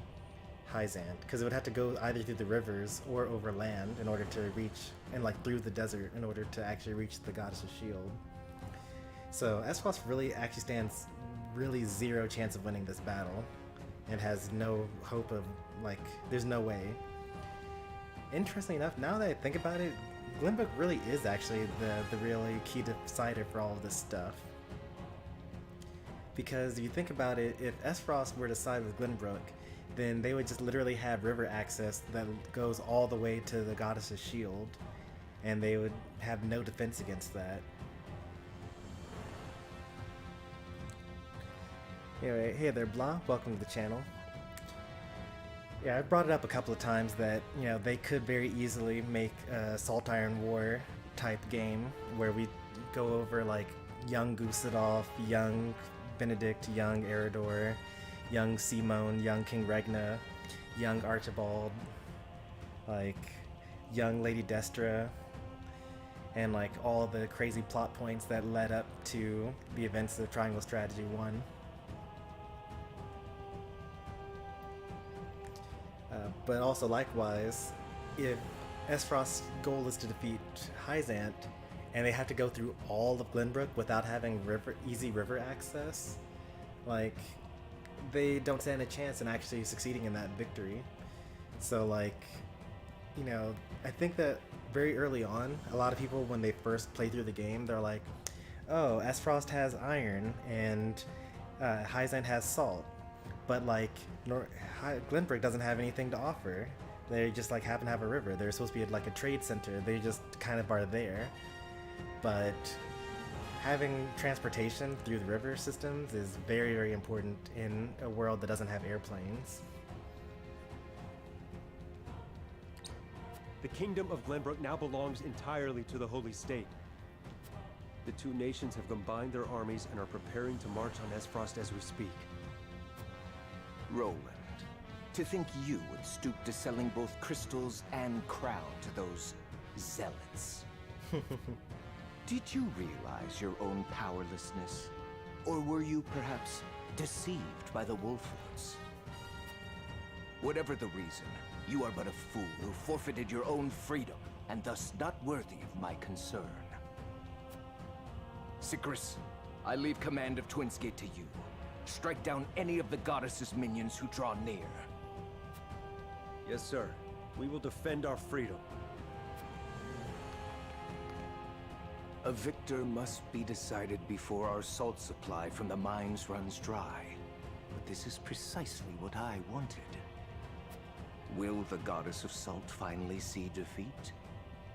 Hyzant, because it would have to go either through the rivers or over land in order to reach, and like through the desert in order to actually reach the Goddess's Shield. So S. Frost really actually stands really zero chance of winning this battle, and has no hope of, like, there's no way. Interestingly enough, now that I think about it, Glenbrook really is actually the really key decider for all of this stuff. Because if you think about it, if S. Frost were to side with Glenbrook, then they would just literally have river access that goes all the way to the Goddess's Shield, and they would have no defense against that. Anyway, hey there, Blah. Welcome to the channel. Yeah, I brought it up a couple of times that, you know, they could very easily make a Salt Iron War type game where we go over like young Gusadolf, young Benedict, young Eridor, young Simone, young King Regna, young Archibald, like young Lady Destra, and like all the crazy plot points that led up to the events of Triangle Strategy 1. But also likewise, if S. Frost's goal is to defeat Hyzant, and they have to go through all of Glenbrook without having easy river access, like, they don't stand a chance in actually succeeding in that victory. So, like, you know, I think that very early on, a lot of people, when they first play through the game, they're like, oh, S. Frost has iron, and Hyzant has salt. But, like, Glenbrook doesn't have anything to offer. They just, like, happen to have a river. They're supposed to be like a trade center. They just kind of are there. But having transportation through the river systems is very, very important in a world that doesn't have airplanes. The kingdom of Glenbrook now belongs entirely to the Holy State. The two nations have combined their armies and are preparing to march on Esfrost as we speak. Roland, to think you would stoop to selling both crystals and crown to those zealots. Did you realize your own powerlessness? Or were you perhaps deceived by the Wolfords? Whatever the reason, you are but a fool who forfeited your own freedom, and thus not worthy of my concern. Sigris, I leave command of Twinsgate to you. Strike down any of the goddess's minions who draw near. Yes, sir. We will defend our freedom. A victor must be decided before our salt supply from the mines runs dry. But this is precisely what I wanted. Will the goddess of salt finally see defeat?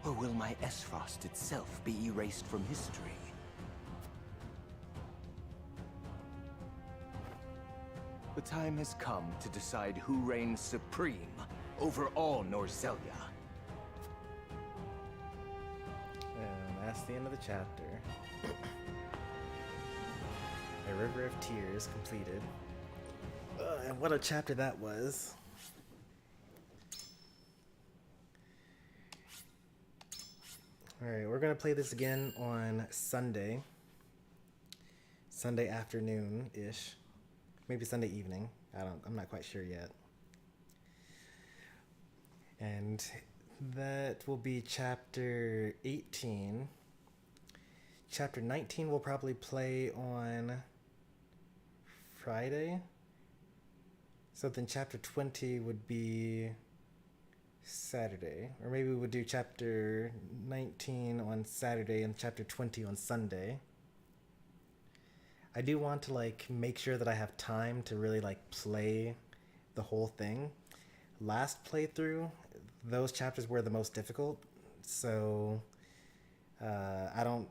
Or will my Esfrost itself be erased from history? The time has come to decide who reigns supreme over all Norzelia. And that's the end of the chapter. A River of Tears completed. And what a chapter that was. Alright, we're gonna play this again on Sunday. Sunday afternoon-ish. Maybe Sunday evening. I'm not quite sure yet. And that will be chapter 18. Chapter 19 we'll probably play on Friday. So then chapter 20 would be Saturday. Or maybe we would do chapter 19 on Saturday and chapter 20 on Sunday. I do want to like make sure that I have time to really like play the whole thing. Last playthrough, those chapters were the most difficult So I don't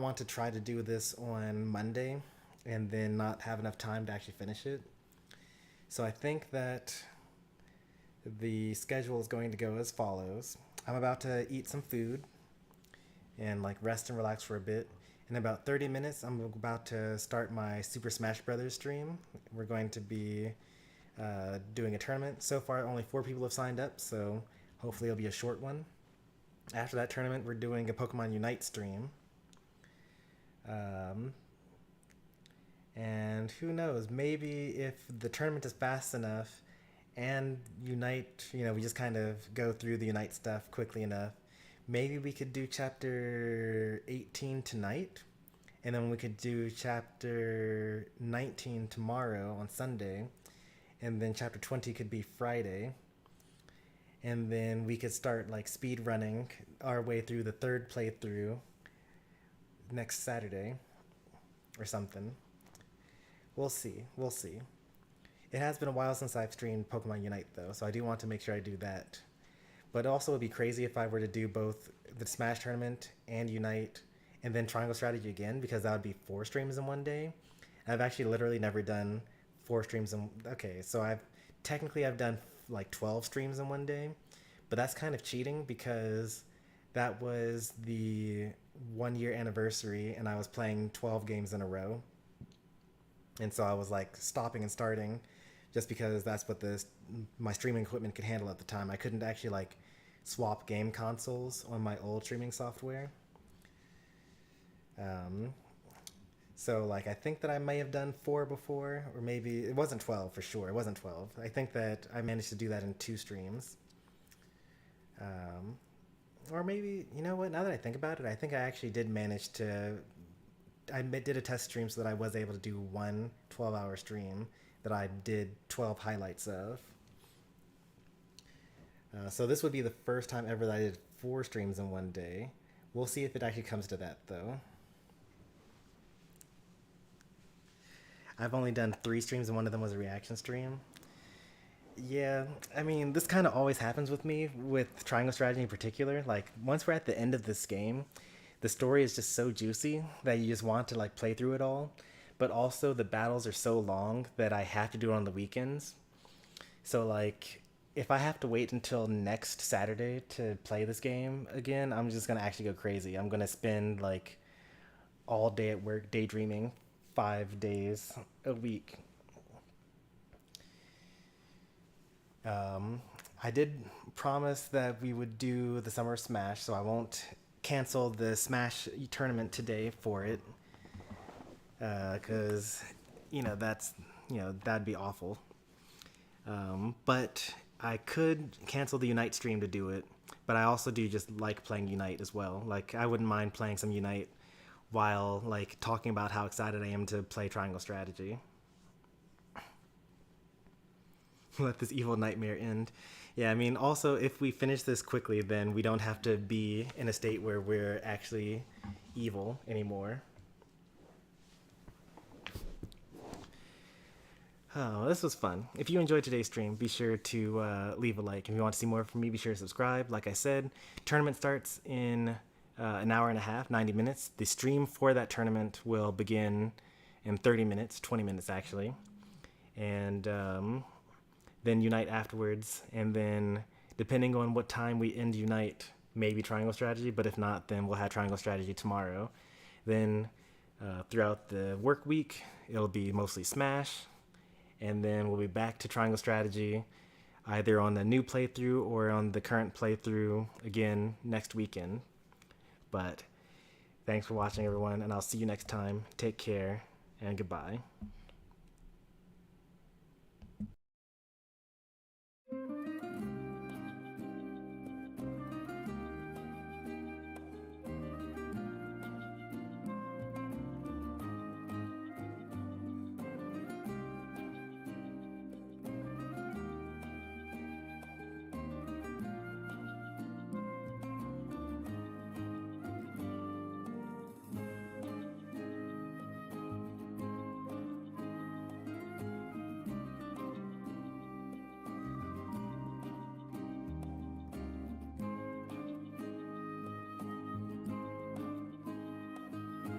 want to try to do this on Monday and then not have enough time to actually finish it. So I think that the schedule is going to go as follows. I'm about to eat some food and like rest and relax for a bit. In about 30 minutes, I'm about to start my Super Smash Brothers stream. We're going to be doing a tournament. So far, only 4 people have signed up, so hopefully it'll be a short one. After that tournament, we're doing a Pokemon Unite stream. And who knows, maybe if the tournament is fast enough and Unite, you know, we just kind of go through the Unite stuff quickly enough, maybe we could do chapter 18 tonight, and then we could do chapter 19 tomorrow on Sunday, and then chapter 20 could be Friday, and then we could start like speed running our way through the 3rd playthrough next Saturday or something. We'll see. It has been a while since I've streamed Pokemon Unite though, so I do want to make sure I do that. But also it would be crazy if I were to do both the Smash Tournament and Unite and then Triangle Strategy again, because that would be 4 streams in one day. And I've actually literally never done 4 streams in... Okay, so I've done like 12 streams in one day, but that's kind of cheating because that was the 1-year anniversary and I was playing 12 games in a row. And so I was like stopping and starting just because that's what my streaming equipment could handle at the time. I couldn't actually like swap game consoles on my old streaming software. So like I think that I may have done 4 before, or maybe it wasn't 12 for sure. It wasn't 12. I think that I managed to do that in 2 streams. Or maybe, you know what, now that I think about it, I think I actually did manage to... I did a test stream so that I was able to do 1 12-hour stream that I did 12 highlights of. So this would be the first time ever that I did 4 streams in one day. We'll see if it actually comes to that, though. I've only done 3 streams, and one of them was a reaction stream. Yeah, I mean, this kind of always happens with me, with Triangle Strategy in particular. Like, once we're at the end of this game, the story is just so juicy that you just want to like play through it all. But also the battles are so long that I have to do it on the weekends. So like if I have to wait until next Saturday to play this game again, I'm just going to actually go crazy. I'm going to spend like all day at work daydreaming 5 days a week. I did promise that we would do the Summer Smash, so I won't cancel the Smash tournament today for it, because that'd be awful. But I could cancel the Unite stream to do it, but I also do just like playing Unite as well. Like I wouldn't mind playing some Unite while like talking about how excited I am to play Triangle Strategy. Let this evil nightmare end. Yeah, I mean, also, if we finish this quickly, then we don't have to be in a state where we're actually evil anymore. Oh, this was fun. If you enjoyed today's stream, be sure to leave a like. If you want to see more from me, be sure to subscribe. Like I said, tournament starts in an hour and a half, 90 minutes. The stream for that tournament will begin in 30 minutes, 20 minutes actually. And then Unite afterwards, and then depending on what time we end Unite, maybe Triangle Strategy, but if not, then we'll have Triangle Strategy tomorrow. Then throughout the work week, it'll be mostly Smash, and then we'll be back to Triangle Strategy either on the new playthrough or on the current playthrough again next weekend. But thanks for watching, everyone, and I'll see you next time. Take care, and goodbye.